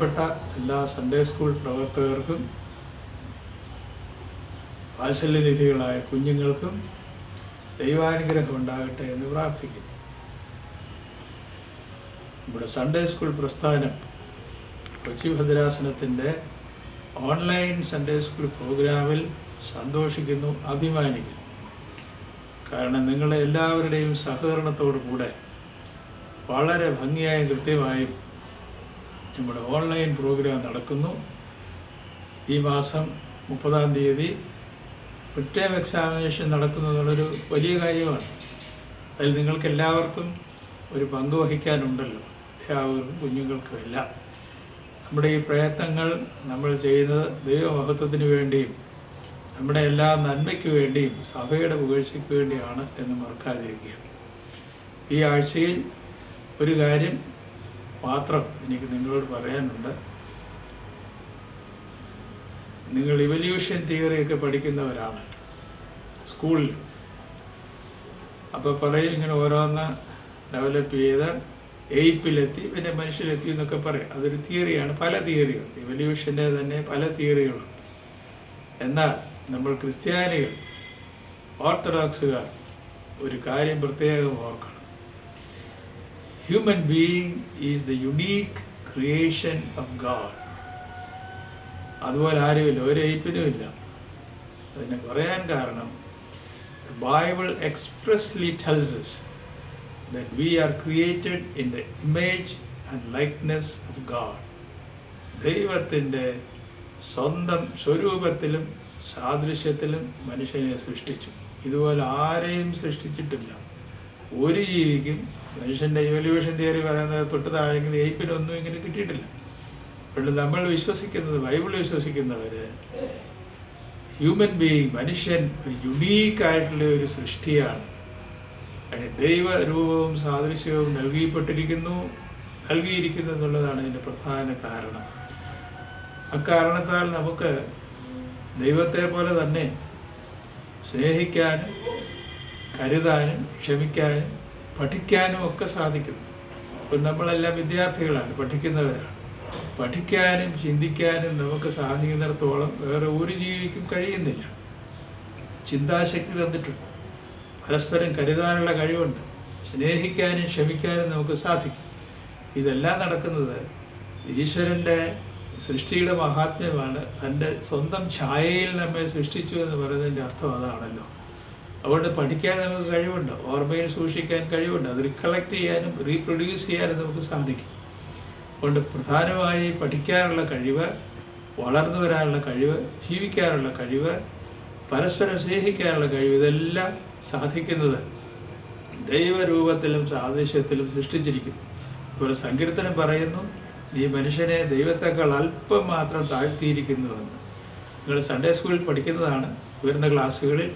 പ്രിയപ്പെട്ട എല്ലാ Sunday school പ്രവർത്തകർക്കും വാത്സല്യനിധികളായ കുഞ്ഞുങ്ങൾക്കും ദൈവാനുഗ്രഹം ഉണ്ടാകട്ടെ എന്ന് പ്രാർത്ഥിക്കുന്നു. നമ്മുടെ സൺഡേ സ്കൂൾ പ്രസ്ഥാനം കൊച്ചി ഭദ്രാസനത്തിൻ്റെ ഓൺലൈൻ സൺഡേ സ്കൂൾ പ്രോഗ്രാമിൽ സന്തോഷിക്കുന്നു, അഭിമാനിക്കുന്നു. കാരണം നിങ്ങളെ എല്ലാവരുടെയും സഹകരണത്തോടു കൂടെ വളരെ ഭംഗിയായും കൃത്യമായും നമ്മുടെ ഓൺലൈൻ പ്രോഗ്രാം നടക്കുന്നു. ഈ മാസം 30-ാം തീയതി മിഡ് ടേം എക്സാമിനേഷൻ നടക്കുന്നതുള്ളൊരു വലിയ കാര്യമാണ്. അതിൽ നിങ്ങൾക്ക് എല്ലാവർക്കും ഒരു പങ്ക് വഹിക്കാനുണ്ടല്ലോ, അധ്യാപകർക്കും കുഞ്ഞുങ്ങൾക്കും എല്ലാം. നമ്മുടെ ഈ പ്രയത്നങ്ങൾ നമ്മൾ ചെയ്യുന്നത് ദൈവമഹത്വത്തിന് വേണ്ടിയും നമ്മുടെ എല്ലാ നന്മയ്ക്ക് വേണ്ടിയും സഭയുടെ പുകഴ്ചയ്ക്ക് വേണ്ടിയാണ് എന്ന് മറക്കാതിരിക്കുക. ഈ ആഴ്ചയിൽ ഒരു കാര്യം മാത്രം എനിക്ക് നിങ്ങളോട് പറയാനുണ്ട്. നിങ്ങൾ ഇവല്യൂഷൻ തിയറിയൊക്കെ പഠിക്കുന്നവരാണ് സ്കൂളിൽ. അപ്പോൾ പറയും ഇങ്ങനെ ഓരോന്ന് ഡെവലപ്പ് ചെയ്ത് എയ്പ്പിലെത്തി പിന്നെ മനുഷ്യരെത്തി എന്നൊക്കെ പറയും. അതൊരു തിയറിയാണ്, പല തിയറികളുണ്ട്. ഇവല്യൂഷൻ്റെ തന്നെ പല തിയറികളുണ്ട്. എന്നാൽ നമ്മൾ ക്രിസ്ത്യാനികൾ, ഓർത്തഡോക്സുകാർ ഒരു കാര്യം പ്രത്യേകം ഓർക്കണം. Human being is the unique creation of God. അതുപോലെ ആരുമില്ല, ഒരു എയ്പ്പിനും ഇല്ല. അതിനെ പറയാൻ കാരണം Bible expressly tells us that we are created in the image and likeness of God. ദൈവത്തിൻ്റെ സ്വന്തം സ്വരൂപത്തിലും സാദൃശ്യത്തിലും മനുഷ്യനെ സൃഷ്ടിച്ചു. ഇതുപോലെ ആരെയും സൃഷ്ടിച്ചിട്ടില്ല. ഒരു ജീവിക്കും മനുഷ്യൻ്റെ ഇവല്യൂഷൻ തിയറി പറയുന്നത് തൊട്ട് താഴെങ്കിൽ എയ്പ്പിനൊന്നും ഇങ്ങനെ കിട്ടിയിട്ടില്ല. അതുകൊണ്ട് നമ്മൾ വിശ്വസിക്കുന്നത്, ബൈബിൾ വിശ്വസിക്കുന്നവർ, ഹ്യൂമൻ ബീയിങ്, മനുഷ്യൻ ഒരു യുണീക്കായിട്ടുള്ള ഒരു സൃഷ്ടിയാണ്. അതിന് ദൈവരൂപവും സാദൃശ്യവും നൽകിയിരിക്കുന്നു എന്നുള്ളതാണ് ഇതിൻ്റെ പ്രധാന കാരണം. അക്കാരണത്താൽ നമുക്ക് ദൈവത്തെ പോലെ തന്നെ സ്നേഹിക്കാനും കരുതാനും ക്ഷമിക്കാനും പഠിക്കാനും ഒക്കെ സാധിക്കുന്നു. ഇപ്പം നമ്മളെല്ലാം വിദ്യാർത്ഥികളാണ്, പഠിക്കുന്നവരാണ്. പഠിക്കാനും ചിന്തിക്കാനും നമുക്ക് സാധിക്കുന്നിടത്തോളം വേറെ ഒരു ജീവിക്കും കഴിയുന്നില്ല. ചിന്താശക്തി തന്നിട്ടുണ്ട്, പരസ്പരം കരുതാനുള്ള കഴിവുണ്ട്, സ്നേഹിക്കാനും ക്ഷമിക്കാനും നമുക്ക് സാധിക്കും. ഇതെല്ലാം നടക്കുന്നത് ഈശ്വരൻ്റെ സൃഷ്ടിയുടെ മഹാത്മ്യമാണ്. തൻ്റെ സ്വന്തം ഛായയിൽ നമ്മെ സൃഷ്ടിച്ചു എന്ന് പറയുന്നതിൻ്റെ അർത്ഥം അതാണല്ലോ. അതുകൊണ്ട് പഠിക്കാൻ നമുക്ക് കഴിവുണ്ട്, ഓർമ്മയിൽ സൂക്ഷിക്കാൻ കഴിവുണ്ട്, അത് റിക്കളക്ട് ചെയ്യാനും റീപ്രൊഡ്യൂസ് ചെയ്യാനും നമുക്ക് സാധിക്കും. അതുകൊണ്ട് പ്രധാനമായി പഠിക്കാനുള്ള കഴിവ്, വളർന്നു വരാനുള്ള കഴിവ്, ജീവിക്കാനുള്ള കഴിവ്, പരസ്പരം സ്നേഹിക്കാനുള്ള കഴിവ്, ഇതെല്ലാം സാധിക്കുന്നത് ദൈവരൂപത്തിലും സാദൃശ്യത്തിലും സൃഷ്ടിച്ചിരിക്കുന്നു. അതുപോലെ സങ്കീർത്തനം പറയുന്നു, നീ മനുഷ്യനെ ദൈവത്തെക്കാൾ അല്പം മാത്രം താഴ്ത്തിയിരിക്കുന്നുവെന്ന്. നിങ്ങൾ സൺഡേ സ്കൂളിൽ പഠിക്കുന്നതാണ്. ഉയർന്ന ക്ലാസ്സുകളിൽ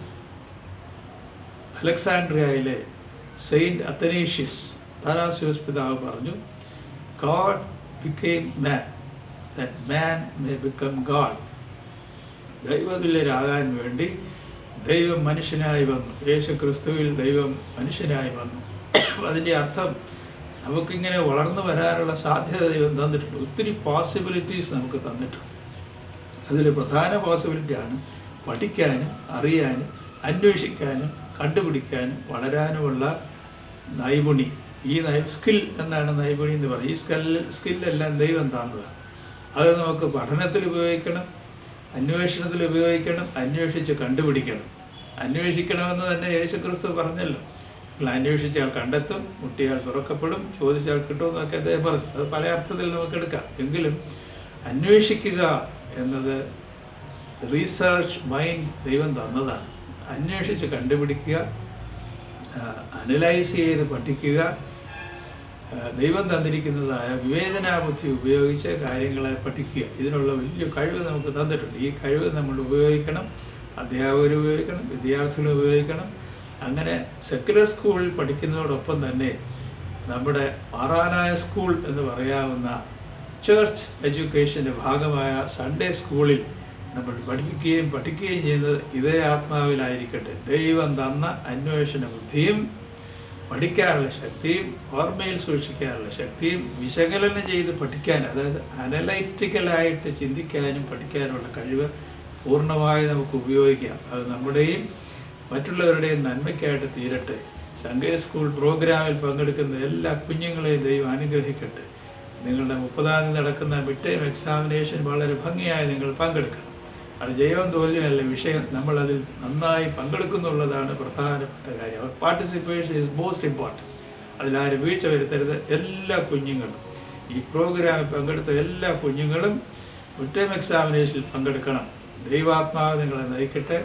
അലക്സാൻഡ്രിയയിലെ സെയിൻറ്റ് അത്തനേഷ്യസ് താനാസ്യോസ് പിതാവ് പറഞ്ഞു, God became man that man may become God. ദൈവതുല്യരാകാൻ വേണ്ടി ദൈവം മനുഷ്യനായി വന്നു. യേശു ക്രിസ്തുവിൽ ദൈവം മനുഷ്യനായി വന്നു. അതിൻ്റെ അർത്ഥം നമുക്കിങ്ങനെ വളർന്നു വരാനുള്ള സാധ്യത ദൈവം തന്നിട്ടുണ്ട്. ഒത്തിരി പോസിബിലിറ്റീസ് നമുക്ക് തന്നിട്ടുണ്ട്. അതിൽ പ്രധാന പോസിബിലിറ്റിയാണ് പഠിക്കാനും അറിയാനും അന്വേഷിക്കാനും കണ്ടുപിടിക്കാനും വളരാനുമുള്ള നൈപുണി. ഈ സ്കിൽ എന്നാണ് നൈപുണി എന്ന് പറയുന്നത്. ഈ സ്കില്ലെല്ലാം ദൈവം തന്നതാണ്. അത് നമുക്ക് പഠനത്തിൽ ഉപയോഗിക്കണം, അന്വേഷണത്തിൽ ഉപയോഗിക്കണം, അന്വേഷിച്ച് കണ്ടുപിടിക്കണം. അന്വേഷിക്കണമെന്ന് തന്നെ യേശു ക്രിസ്തു പറഞ്ഞല്ലോ. നിങ്ങൾ അന്വേഷിച്ചാൽ കണ്ടെത്തും, മുട്ടിയാൽ തുറക്കപ്പെടും, ചോദിച്ചാൽ കിട്ടുമെന്നൊക്കെ അദ്ദേഹം പറഞ്ഞു. അത് പല അർത്ഥത്തിൽ നമുക്ക് എടുക്കാം. എങ്കിലും അന്വേഷിക്കുക എന്നത് റീസർച്ച് മൈൻഡ് ദൈവം തന്നതാണ്. അന്വേഷിച്ച് കണ്ടുപിടിക്കുക, അനലൈസ് ചെയ്ത് പഠിക്കുക, ദൈവം തന്നിരിക്കുന്നതായ വിവേചനാബുദ്ധി ഉപയോഗിച്ച് കാര്യങ്ങളെ പഠിക്കുക. ഇതിനുള്ള വലിയ കഴിവ് നമുക്ക് തന്നിട്ടുണ്ട്. ഈ കഴിവ് നമ്മൾ ഉപയോഗിക്കണം, അധ്യാപകർ ഉപയോഗിക്കണം, വിദ്യാർത്ഥികൾ ഉപയോഗിക്കണം. അങ്ങനെ സെക്യുലർ സ്കൂളിൽ പഠിക്കുന്നതോടൊപ്പം തന്നെ നമ്മുടെ മാറാനായ സ്കൂൾ എന്ന് പറയാവുന്ന ചർച്ച് എഡ്യൂക്കേഷൻ്റെ ഭാഗമായ സൺഡേ സ്കൂളിൽ നമ്മൾ പഠിക്കുകയും ചെയ്യുന്നത് ഇതേ ആത്മാവിലായിരിക്കട്ടെ. ദൈവം തന്ന അന്വേഷണ ബുദ്ധിയും പഠിക്കാനുള്ള ശക്തിയും ഓർമ്മയിൽ സൂക്ഷിക്കാനുള്ള ശക്തിയും വിശകലനം ചെയ്ത് പഠിക്കാൻ, അതായത് അനലൈറ്റിക്കലായിട്ട് ചിന്തിക്കാനും പഠിക്കാനുള്ള കഴിവ് പൂർണ്ണമായി നമുക്ക് ഉപയോഗിക്കാം. അത് നമ്മുടെയും മറ്റുള്ളവരുടെയും നന്മയ്ക്കായിട്ട് തീരട്ടെ. സൺഡേ സ്കൂൾ പ്രോഗ്രാമിൽ പങ്കെടുക്കുന്ന എല്ലാ കുഞ്ഞുങ്ങളെയും ദൈവം അനുഗ്രഹിക്കട്ടെ. നിങ്ങളുടെ 30-ാം തീയതി നടക്കുന്ന മിഡ് ടൈം എക്സാമിനേഷൻ വളരെ ഭംഗിയായി നിങ്ങൾ പങ്കെടുക്കണം. അത് ജയവും തോൽവിയല്ല വിഷയം, നമ്മളതിൽ നന്നായി പങ്കെടുക്കുന്നുള്ളതാണ് പ്രധാനപ്പെട്ട കാര്യം. അവർ പാർട്ടിസിപ്പേഷൻ ഈസ് മോസ്റ്റ് ഇമ്പോർട്ടൻറ്റ്. അതിലാരും വീഴ്ച വരുത്തരുത്. എല്ലാ കുഞ്ഞുങ്ങളും, ഈ പ്രോഗ്രാമിൽ പങ്കെടുത്ത എല്ലാ കുഞ്ഞുങ്ങളും മിഡ് ടൈം എക്സാമിനേഷനിൽ പങ്കെടുക്കണം. ദൈവാത്മാവ് നിങ്ങളെ നയിക്കട്ടെ.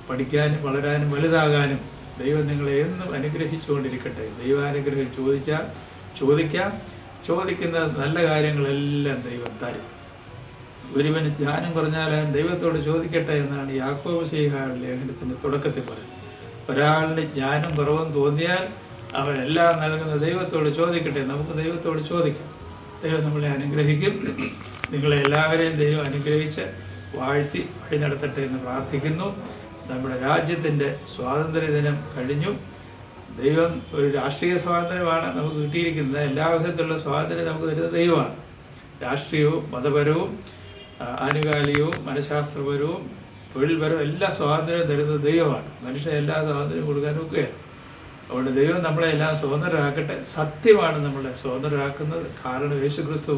പഠിക്കാനും വളരാനും വലുതാകാനും ദൈവം നിങ്ങളെ എന്നും അനുഗ്രഹിച്ചുകൊണ്ടിരിക്കട്ടെ. ദൈവാനുഗ്രഹം ചോദിക്കാം. ചോദിക്കുന്ന നല്ല കാര്യങ്ങളെല്ലാം ദൈവം തരും. ഒരുവന് ജ്ഞാനം കുറഞ്ഞാൽ അവൻ ദൈവത്തോട് ചോദിക്കട്ടെ എന്നാണ് യാക്കോബ് ശ്ലീഹായുടെ ലേഖനത്തിൻ്റെ തുടക്കത്തിൽ പറയുന്നത്. ഒരാളുടെ ജ്ഞാനം കുറവെന്ന് തോന്നിയാൽ അവൻ എല്ലാം നൽകുന്ന ദൈവത്തോട് ചോദിക്കട്ടെ. നമുക്ക് ദൈവത്തോട് ചോദിക്കാം. ദൈവം നമ്മളെ അനുഗ്രഹിക്കും. നിങ്ങളെ എല്ലാവരെയും ദൈവം അനുഗ്രഹിച്ച് വാഴ്ത്തി വഴി നടത്തട്ടെ എന്ന് പ്രാർത്ഥിക്കുന്നു. നമ്മുടെ രാജ്യത്തിൻ്റെ സ്വാതന്ത്ര്യദിനം കഴിഞ്ഞു. ദൈവം ഒരു രാഷ്ട്രീയ സ്വാതന്ത്ര്യമാണ് നമുക്ക് കിട്ടിയിരിക്കുന്നത്. എല്ലാ വിധത്തിലുള്ള സ്വാതന്ത്ര്യം നമുക്ക് തരുന്ന ദൈവമാണ്. രാഷ്ട്രീയവും മതപരവും ആനുകാലികവും മനഃശാസ്ത്രപരവും തൊഴിൽപരവും എല്ലാ സ്വാതന്ത്ര്യവും തരുന്നത് ദൈവമാണ്. മനുഷ്യൻ എല്ലാ സ്വാതന്ത്ര്യം കൊടുക്കാനും ഒക്കെയാണ്. അതുകൊണ്ട് ദൈവം നമ്മളെ എല്ലാം സ്വതന്ത്രരാക്കട്ടെ. സത്യമാണ് നമ്മളെ സ്വതന്ത്രരാക്കുന്നത്. കാരണം യേശുക്രിസ്തു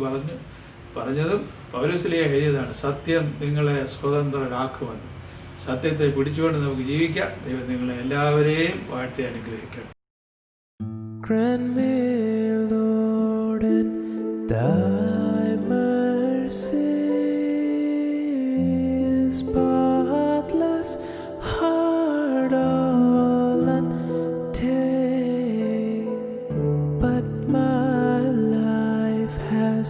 പറഞ്ഞതും പൗലോസ്ലീഹ എഴുതിയതാണ്, സത്യം നിങ്ങളെ സ്വതന്ത്രരാക്കുമെന്ന്. സത്യത്തെ പിടിച്ചുകൊണ്ട് നമുക്ക് ജീവിക്കാം. ദൈവം നിങ്ങളെ എല്ലാവരെയും വാഴ്ത്തി അനുഗ്രഹിക്കട്ടെ. Grant me, Lord, in thy mercy, spotless heart all untamed, but my life has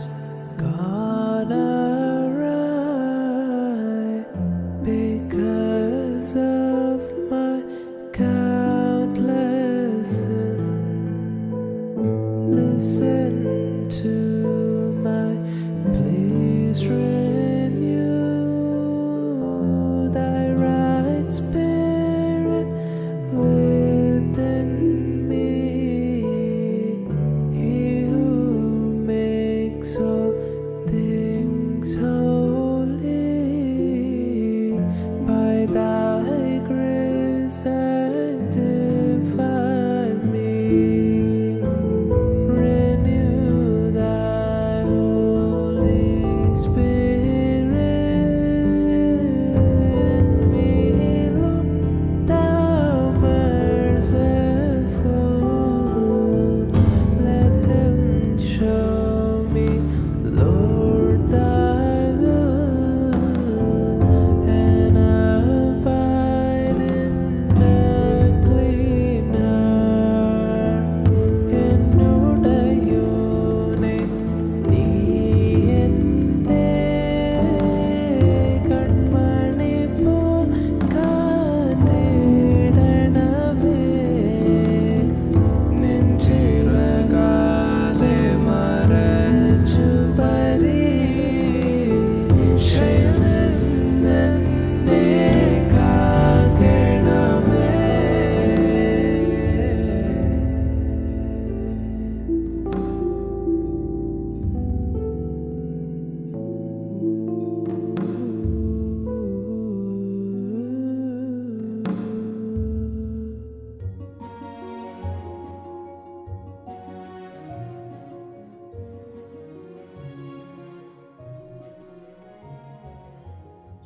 gone awry because of my countless sins. Listen to my please, renew thy right spirit within me. He who makes all things holy, by thy grace sanctify me. Renew thy Holy Spirit in me, Lord, thou merciful. Let him show me, Lord, thy will, and abide in a clean heart. എന്നോടയോനെ നീ എന്നെ കൺമണി പോൽ കാത്തിടണമേ. നിൻ ചിറകാലെ മറച്ചു പരീക്ഷയിൽ നിന്നെന്നെ കാക്കണമേ.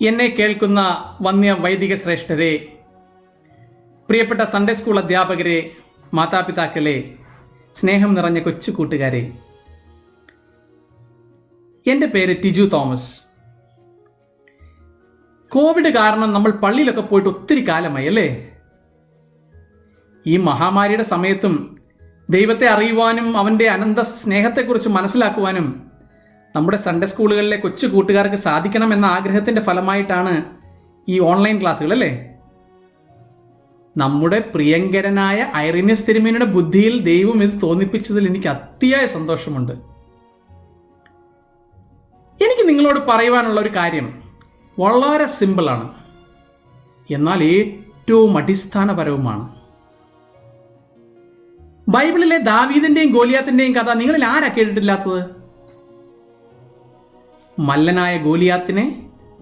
എന്നെ കേൾക്കുന്ന വന്യ വൈദിക ശ്രേഷ്ഠരെ, പ്രിയപ്പെട്ട സൺഡേ സ്കൂൾ അധ്യാപകരെ, മാതാപിതാക്കളെ, സ്നേഹം നിറഞ്ഞ കൊച്ചു കൂട്ടുകാരെ, എൻ്റെ പേര് ടിജു തോമസ്. കോവിഡ് കാരണം നമ്മൾ പള്ളിയിലൊക്കെ പോയിട്ട് ഒത്തിരി കാലമായി അല്ലേ? ഈ മഹാമാരിയുടെ സമയത്തും ദൈവത്തെ അറിയുവാനും അവൻ്റെ അനന്ത സ്നേഹത്തെക്കുറിച്ച് മനസ്സിലാക്കുവാനും നമ്മുടെ സൺഡേ സ്കൂളുകളിലെ കൊച്ചു കൂട്ടുകാർക്ക് സാധിക്കണമെന്ന ആഗ്രഹത്തിൻ്റെ ഫലമായിട്ടാണ് ഈ ഓൺലൈൻ ക്ലാസ്സുകൾ അല്ലേ? നമ്മുടെ പ്രിയങ്കരനായ ഐറിനിയസ് തിരുമേനിയുടെ ബുദ്ധിയിൽ ദൈവം ഇത് തോന്നിപ്പിച്ചതിൽ എനിക്ക് അതിയായ സന്തോഷമുണ്ട്. എനിക്ക് നിങ്ങളോട് പറയുവാനുള്ള ഒരു കാര്യം വളരെ സിമ്പിളാണ്, എന്നാൽ ഏറ്റവും അടിസ്ഥാനപരവുമാണ്. ബൈബിളിലെ ദാവീദിന്റെയും ഗോലിയാത്തിന്റെയും കഥ നിങ്ങളിൽ ആരാ കേട്ടിട്ടില്ലാത്തത്? മല്ലനായ ഗോലിയാത്തിനെ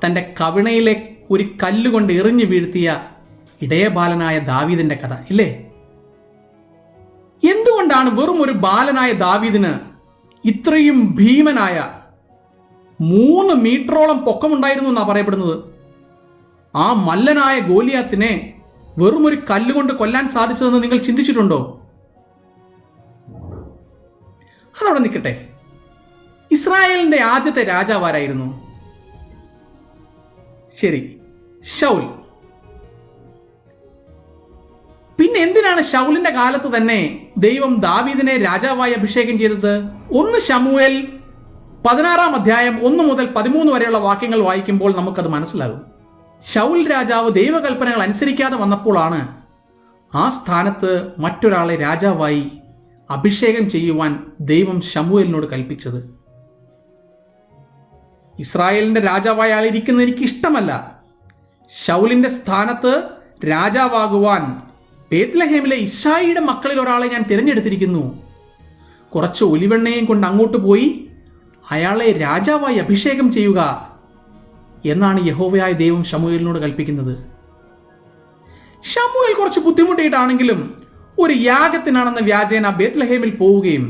തൻ്റെ കവിണയിലെ ഒരു കല്ലുകൊണ്ട് എറിഞ്ഞു വീഴ്ത്തിയ ഇടയബാലനായ ദാവീദിന്റെ കഥ ഇല്ലേ? എന്തുകൊണ്ടാണ് വെറും ഒരു ബാലനായ ദാവീദിന് ഇത്രയും ഭീമനായ 3 മീറ്ററോളം പൊക്കമുണ്ടായിരുന്നു എന്നാണ് പറയപ്പെടുന്നത്? ആ മല്ലനായ ഗോലിയാത്തിനെ വെറും ഒരു കല്ലുകൊണ്ട് കൊല്ലാൻ സാധിച്ചതെന്ന് നിങ്ങൾ ചിന്തിച്ചിട്ടുണ്ടോ? അതവിടെ നിൽക്കട്ടെ. ഇസ്രായേലിന്റെ ആദ്യത്തെ രാജാവാരായിരുന്നു? ശരി, ശൗൽ. പിന്നെ എന്തിനാണ് ശൗലിന്റെ കാലത്ത് തന്നെ ദൈവം ദാവീദിനെ രാജാവായി അഭിഷേകം ചെയ്തത്? 1 ശമൂവേൽ 16 അധ്യായം 1 മുതൽ 13 വരെയുള്ള വാക്യങ്ങൾ വായിക്കുമ്പോൾ നമുക്കത് മനസ്സിലാകും. ശൗൽ രാജാവ് ദൈവകൽപ്പനകൾ അനുസരിക്കാതെ വന്നപ്പോഴാണ് ആ സ്ഥാനത്ത് മറ്റൊരാളെ രാജാവായി അഭിഷേകം ചെയ്യുവാൻ ദൈവം ശമൂവേലിനോട് കൽപ്പിച്ചത്. ഇസ്രായേലിന്റെ രാജാവായ ആളിരിക്കുന്നത് എനിക്ക് ഇഷ്ടമല്ല. ശൗലിന്റെ സ്ഥാനത്ത് രാജാവാകുവാൻ ബേത്ലഹേമിലെ ഇശായിയുടെ മക്കളിൽ ഒരാളെ ഞാൻ തിരഞ്ഞെടുത്തിരിക്കുന്നു. കുറച്ച് ഒലിവെണ്ണയും കൊണ്ട് അങ്ങോട്ട് പോയി അയാളെ രാജാവായി അഭിഷേകം ചെയ്യുക എന്നാണ് യഹോവയായ ദൈവം ശമൂവേലിനോട് കൽപ്പിക്കുന്നത്. ശമൂവേൽ കുറച്ച് ബുദ്ധിമുട്ടിയിട്ടാണെങ്കിലും ഒരു യാഗത്തിനാണെന്ന വ്യാജേന ബേത്ലഹേമിൽ പോവുകയും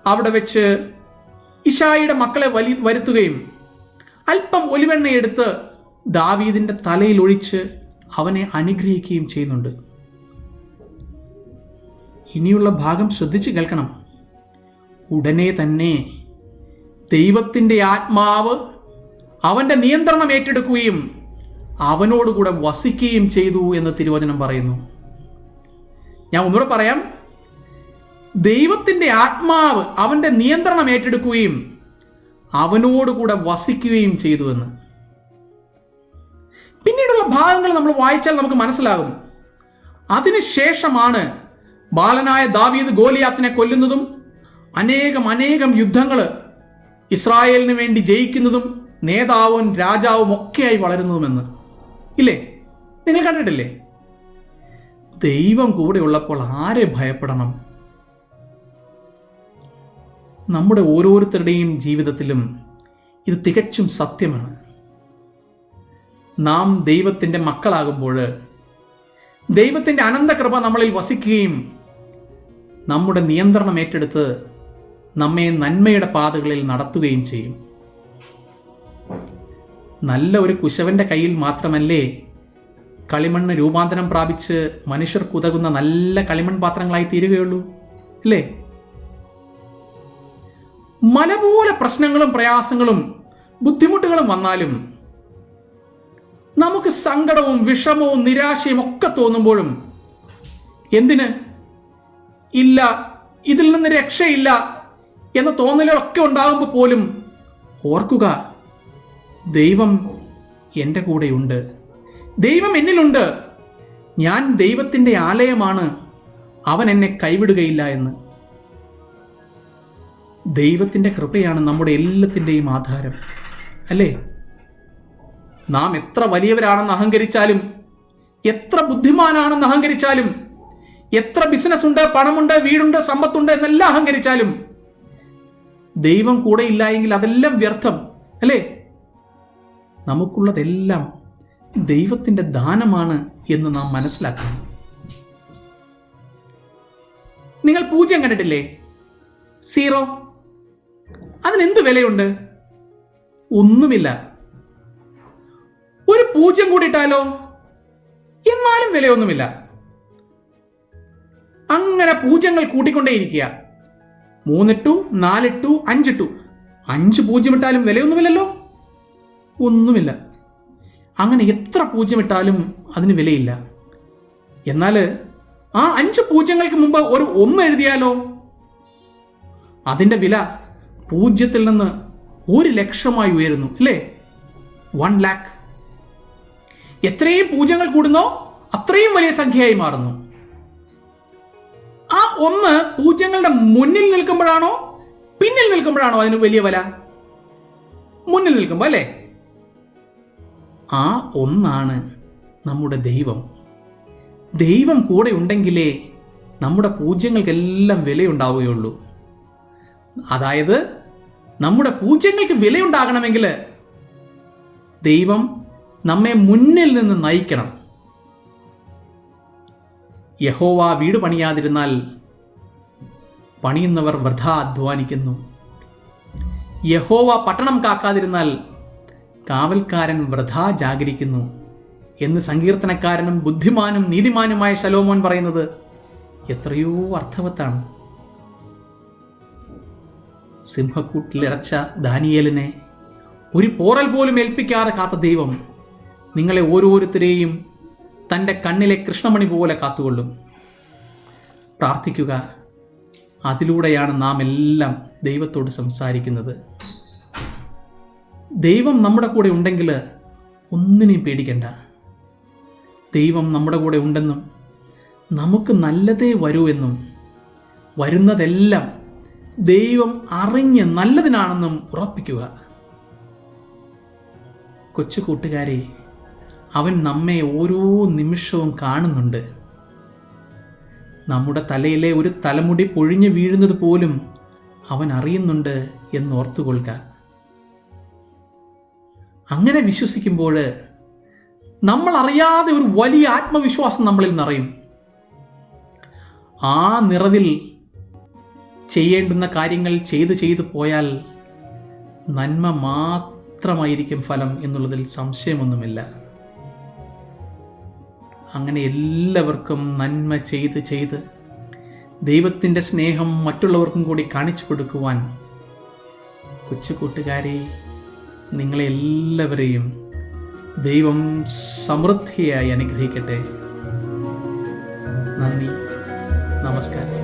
അവിടെ വെച്ച് ഇശായിയുടെ മക്കളെ വരുത്തുകയും അല്പം ഒലിവെണ്ണയെടുത്ത് ദാവീദിന്റെ തലയിൽ ഒഴിച്ച് അവനെ അനുഗ്രഹിക്കുകയും ചെയ്യുന്നുണ്ട്. ഇനിയുള്ള ഭാഗം ശ്രദ്ധിച്ച് കേൾക്കണം. ഉടനെ തന്നെ ദൈവത്തിൻ്റെ ആത്മാവ് അവൻ്റെ നിയന്ത്രണം ഏറ്റെടുക്കുകയും അവനോടുകൂടെ വസിക്കുകയും ചെയ്തു എന്ന് തിരുവചനം പറയുന്നു. ഞാൻ ഒന്നുകൂടെ പറയാം. ദൈവത്തിൻ്റെ ആത്മാവ് അവൻ്റെ നിയന്ത്രണം ഏറ്റെടുക്കുകയും അവനോടുകൂടെ വസിക്കുകയും ചെയ്തു എന്ന്. പിന്നീടുള്ള ഭാഗങ്ങൾ നമ്മൾ വായിച്ചാൽ നമുക്ക് മനസ്സിലാകും. അതിനുശേഷമാണ് ബാലനായ ദാവീദ് ഗോലിയാത്തിനെ കൊല്ലുന്നതും അനേകം യുദ്ധങ്ങൾ ഇസ്രായേലിന് വേണ്ടി ജയിക്കുന്നതും നേതാവും രാജാവും ഒക്കെയായി വളരുന്നതുമെന്ന്. ഇല്ലേ? നിങ്ങൾ കണ്ടിട്ടില്ലേ? ദൈവം കൂടെ ഉള്ളപ്പോൾ ആരെ ഭയപ്പെടണം? നമ്മുടെ ഓരോരുത്തരുടെയും ജീവിതത്തിലും ഇത് തികച്ചും സത്യമാണ്. നാം ദൈവത്തിൻ്റെ മക്കളാകുമ്പോൾ ദൈവത്തിൻ്റെ അനന്തകൃപ നമ്മളിൽ വസിക്കുകയും നമ്മുടെ നിയന്ത്രണം ഏറ്റെടുത്ത് നമ്മെ നന്മയുടെ പാതകളിൽ നടത്തുകയും ചെയ്യും. നല്ല ഒരു കുശവന്റെ കയ്യിൽ മാത്രമല്ലേ കളിമണ്ണ് രൂപാന്തരം പ്രാപിച്ച് മനുഷ്യർക്കുതകുന്ന നല്ല കളിമൺ പാത്രങ്ങളായി തീരുകയുള്ളൂ, അല്ലേ? മല പോലെ പ്രശ്നങ്ങളും പ്രയാസങ്ങളും ബുദ്ധിമുട്ടുകളും വന്നാലും നമുക്ക് സങ്കടവും വിഷമവും നിരാശയും ഒക്കെ തോന്നുമ്പോഴും എന്തിന് ഇല്ല, ഇതിൽ നിന്ന് രക്ഷയില്ല എന്ന തോന്നലുകളൊക്കെ ഉണ്ടാകുമ്പോൾ പോലും ഓർക്കുക, ദൈവം എൻ്റെ കൂടെയുണ്ട്, ദൈവം എന്നിലുണ്ട്, ഞാൻ ദൈവത്തിൻ്റെ ആലയമാണ്, അവൻ എന്നെ കൈവിടുകയില്ല എന്ന്. ദൈവത്തിൻ്റെ കൃപയാണ് നമ്മുടെ എല്ലാത്തിൻ്റെയും ആധാരം, അല്ലേ? നാം എത്ര വലിയവരാണെന്ന് അഹങ്കരിച്ചാലും, എത്ര ബുദ്ധിമാനാണെന്ന് അഹങ്കരിച്ചാലും, എത്ര ബിസിനസ് ഉണ്ട്, പണമുണ്ട്, വീടുണ്ട്, സമ്പത്തുണ്ട് എന്നെല്ലാം അഹങ്കരിച്ചാലും ദൈവം കൂടെ ഇല്ല എങ്കിൽ അതെല്ലാം വ്യർത്ഥം, അല്ലേ? നമുക്കുള്ളതെല്ലാം ദൈവത്തിൻ്റെ ദാനമാണ് എന്ന് നാം മനസ്സിലാക്കണം. നിങ്ങൾ 0 കണ്ടിട്ടില്ലേ? 0. അതിനെന്ത് വിലയുണ്ട്? ഒന്നുമില്ല. ഒരു 0 കൂടി ഇട്ടാലോ? എന്നാലും വിലയൊന്നുമില്ല. അങ്ങനെ 0 കൂട്ടിക്കൊണ്ടേയിരിക്കുക. 3 ഇട്ടു, 4 ഇട്ടു, 5 ഇട്ടു. 5 0 ഇട്ടാലും വിലയൊന്നുമില്ലല്ലോ, ഒന്നുമില്ല. അങ്ങനെ എത്ര 0 ഇട്ടാലും അതിന് വിലയില്ല. എന്നാൽ ആ 5 0 മുമ്പ് ഒരു 1 എഴുതിയാലോ? അതിൻ്റെ വില 0 നിന്ന് 1,00,000 ഉയരുന്നു, അല്ലേ? 1,00,000. എത്രയും 0 കൂടുന്നോ അത്രയും വലിയ സംഖ്യയായി മാറുന്നു. ആ 1 0 മുന്നിൽ നിൽക്കുമ്പോഴാണോ പിന്നിൽ നിൽക്കുമ്പോഴാണോ അതിന് വലിയ വില? മുന്നിൽ നിൽക്കുമ്പോൾ, അല്ലേ? ആ 1 നമ്മുടെ ദൈവം. ദൈവം കൂടെ ഉണ്ടെങ്കിലേ നമ്മുടെ പൂജ്യങ്ങൾക്കെല്ലാം വിലയുണ്ടാവുകയുള്ളൂ. അതായത് നമ്മുടെ പൂജ്യങ്ങൾക്ക് വിലയുണ്ടാകണമെങ്കിൽ ദൈവം നമ്മെ മുന്നിൽ നിന്ന് നയിക്കണം. യഹോവ വീട് പണിയാതിരുന്നാൽ പണിയുന്നവർ വൃഥ അധ്വാനിക്കുന്നു. യഹോവ പട്ടണം കാക്കാതിരുന്നാൽ കാവൽക്കാരൻ വൃഥ ജാഗരിക്കുന്നു എന്ന് സങ്കീർത്തനക്കാരനും ബുദ്ധിമാനും നീതിമാനുമായ ശലോമോൻ പറയുന്നത് എത്രയോ അർത്ഥവത്താണ്. സിംഹക്കൂട്ടിലിറച്ച ദാനിയേലിനെ ഒരു പോറൽ പോലും ഏൽപ്പിക്കാതെ കാത്ത ദൈവം നിങ്ങളെ ഓരോരുത്തരെയും തൻ്റെ കണ്ണിലെ കൃഷ്ണമണി പോലെ കാത്തുകൊള്ളും. പ്രാർത്ഥിക്കുക. അതിലൂടെയാണ് നാം എല്ലാം ദൈവത്തോട് സംസാരിക്കുന്നത്. ദൈവം നമ്മുടെ കൂടെ ഉണ്ടെങ്കിൽ ഒന്നിനെയും പേടിക്കണ്ട. ദൈവം നമ്മുടെ കൂടെ ഉണ്ടെന്നും നമുക്ക് നല്ലതേ വരൂ എന്നും വരുന്നതെല്ലാം ദൈവം അറിഞ്ഞ് നല്ലതിനാണെന്നും ഉറപ്പിക്കുക. കൊച്ചു കൂട്ടുകാരെ, അവൻ നമ്മെ ഓരോ നിമിഷവും കാണുന്നുണ്ട്. നമ്മുടെ തലയിലെ ഒരു തലമുടി പൊഴിഞ്ഞു വീഴുന്നത് പോലും അവൻ അറിയുന്നുണ്ട് എന്ന് ഓർത്തുകൊള്ളുക. അങ്ങനെ വിശ്വസിക്കുമ്പോൾ നമ്മൾ അറിയാതെ ഒരു വലിയ ആത്മവിശ്വാസം നമ്മളിൽ നിറയും. ആ നിറവിൽ ചെയ്യേണ്ടുന്ന കാര്യങ്ങൾ ചെയ്തു പോയാൽ നന്മ മാത്രമായിരിക്കും ഫലം എന്നുള്ളതിൽ സംശയമൊന്നുമില്ല. അങ്ങനെ എല്ലാവർക്കും നന്മ ചെയ്ത് ദൈവത്തിൻ്റെ സ്നേഹം മറ്റുള്ളവർക്കും കൂടി കാണിച്ചു കൊടുക്കുവാൻ കൊച്ചു കൂട്ടുകാരെ, നിങ്ങളെല്ലാവരെയും ദൈവം സമൃദ്ധിയായി അനുഗ്രഹിക്കട്ടെ. നന്ദി, നമസ്കാരം.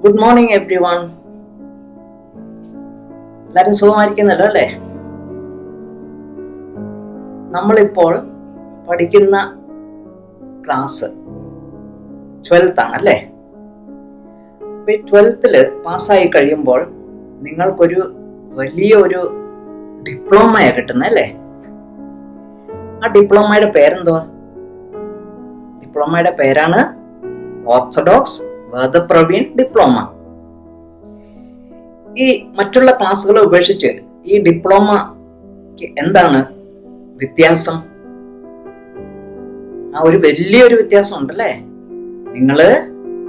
Good morning every one. എല്ലാവരും സുഖമായിരിക്കുന്നല്ലോ അല്ലേ? നമ്മളിപ്പോൾ പഠിക്കുന്ന ക്ലാസ് 12th ആണല്ലേ? അപ്പൊ ഈ 12th പാസ്സായി കഴിയുമ്പോൾ നിങ്ങൾക്കൊരു വലിയൊരു ഡിപ്ലോമയാ കിട്ടുന്നല്ലേ? ആ ഡിപ്ലോമയുടെ പേരെന്തുവാ? ഡിപ്ലോമയുടെ പേരാണ് ഓർത്തഡോക്സ് വേദപ്രവീൺ ഡിപ്ലോമ. ഈ മറ്റുള്ള ക്ലാസ്സുകളെ ഉപേക്ഷിച്ച് ഈ ഡിപ്ലോമയ്ക്ക് എന്താണ് വ്യത്യാസം? ആ ഒരു വലിയൊരു വ്യത്യാസം ഉണ്ടല്ലേ? നിങ്ങള്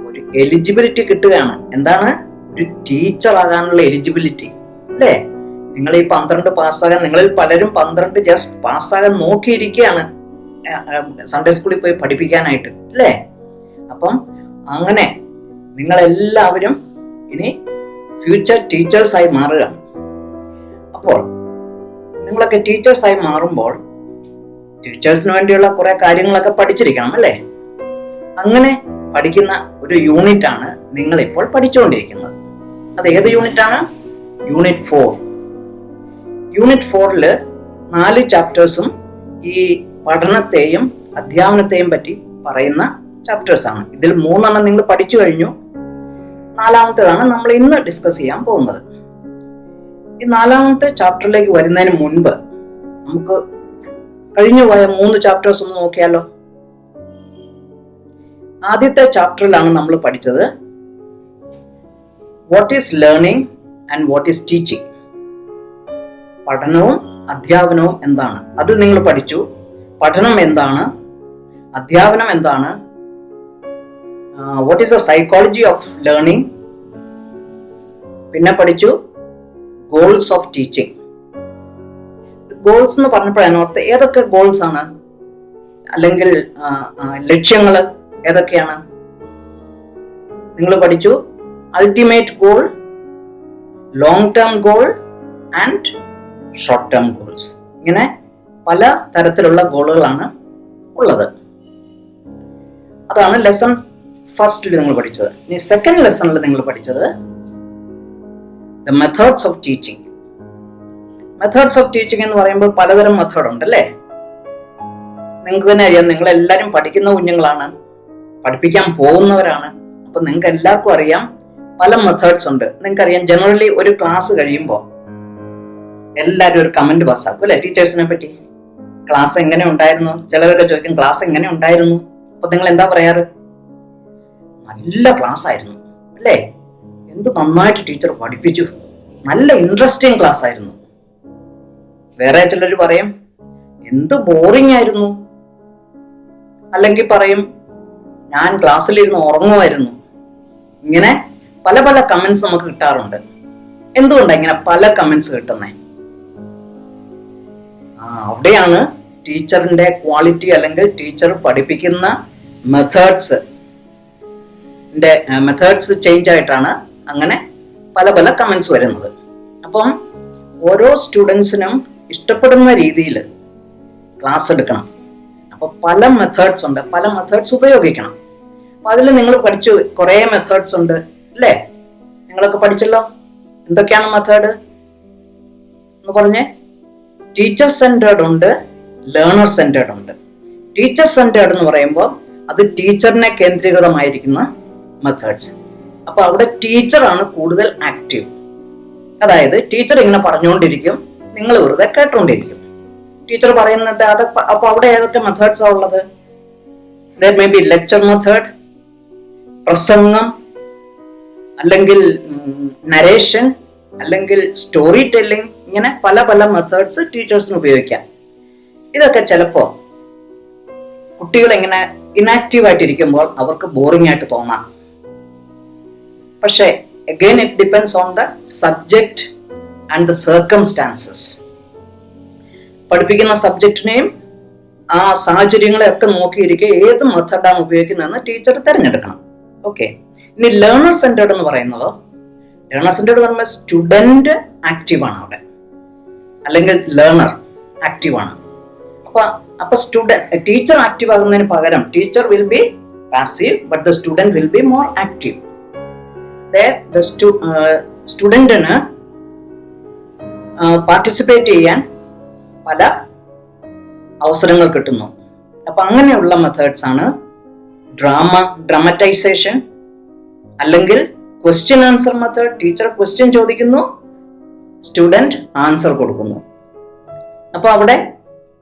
ഒരു എലിജിബിലിറ്റി കിട്ടുകയാണ്. എന്താണ്? ഒരു ടീച്ചർ ആകാനുള്ള എലിജിബിലിറ്റി അല്ലേ? നിങ്ങൾ ഈ 12 പാസ്സാകാൻ, നിങ്ങളിൽ പലരും 12 ജസ്റ്റ് പാസ്സാകാൻ നോക്കിയിരിക്കുകയാണ് സൺഡേ സ്കൂളിൽ പോയി പഠിപ്പിക്കാനായിട്ട് അല്ലേ? അപ്പം അങ്ങനെ നിങ്ങളെല്ലാവരും ഇനി ഫ്യൂച്ചർ ടീച്ചേഴ്സായി മാറുകയാണ്. അപ്പോൾ നിങ്ങളൊക്കെ ടീച്ചേഴ്സായി മാറുമ്പോൾ ടീച്ചേഴ്സിന് വേണ്ടിയുള്ള കുറെ കാര്യങ്ങളൊക്കെ പഠിച്ചിരിക്കണം അല്ലേ? അങ്ങനെ പഠിക്കുന്ന ഒരു യൂണിറ്റ് ആണ് നിങ്ങൾ ഇപ്പോൾ പഠിച്ചുകൊണ്ടിരിക്കുന്നത്. അത് ഏത് യൂണിറ്റ് ആണ്? യൂണിറ്റ് 4. യൂണിറ്റ് 4 4 ചാപ്റ്റേഴ്സും ഈ പഠനത്തെയും അധ്യാപനത്തെയും പറ്റി പറയുന്ന ചാപ്റ്റേഴ്സ് ആണ്. ഇതിൽ 3 നിങ്ങൾ പഠിച്ചു കഴിഞ്ഞു. 4-ാമത്തേതാണ് നമ്മൾ ഇന്ന് ഡിസ്കസ് ചെയ്യാൻ പോകുന്നത്. ഈ 4-ാമത്തെ ചാപ്റ്ററിലേക്ക് വരുന്നതിന് മുൻപ് നമുക്ക് കഴിഞ്ഞു പോയ 3 ചാപ്റ്റേഴ്സ് ഒന്ന് നോക്കിയാലോ. ആദ്യത്തെ ചാപ്റ്ററിലാണ് നമ്മൾ പഠിച്ചത് what is learning and what is teaching. പഠനവും അധ്യാപനവും എന്താണ്, അത് നിങ്ങൾ പഠിച്ചു. പഠനം എന്താണ്, അധ്യാപനം എന്താണ്, what is the psychology of learning. പിന്നെ പഠിച്ചു ഗോൾസ് ഓഫ് ടീച്ചിങ്. ഗോൾസ് എന്ന് പറഞ്ഞപ്പോഴാണ് ഓർത്ത് ഏതൊക്കെ ഗോൾസ് ആണ്, അല്ലെങ്കിൽ ലക്ഷ്യങ്ങൾ ഏതൊക്കെയാണ് നിങ്ങൾ പഠിച്ചു. Ultimate goal, long term goal and short term goals. ഇങ്ങനെ പല തരത്തിലുള്ള ഗോളുകളാണ് ഉള്ളത്. അതാണ് ലെസൺ ഫസ്റ്റിൽ നിങ്ങൾ പഠിച്ചത്. ഇനി സെക്കൻഡ് ലെസണിൽ നിങ്ങൾ പഠിച്ചത് the methods of teaching. Methods of teaching എന്ന് പറയുമ്പോൾ പലതരം മെത്തേഡ് ഉണ്ട് അല്ലേ? നിങ്ങൾക്ക് തന്നെ അറിയാം, നിങ്ങൾ എല്ലാവരും പഠിക്കുന്ന കുഞ്ഞുങ്ങളാണ്, പഠിപ്പിക്കാൻ പോകുന്നവരാണ്. അപ്പൊ നിങ്ങൾക്ക് എല്ലാവർക്കും അറിയാം പല മെത്തേഡ്സ് ഉണ്ട്. നിങ്ങൾക്കറിയാം, ജനറലി ഒരു ക്ലാസ് കഴിയുമ്പോൾ എല്ലാവരും ഒരു കമന്റ് പാസ്സാക്കും അല്ലെ ടീച്ചേഴ്സിനെ പറ്റി. ക്ലാസ് എങ്ങനെ ഉണ്ടായിരുന്നു? ചിലരൊക്കെ ചോദിക്കും ക്ലാസ് എങ്ങനെ ഉണ്ടായിരുന്നു. അപ്പൊ നിങ്ങൾ എന്താ പറയാറ്? നല്ല ക്ലാസ് ആയിരുന്നു അല്ലേ, എന്ത് നന്നായിട്ട് ടീച്ചർ പഠിപ്പിച്ചു, നല്ല ഇൻട്രസ്റ്റിംഗ് ക്ലാസ് ആയിരുന്നു. വേറെ ചിലർ പറയും എന്ത് ബോറിംഗ് ആയിരുന്നു, അല്ലെങ്കിൽ പറയും ഞാൻ ക്ലാസ്സിലിരുന്ന് ഉറങ്ങുമായിരുന്നു. ഇങ്ങനെ പല പല കമന്റ്സ് നമുക്ക് കിട്ടാറുണ്ട്. എന്തുകൊണ്ടാണ് ഇങ്ങനെ പല കമന്റ്സ് കിട്ടുന്നത്? അവിടെയാണ് ടീച്ചറിന്റെ ക്വാളിറ്റി അല്ലെങ്കിൽ ടീച്ചർ പഠിപ്പിക്കുന്ന മെത്തേഡ്സ് ചേഞ്ച് ആയിട്ടാണ് അങ്ങനെ പല പല കമന്റ്സ് വരുന്നത്. അപ്പം ഓരോ സ്റ്റുഡൻസിനും ഇഷ്ടപ്പെടുന്ന രീതിയിൽ ക്ലാസ് എടുക്കണം. അപ്പൊ പല മെത്തേഡ്സ് ഉണ്ട്, പല മെത്തേഡ്സ് ഉപയോഗിക്കണം. അപ്പൊ അതിൽ നിങ്ങൾ പഠിച്ചു കുറെ മെത്തേഡ്സ് ഉണ്ട് അല്ലേ? നിങ്ങളൊക്കെ പഠിച്ചല്ലോ. എന്തൊക്കെയാണ് മെത്തേഡ് എന്ന് പറഞ്ഞേ? ടീച്ചർ സെന്റേർഡ് ഉണ്ട്, ലേണർ സെന്റേർഡ് ഉണ്ട്. ടീച്ചർ സെന്റേർഡ് എന്ന് പറയുമ്പോൾ അത് ടീച്ചറിനെ കേന്ദ്രീകൃതമായിരിക്കുന്ന മെത്തേഡ്സ്. അപ്പൊ അവിടെ ടീച്ചറാണ് കൂടുതൽ ആക്റ്റീവ്. അതായത് ടീച്ചർ ഇങ്ങനെ പറഞ്ഞുകൊണ്ടിരിക്കും, നിങ്ങൾ വെറുതെ കേട്ടോണ്ടിരിക്കും. ടീച്ചർ പറയുന്നത് അപ്പൊ അവിടെ ഏതൊക്കെ മെത്തേഡ്സ് ആ ഉള്ളത്? There may be lecture method, പ്രസംഗം, അല്ലെങ്കിൽ നരേഷൻ, അല്ലെങ്കിൽ സ്റ്റോറി ടെല്ലിംഗ്. ഇങ്ങനെ പല പല മെത്തേഡ്സ് ടീച്ചേഴ്സിന് ഉപയോഗിക്കാം. ഇതൊക്കെ ചിലപ്പോ കുട്ടികൾ ഇങ്ങനെ ഇനാക്റ്റീവ് ആയിട്ടിരിക്കുമ്പോൾ അവർക്ക് ബോറിംഗ് ആയിട്ട് തോന്നാം. പക്ഷേ again it depends on the subject and the circumstances. പഠിപ്പിക്കുന്ന സബ്ജക്റ്റിനെയും ആ സാഹചര്യങ്ങളെ ഒക്കെ നോക്കിയിരിക്കെ ഏത് മെത്തേഡാണ് ഉപയോഗിക്കുന്നതെന്ന് ടീച്ചർ തിരഞ്ഞെടുക്കണം. ഓക്കെ. ഇനി ലേണർ സെന്റേർഡ് എന്ന് പറയുന്നത്, ലേണർ സെന്റേർഡ് എന്ന് പറയുമ്പോൾ സ്റ്റുഡന്റ് ആക്റ്റീവ് ആണ് അവിടെ, അല്ലെങ്കിൽ ലേണർ ആക്റ്റീവ് ആണ്. അപ്പൊ സ്റ്റുഡന്റ് ടീച്ചർ ആക്റ്റീവ് ആകുന്നതിന് പകരം teacher will be passive but the student will be more active. സ്റ്റുഡന്റിന് പാർട്ടിസിപ്പേറ്റ് ചെയ്യാൻ പല അവസരങ്ങൾ കിട്ടുന്നു. അപ്പൊ അങ്ങനെയുള്ള മെത്തേഡ്സ് ആണ് ഡ്രാമറ്റൈസേഷൻ, അല്ലെങ്കിൽ question answer method. Teacher question ചോദിക്കുന്നു, സ്റ്റുഡന്റ് ആൻസർ കൊടുക്കുന്നു. അപ്പൊ അവിടെ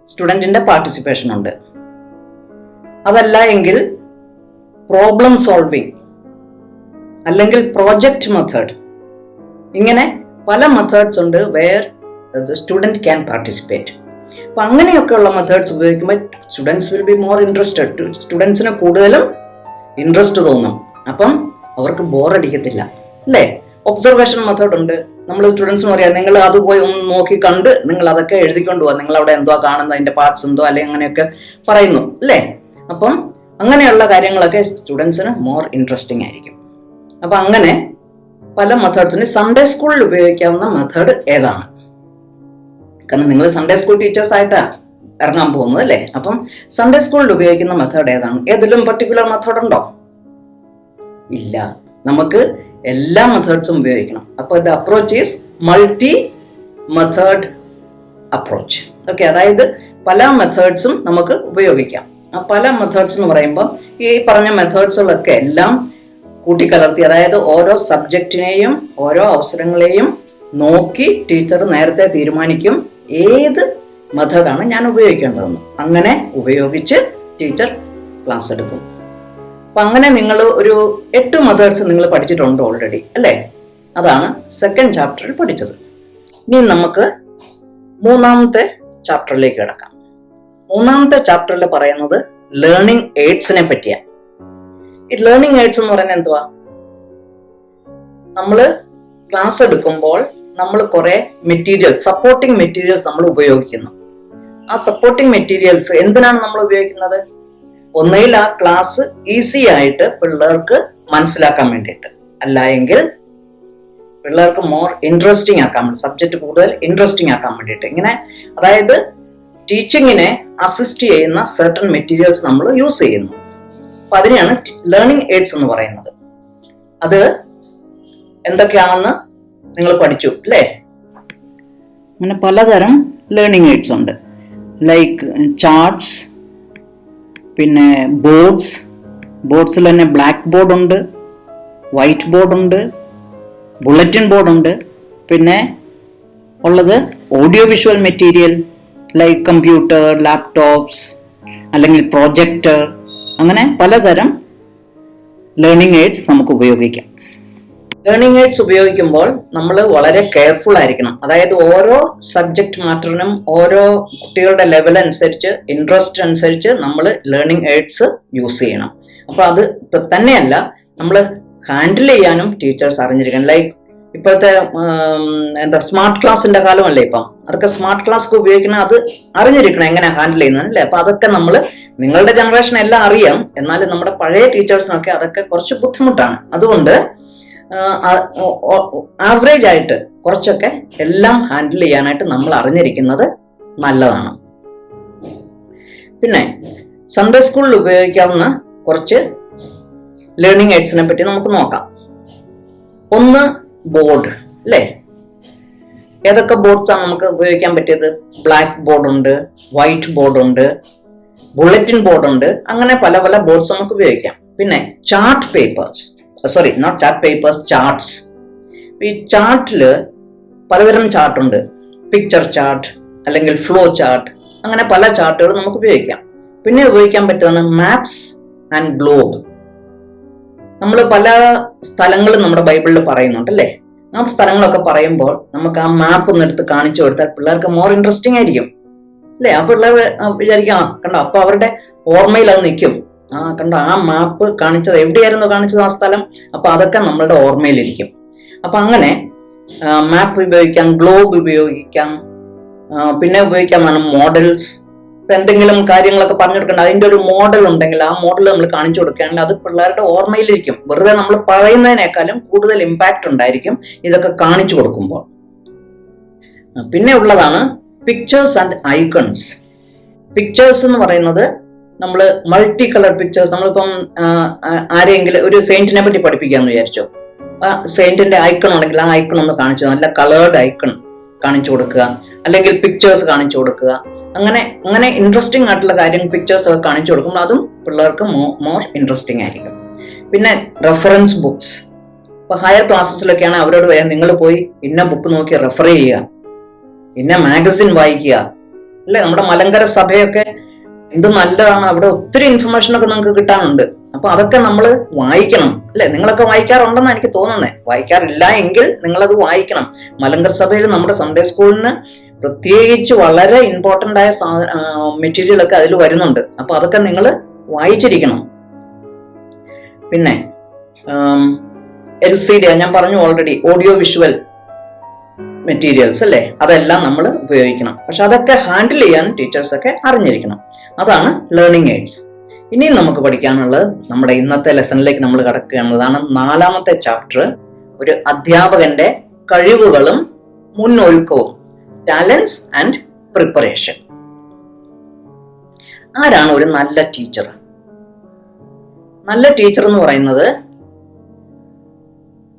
സ്റ്റുഡന്റിന്റെ പാർട്ടിസിപ്പേഷൻ ഉണ്ട്. അതല്ല എങ്കിൽ പ്രോബ്ലം സോൾവിങ്, അല്ലെങ്കിൽ പ്രോജക്റ്റ് മെത്തേഡ്. ഇങ്ങനെ പല മെത്തേഡ്സ് ഉണ്ട് where the student can participate. അപ്പൊ അങ്ങനെയൊക്കെയുള്ള മെത്തേഡ്സ് ഉപയോഗിക്കുമ്പോൾ students will be more interested. സ്റ്റുഡൻസിന് കൂടുതലും ഇൻട്രസ്റ്റ് തോന്നും. അപ്പം അവർക്ക് ബോറടിക്കത്തില്ല അല്ലേ? ഒബ്സർവേഷൻ മെത്തേഡ് ഉണ്ട്. നമ്മൾ സ്റ്റുഡൻസിന് പറയാം, നിങ്ങൾ അത് പോയി ഒന്ന് നോക്കി കണ്ട് നിങ്ങൾ അതൊക്കെ എഴുതിക്കൊണ്ട് പോവാ, നിങ്ങൾ അവിടെ എന്തോ കാണുന്നത്, അതിന്റെ പാർട്സ് എന്തോ അല്ലെങ്കിൽ അങ്ങനെയൊക്കെ പറയുന്നു അല്ലേ? അപ്പം അങ്ങനെയുള്ള കാര്യങ്ങളൊക്കെ സ്റ്റുഡൻസിന് മോർ ഇൻട്രസ്റ്റിംഗ് ആയിരിക്കും. അപ്പൊ അങ്ങനെ പല മെത്തേഡ്സിന് സൺഡേ സ്കൂളിൽ ഉപയോഗിക്കാവുന്ന മെത്തേഡ് ഏതാണ്? കാരണം നിങ്ങൾ സൺഡേ സ്കൂൾ ടീച്ചേഴ്സ് ആയിട്ടാണ് ഇറങ്ങാൻ പോകുന്നത് അല്ലേ? അപ്പം സൺഡേ സ്കൂളിൽ ഉപയോഗിക്കുന്ന മെത്തേഡ് ഏതാണ്? ഏതെങ്കിലും പർട്ടിക്കുലർ മെത്തേഡ് ഉണ്ടോ? ഇല്ല. നമുക്ക് എല്ലാ മെത്തേഡ്സും ഉപയോഗിക്കണം. അപ്പോൾ the approach is multi method approach. Okay, അതായത് പല മെത്തേഡ്സും നമുക്ക് ഉപയോഗിക്കാം. ആ പല മെത്തേഡ്സ് എന്ന് പറയുമ്പോൾ ഈ പറഞ്ഞ മെത്തേഡ്സുകളൊക്കെ എല്ലാം കൂട്ടിക്കലർത്തി, അതായത് ഓരോ സബ്ജക്റ്റിനെയും ഓരോ അവസരങ്ങളെയും നോക്കി ടീച്ചർ നേരത്തെ തീരുമാനിക്കും ഏത് മെത്തേഡാണ് ഞാൻ ഉപയോഗിക്കേണ്ടതെന്ന്. അങ്ങനെ ഉപയോഗിച്ച് ടീച്ചർ ക്ലാസ് എടുക്കും. അപ്പം അങ്ങനെ നിങ്ങൾ ഒരു 8 മെത്തേഡ്സ് നിങ്ങൾ പഠിച്ചിട്ടുണ്ട് ഓൾറെഡി അല്ലേ? അതാണ് സെക്കൻഡ് ചാപ്റ്ററിൽ പഠിച്ചത്. ഇനി നമുക്ക് 3ാമത്തെ ചാപ്റ്ററിലേക്ക് കിടക്കാം. 3ാമത്തെ ചാപ്റ്ററിൽ പറയുന്നത് ലേണിംഗ് എയ്ഡ്സിനെ പറ്റിയാണ്. ഈ ലേണിംഗ് എയ്ഡ്സ് എന്ന് പറയുന്നത് എന്തുവാ? നമ്മൾ ക്ലാസ് എടുക്കുമ്പോൾ നമ്മൾ കുറെ മെറ്റീരിയൽസ്, സപ്പോർട്ടിംഗ് മെറ്റീരിയൽസ് നമ്മൾ ഉപയോഗിക്കുന്നു. ആ സപ്പോർട്ടിംഗ് മെറ്റീരിയൽസ് എന്തിനാണ് നമ്മൾ ഉപയോഗിക്കുന്നത്? ഒന്നുകിൽ ആ ക്ലാസ് ഈസി ആയിട്ട് പിള്ളേർക്ക് മനസ്സിലാക്കാൻ വേണ്ടിയിട്ട്, അല്ല എങ്കിൽ പിള്ളേർക്ക് മോർ ഇൻട്രസ്റ്റിംഗ് ആക്കാൻ വേണ്ടി, സബ്ജക്റ്റ് കൂടുതൽ ഇൻട്രസ്റ്റിംഗ് ആക്കാൻ വേണ്ടിയിട്ട്. ഇങ്ങനെ അതായത് ടീച്ചിങ്ങിനെ അസിസ്റ്റ് ചെയ്യുന്ന സർട്ടൺ മെറ്റീരിയൽസ് നമ്മൾ യൂസ് ചെയ്യുന്നു. അപ്പൊ അതിനെയാണ് ലേണിംഗ് എയ്ഡ്സ് എന്ന് പറയുന്നത്. അത് എന്തൊക്കെയാണെന്ന് നിങ്ങൾ പഠിച്ചു അല്ലേ? അങ്ങനെ പലതരം ലേണിംഗ് എയ്ഡ്സ് ഉണ്ട്. ലൈക്ക് ചാർട്ട്സ്, പിന്നെ ബോർഡ്സിൽ തന്നെ ബ്ലാക്ക് ബോർഡ് ഉണ്ട്, വൈറ്റ് ബോർഡ് ഉണ്ട്, ബുള്ളറ്റിൻ ബോർഡ് ഉണ്ട്. പിന്നെ ഉള്ളത് audio visual material like computer, laptops അല്ലെങ്കിൽ പ്രൊജക്ടർ. അങ്ങനെ പലതരം ലേണിംഗ് എയ്ഡ്സ് നമുക്ക് ഉപയോഗിക്കാം. ലേണിംഗ് എയ്ഡ്സ് ഉപയോഗിക്കുമ്പോൾ നമ്മൾ വളരെ കെയർഫുൾ ആയിരിക്കണം. അതായത് ഓരോ സബ്ജക്ട് മാറ്ററിനും ഓരോ കുട്ടികളുടെ ലെവൽ അനുസരിച്ച്, ഇൻട്രസ്റ്റ് അനുസരിച്ച് നമ്മൾ ലേണിംഗ് എയ്ഡ്സ് യൂസ് ചെയ്യണം. അപ്പോൾ അത് തന്നെയല്ല, നമ്മൾ ഹാൻഡിൽ ചെയ്യാനും ടീച്ചേഴ്സ് അറിഞ്ഞിരിക്കണം. ലൈക്ക് ഇപ്പോഴത്തെ സ്മാർട്ട് ക്ലാസിന്റെ കാലമല്ലേ ഇപ്പം, അതൊക്കെ സ്മാർട്ട് ക്ലാസ് ഉപയോഗിക്കണം, അത് അറിഞ്ഞിരിക്കണം എങ്ങനെ ഹാൻഡിൽ ചെയ്യുന്നത് അല്ലേ? അപ്പൊ അതൊക്കെ നമ്മൾ, നിങ്ങളുടെ ജനറേഷൻ എല്ലാം അറിയാം, എന്നാലും നമ്മുടെ പഴയ ടീച്ചേഴ്സിനൊക്കെ അതൊക്കെ കുറച്ച് ബുദ്ധിമുട്ടാണ്. അതുകൊണ്ട് ആവറേജ് ആയിട്ട് കുറച്ചൊക്കെ എല്ലാം ഹാൻഡിൽ ചെയ്യാനായിട്ട് നമ്മൾ അറിഞ്ഞിരിക്കുന്നത് നല്ലതാണ്. പിന്നെ സൺഡേ സ്കൂളിൽ ഉപയോഗിക്കാവുന്ന കുറച്ച് ലേണിംഗ് എയ്ഡ്സിനെ പറ്റി നമുക്ക് നോക്കാം. ഒന്ന് ബോർഡ് അല്ലേ? ഏതൊക്കെ ബോർഡ്സാണ് നമുക്ക് ഉപയോഗിക്കാൻ പറ്റിയത്? ബ്ലാക്ക് ബോർഡ് ഉണ്ട്, വൈറ്റ് ബോർഡ് ഉണ്ട്, ബുള്ളറ്റിൻ ബോർഡ് ഉണ്ട്. അങ്ങനെ പല പല ബോർഡ്സ് നമുക്ക് ഉപയോഗിക്കാം. പിന്നെ chart papers, note chart papers, charts. ഈ ചാർട്ടില് പലതരം ചാർട്ടുണ്ട്. പിക്ചർ ചാർട്ട് അല്ലെങ്കിൽ ഫ്ലോ ചാർട്ട്, അങ്ങനെ പല ചാർട്ടുകൾ നമുക്ക് ഉപയോഗിക്കാം. പിന്നെ ഉപയോഗിക്കാൻ പറ്റുന്ന മാപ്സ് ആൻഡ് ഗ്ലോബ്. നമ്മൾ പല സ്ഥലങ്ങളും നമ്മുടെ ബൈബിളിൽ പറയുന്നുണ്ട് അല്ലേ? ആ സ്ഥലങ്ങളൊക്കെ പറയുമ്പോൾ നമുക്ക് ആ മാപ്പ് ഒന്ന് എടുത്ത് കാണിച്ചു കൊടുത്താൽ പിള്ളേർക്ക് മോർ ഇൻട്രസ്റ്റിംഗ് ആയിരിക്കും അല്ലേ? ആ പിള്ളേർ വിചാരിക്കാം, കണ്ടോ, അപ്പൊ അവരുടെ ഓർമ്മയിൽ അത് നിൽക്കും. കണ്ടോ, ആ മാപ്പ് കാണിച്ചത് എവിടെയായിരുന്നു കാണിച്ചത് ആ സ്ഥലം, അപ്പൊ അതൊക്കെ നമ്മളുടെ ഓർമ്മയിലിരിക്കും. അപ്പൊ അങ്ങനെ മാപ്പ് ഉപയോഗിക്കാം, ഗ്ലോബ് ഉപയോഗിക്കാം. പിന്നെ ഉപയോഗിക്കാവുന്നതാണ് മോഡൽസ്. ഇപ്പൊ എന്തെങ്കിലും കാര്യങ്ങളൊക്കെ പറഞ്ഞെടുക്കേണ്ട, അതിന്റെ ഒരു മോഡൽ ഉണ്ടെങ്കിൽ ആ മോഡൽ നമ്മൾ കാണിച്ചു കൊടുക്കുകയാണെങ്കിൽ അത് പിള്ളേരുടെ ഓർമ്മയിലിരിക്കും. വെറുതെ നമ്മൾ പറയുന്നതിനേക്കാളും കൂടുതൽ ഇമ്പാക്റ്റ് ഉണ്ടായിരിക്കും ഇതൊക്കെ കാണിച്ചു കൊടുക്കുമ്പോൾ. പിന്നെ ഉള്ളതാണ് പിക്ചേഴ്സ് ആൻഡ് ഐക്കൺസ്. പിക്ചേഴ്സ് എന്ന് പറയുന്നത് നമ്മൾ മൾട്ടി കളർ പിക്ചേഴ്സ്. നമ്മളിപ്പം ആരെങ്കിലും ഒരു സെയിന്റിനെ പറ്റി പഠിപ്പിക്കാന്ന് വിചാരിച്ചോ, ആ സെയിന്റിന്റെ ഐക്കൺ ഉണ്ടെങ്കിൽ ആ ഐക്കൺ ഒന്ന് കാണിച്ചു, നല്ല കളേർഡ് ഐക്കൺ കാണിച്ചു കൊടുക്കുക, അല്ലെങ്കിൽ പിക്ചേഴ്സ് കാണിച്ചു കൊടുക്കുക. അങ്ങനെ ഇൻട്രസ്റ്റിംഗ് ആയിട്ടുള്ള കാര്യങ്ങൾ പിക്ചേഴ്സ് ഒക്കെ കാണിച്ചു കൊടുക്കുമ്പോൾ അതും പിള്ളേർക്ക് മോർ ഇൻട്രസ്റ്റിംഗ് ആയിരിക്കും. പിന്നെ റെഫറൻസ് ബുക്സ്. ഇപ്പൊ ഹയർ ക്ലാസ്സസിലൊക്കെയാണ് അവരോട് പറയാം, നിങ്ങൾ പോയി ഇന്ന ബുക്ക് നോക്കി റെഫർ ചെയ്യുക, ഇന്ന മാഗസിൻ വായിക്കുക അല്ലെ? നമ്മുടെ മലങ്കര സഭയൊക്കെ എന്ത് നല്ലതാണ്, അവിടെ ഒത്തിരി ഇൻഫർമേഷൻ ഒക്കെ നിങ്ങൾക്ക് കിട്ടാനുണ്ട്. അപ്പൊ അതൊക്കെ നമ്മൾ വായിക്കണം അല്ലെ? നിങ്ങളൊക്കെ വായിക്കാറുണ്ടെന്ന് എനിക്ക് തോന്നുന്നേ. വായിക്കാറില്ല എങ്കിൽ നിങ്ങളത് വായിക്കണം. മലങ്കര സഭയിൽ നമ്മുടെ സൺഡേ സ്കൂളിന് പ്രത്യേകിച്ച് വളരെ ഇമ്പോർട്ടൻ്റ് ആയ മെറ്റീരിയൽ ഒക്കെ അതിൽ വരുന്നുണ്ട്. അപ്പൊ അതൊക്കെ നിങ്ങൾ വായിച്ചിരിക്കണം. പിന്നെ LCD ഞാൻ പറഞ്ഞു ഓൾറെഡി, ഓഡിയോ വിഷ്വൽ മെറ്റീരിയൽസ് അല്ലേ, അതെല്ലാം നമ്മൾ ഉപയോഗിക്കണം. പക്ഷെ അതൊക്കെ ഹാൻഡിൽ ചെയ്യാൻ ടീച്ചേഴ്സൊക്കെ അറിഞ്ഞിരിക്കണം. അതാണ് ലേണിംഗ് എയ്ഡ്സ്. ഇനിയും നമുക്ക് പഠിക്കാനുള്ളത് നമ്മുടെ ഇന്നത്തെ ലെസണിലേക്ക് നമ്മൾ കടക്കുകയാണതാണ് 4ാമത്തെ ചാപ്റ്റർ, ഒരു അധ്യാപകന്റെ കഴിവുകളും മുന്നൊരുക്കവും, ടാലൻസ് ആൻഡ് പ്രിപ്പറേഷൻ. ആരാണ് ഒരു നല്ല ടീച്ചർ? നല്ല ടീച്ചർ എന്ന് പറയുന്നത്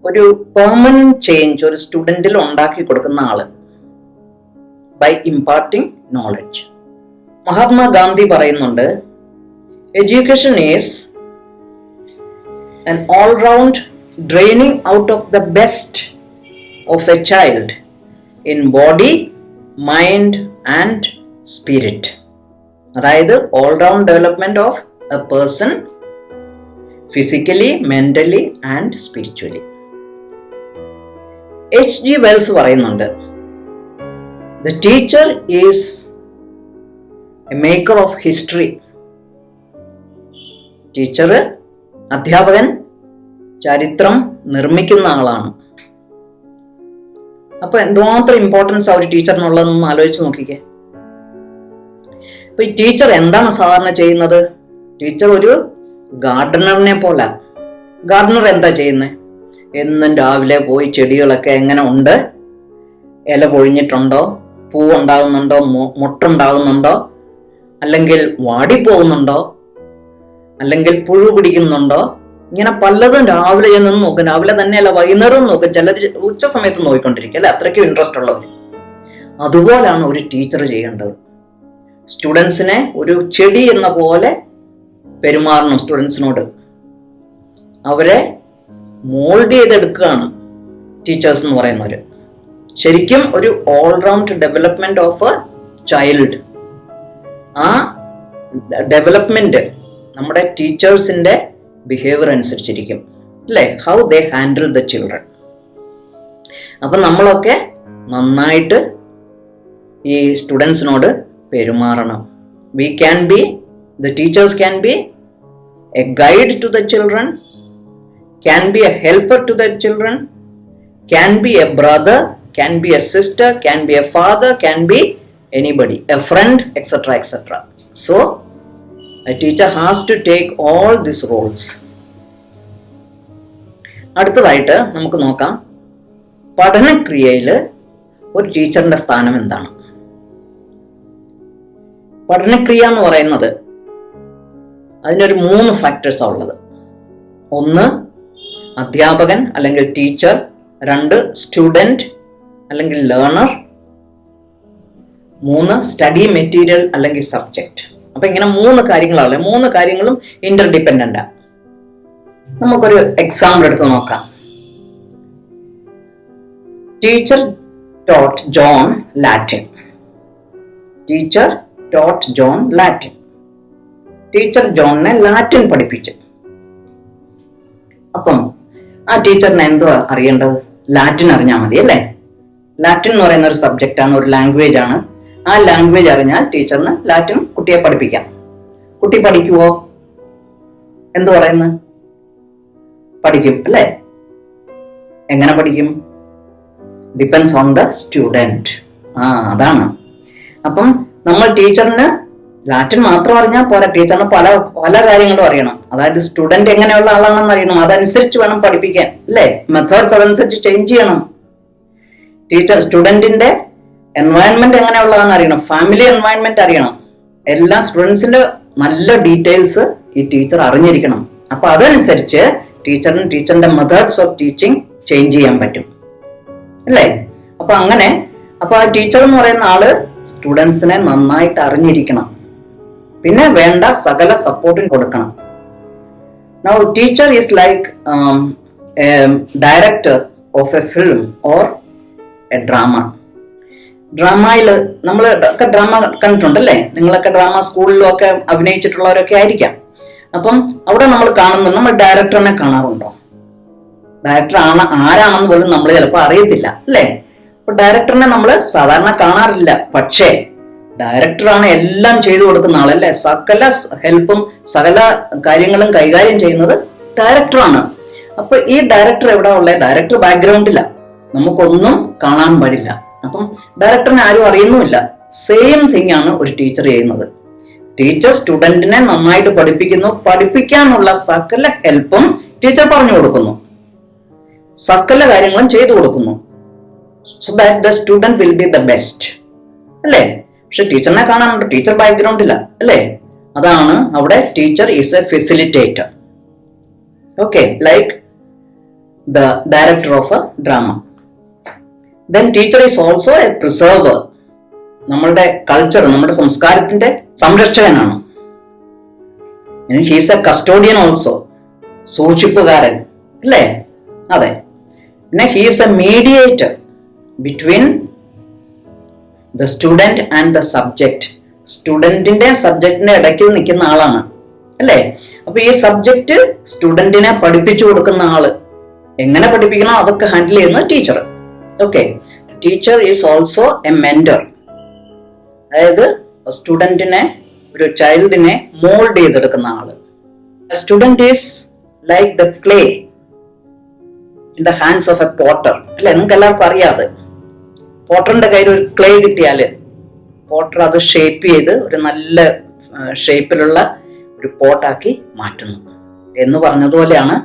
ഒരു പെർമനന്റ് ചേഞ്ച് ഒരു സ്റ്റുഡൻറ്റിൽ ഉണ്ടാക്കി കൊടുക്കുന്ന ആള് ബൈ ഇമ്പാർട്ടിങ് നോളജ്. മഹാത്മാഗാന്ധി പറയുന്നുണ്ട്, education is an all-round draining out of the best of a child in body, mind and spirit. അതായത് all round development of a person physically, mentally and spiritually. H.G. Wells പറയുന്നുണ്ട്, the teacher is a maker of history. Teacher, അധ്യാപകൻ ചരിത്രം നിർമ്മിക്കുന്ന ആളാണ്. അപ്പൊ എന്തുമാത്രം importance ആ ഒരു ടീച്ചറിനുള്ളതെന്ന് ആലോചിച്ച് നോക്കിക്കേ. അപ്പൊ ഈ ടീച്ചർ എന്താണ് സാധാരണ ചെയ്യുന്നത്? ടീച്ചർ ഒരു ഗാർഡനറിനെ പോലെ. ഗാർഡനർ എന്താ ചെയ്യുന്നത്? എന്നും രാവിലെ പോയി ചെടികളൊക്കെ എങ്ങനെ ഉണ്ട്, ഇല പൊഴിഞ്ഞിട്ടുണ്ടോ, പൂവുണ്ടാകുന്നുണ്ടോ, മുട്ടുണ്ടാകുന്നുണ്ടോ, അല്ലെങ്കിൽ വാടിപ്പോകുന്നുണ്ടോ, അല്ലെങ്കിൽ പുഴു പിടിക്കുന്നുണ്ടോ, ഇങ്ങനെ പലതും രാവിലെ ചെന്ന് നോക്കും. രാവിലെ തന്നെയല്ല, വൈകുന്നേരവും നോക്കും, ചിലർ ഉച്ച സമയത്ത് നോക്കിക്കൊണ്ടിരിക്കും അല്ലെ, അത്രയ്ക്കും ഇൻട്രസ്റ്റ് ഉള്ളവർ. അതുപോലാണ് ഒരു ടീച്ചർ ചെയ്യേണ്ടത്. സ്റ്റുഡൻസിനെ ഒരു ചെടി എന്ന പോലെ പെരുമാറണം. സ്റ്റുഡൻസിനോട് അവരെ മോൾഡ് ചെയ്തെടുക്കുകയാണ് ടീച്ചേഴ്സ് എന്ന് പറയുന്നവര്. ശരിക്കും ഒരു all round development of a child. ആ ഡെവലപ്മെന്റ് നമ്മുടെ ടീച്ചേഴ്സിന്റെ ബിഹേവിയർ അനുസരിച്ചിരിക്കും അല്ലേ, how they handle the children. അപ്പൊ നമ്മളൊക്കെ നന്നായിട്ട് ഈ സ്റ്റുഡൻസിനോട് പെരുമാറണം. We can be, the teachers can be a guide to the children, can be a helper to the children, can be a brother, can be a sister, can be a father, can be anybody, a friend, etc., etc. So a teacher has to take all these roles. അടുത്തതായിട്ട് നമുക്ക് നോക്കാം, പഠനക്രിയയിൽ ഒരു ടീച്ചറിന്റെ സ്ഥാനം എന്താണ്? പഠനക്രിയ എന്ന് പറയുന്നത് അതിനൊരു 3 ഫാക്ടേഴ്സാണ് ഉള്ളത്. 1 അധ്യാപകൻ അല്ലെങ്കിൽ ടീച്ചർ, 2 സ്റ്റുഡന്റ് അല്ലെങ്കിൽ ലേണർ, 3 സ്റ്റഡി മെറ്റീരിയൽ അല്ലെങ്കിൽ സബ്ജക്റ്റ്. അപ്പൊ ഇങ്ങനെ 3 കാര്യങ്ങളാണ്. 3 കാര്യങ്ങളും ഇന്റർഡിപെൻഡന്റ്. നമുക്കൊരു എക്സാമ്പിൾ എടുത്ത് നോക്കാം. Teacher taught John Latin. Teacher taught John Latin. ടീച്ചർ ജോണിനെ ലാറ്റിൻ പഠിപ്പിച്ചു. അപ്പം ആ ടീച്ചറിന് എന്തുവാ അറിയേണ്ടത്? ലാറ്റിൻ അറിഞ്ഞാൽ മതി അല്ലേ? ലാറ്റിൻ എന്ന് പറയുന്ന ഒരു സബ്ജക്റ്റ് ആണ്, ഒരു ലാംഗ്വേജ് ആണ്. ആ ലാംഗ്വേജ് അറിഞ്ഞാൽ ടീച്ചറിന് ലാറ്റിൻ കുട്ടിയെ പഠിപ്പിക്കാം. കുട്ടി പഠിക്കുവോ? എന്തു പറയുന്നു? പഠിക്കും അല്ലേ? എങ്ങനെ പഠിക്കും? Depends on the student. അതാണ്. അപ്പം നമ്മൾ ടീച്ചറിന് ലാറ്റിൻ മാത്രം അറിഞ്ഞാൽ പോരാ, ടീച്ചറിന് പല പല കാര്യങ്ങളും അറിയണം. അതായത് സ്റ്റുഡന്റ് എങ്ങനെയുള്ള ആളാണെന്ന് അറിയണം. അതനുസരിച്ച് വേണം പഠിപ്പിക്കാൻ അല്ലേ? മെത്തേഡ്സ് അതനുസരിച്ച് ചേഞ്ച് ചെയ്യണം. ടീച്ചർ സ്റ്റുഡന്റിന്റെ എൻവയൺമെന്റ് എങ്ങനെയുള്ളതെന്ന് അറിയണം, ഫാമിലി എൻവയൺമെന്റ് അറിയണം. എല്ലാ സ്റ്റുഡൻസിന്റെ നല്ല ഡീറ്റെയിൽസ് ഈ ടീച്ചർ അറിഞ്ഞിരിക്കണം. അപ്പൊ അതനുസരിച്ച് ടീച്ചറിന് ടീച്ചറിന്റെ മെത്തേഡ്സ് ഓഫ് ടീച്ചിങ് ചേഞ്ച് ചെയ്യാൻ പറ്റും അല്ലേ? അപ്പൊ അങ്ങനെ ആ ടീച്ചർ എന്ന് പറയുന്ന ആള് സ്റ്റുഡൻസിനെ നന്നായിട്ട് അറിഞ്ഞിരിക്കണം. പിന്നെ വേണ്ട സകല സപ്പോർട്ടും കൊടുക്കണം. Now teacher is like a director of a film or a drama. ഡ്രാമയിൽ നമ്മൾ ഒക്കെ ഡ്രാമ കണ്ടിട്ടുണ്ടല്ലേ? നിങ്ങളൊക്കെ ഡ്രാമ സ്കൂളിലും ഒക്കെ അഭിനയിച്ചിട്ടുള്ളവരൊക്കെ ആയിരിക്കാം. അപ്പം അവിടെ നമ്മൾ കാണുന്നുണ്ട്, നമ്മൾ ഡയറക്ടറിനെ കാണാറുണ്ടോ? ഡയറക്ടർ ആരാണെന്ന് പോലും നമ്മൾ ചിലപ്പോൾ അറിയത്തില്ല അല്ലേ? അപ്പൊ ഡയറക്ടറിനെ നമ്മൾ സാധാരണ കാണാറില്ല. പക്ഷേ ഡയറക്ടറാണ് എല്ലാം ചെയ്തു കൊടുക്കുന്ന ആളല്ലേ? സകല ഹെൽപ്പും സകല കാര്യങ്ങളും കൈകാര്യം ചെയ്യുന്നത് ഡയറക്ടറാണ്. അപ്പൊ ഈ ഡയറക്ടർ എവിടെ ഉള്ളത്? ഡയറക്ടർ ബാക്ക്ഗ്രൗണ്ടില്ല, നമുക്കൊന്നും കാണാൻ പാടില്ല. അപ്പം ഡയറക്ടറിനെ ആരും അറിയുന്നുമില്ല. സെയിം തിങ് ആണ് ഒരു ടീച്ചർ ചെയ്യുന്നത്. ടീച്ചർ സ്റ്റുഡന്റിനെ നന്നായിട്ട് പഠിപ്പിക്കുന്നു. പഠിപ്പിക്കാനുള്ള സകല ഹെൽപ്പും ടീച്ചർ പറഞ്ഞു കൊടുക്കുന്നു, സകല കാര്യങ്ങളും ചെയ്തു കൊടുക്കുന്നു. So that the student will B the best അല്ലേ? പക്ഷെ ടീച്ചറിനെ കാണാനുണ്ട്, ടീച്ചർ ബാക്ക്ഗ്രൗണ്ടില്ല അല്ലേ? അതാണ് അവിടെ teacher is A facilitator. Okay, like the director of a drama. Then teacher is also a preserver. നമ്മളുടെ കൾച്ചർ, നമ്മുടെ സംസ്കാരത്തിന്റെ സംരക്ഷകനാണ്. ഹീസ് എ കസ്റ്റോഡിയൻ ഓൾസോ, സൂക്ഷിപ്പുകാരൻ അല്ലേ? അതെ. പിന്നെ he's a mediator between the student and the subject. സ്റ്റുഡന്റിന്റെ സബ്ജക്റ്റിന്റെ ഇടയ്ക്ക് നിൽക്കുന്ന ആളാണ് അല്ലേ? അപ്പൊ ഈ സബ്ജക്റ്റ് സ്റ്റുഡന്റിനെ പഠിപ്പിച്ചു കൊടുക്കുന്ന ആള്, എങ്ങനെ പഠിപ്പിക്കണം അതൊക്കെ ഹാൻഡിൽ ചെയ്യുന്ന teacher. Okay. Teacher is also A mentor. അതായത് സ്റ്റുഡന്റിനെ, ഒരു ചൈൽഡിനെ മോൾഡ് ചെയ്തെടുക്കുന്ന ആള്. Student is like the clay in the hands of A Potter അല്ലെ? നിങ്ങൾക്ക് എല്ലാവർക്കും അറിയാതെ, പോട്ടറിന്റെ കയ്യിൽ ഒരു ക്ലേ കിട്ടിയാല് പോട്ടർ അത് ഷേപ്പ് ചെയ്ത് ഒരു നല്ല ഷേപ്പിലുള്ള ഒരു പോട്ടാക്കി മാറ്റുന്നു എന്ന് പറഞ്ഞതുപോലെയാണ്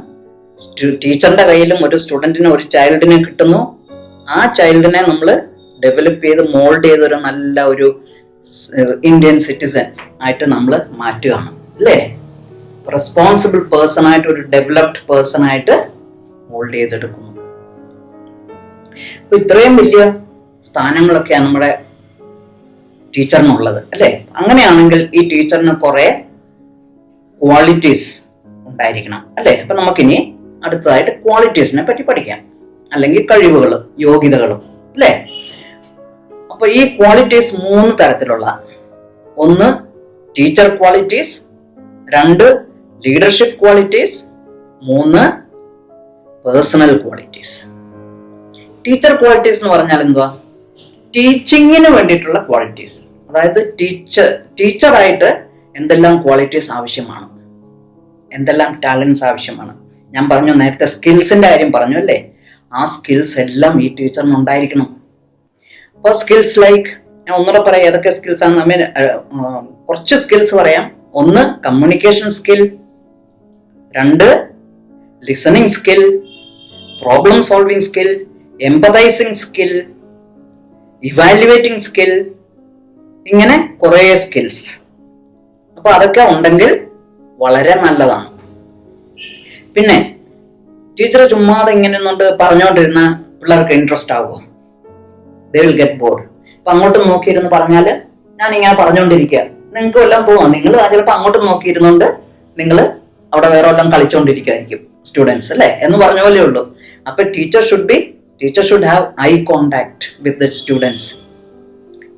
ടീച്ചറിന്റെ കയ്യിലും ഒരു സ്റ്റുഡന്റിനെ, ഒരു ചൈൽഡിനെ കിട്ടുന്നു. ആ ചൈൽഡിനെ നമ്മൾ ഡെവലപ്പ് ചെയ്ത് മോൾഡ് ചെയ്ത് ഒരു നല്ല ഒരു ഇന്ത്യൻ സിറ്റിസൺ ആയിട്ട് നമ്മൾ മാറ്റുകയാണ് അല്ലേ? റെസ്പോൺസിബിൾ പേഴ്സൺ ആയിട്ട്, ഒരു ഡെവലപ്ഡ് പേഴ്സൺ ആയിട്ട് മോൾഡ് ചെയ്തെടുക്കുന്നു. അപ്പൊ ഇത്രയും വലിയ സ്ഥാനങ്ങളൊക്കെയാണ് നമ്മുടെ ടീച്ചറിനുള്ളത് അല്ലേ? അങ്ങനെയാണെങ്കിൽ ഈ ടീച്ചറിന് കുറെ ക്വാളിറ്റീസ് ഉണ്ടായിരിക്കണം അല്ലേ? അപ്പൊ നമുക്കിനി അടുത്തതായിട്ട് ക്വാളിറ്റീസിനെ പറ്റി പഠിക്കാം, അല്ലെങ്കിൽ കഴിവുകളും യോഗ്യതകളും അല്ലേ? അപ്പൊ ഈ ക്വാളിറ്റീസ് 3 തരത്തിലുള്ള, ഒന്ന് teacher qualities, 2 leadership qualities, 3 personal qualities. Teacher qualities എന്ന് പറഞ്ഞാൽ എന്തുവാ? ടീച്ചിങ്ങിന് വേണ്ടിയിട്ടുള്ള ക്വാളിറ്റീസ്. അതായത് ടീച്ചറായിട്ട് എന്തെല്ലാം ക്വാളിറ്റീസ് ആവശ്യമാണ്, എന്തെല്ലാം ടാലൻസ് ആവശ്യമാണ്. ഞാൻ പറഞ്ഞു നേരത്തെ സ്കിൽസിന്റെ കാര്യം പറഞ്ഞു അല്ലേ? ആ സ്കിൽസ് എല്ലാം ഈ ടീച്ചറിന് ഉണ്ടായിരിക്കണം. അപ്പോൾ സ്കിൽസ് ലൈക്ക്, ഞാൻ ഒന്നുകൂടെ പറയാം ഏതൊക്കെ സ്കിൽസ് ആണ്. നമ്മൾ കുറച്ച് സ്കിൽസ് പറയാം. 1 communication skill, 2 listening skill, problem solving skill, empathising skill, evaluating skill, ഇങ്ങനെ കുറേ സ്കിൽസ്. അപ്പൊ അതൊക്കെ ഉണ്ടെങ്കിൽ വളരെ നല്ലതാണ്. പിന്നെ ടീച്ചർ ചുമ്മാതെ ഇങ്ങനെ ഒന്നുകൊണ്ട് പറഞ്ഞുകൊണ്ടിരുന്ന പിള്ളേർക്ക് ഇൻട്രസ്റ്റ് ആവുമോ? They will get board. അപ്പൊ അങ്ങോട്ടും നോക്കിയിരുന്ന് പറഞ്ഞാല് ഞാൻ ഇങ്ങനെ പറഞ്ഞുകൊണ്ടിരിക്കുക, നിങ്ങൾക്ക് വല്ലതും തോന്നാം. നിങ്ങൾ ചിലപ്പോൾ അങ്ങോട്ടും നോക്കിയിരുന്നുകൊണ്ട് നിങ്ങൾ അവിടെ വേറെ വല്ലതും കളിച്ചുകൊണ്ടിരിക്കുമായിരിക്കും സ്റ്റുഡൻസ് അല്ലേ എന്ന് പറഞ്ഞ പോലെ ഉള്ളൂ. അപ്പൊ teacher should have eye contact with the students.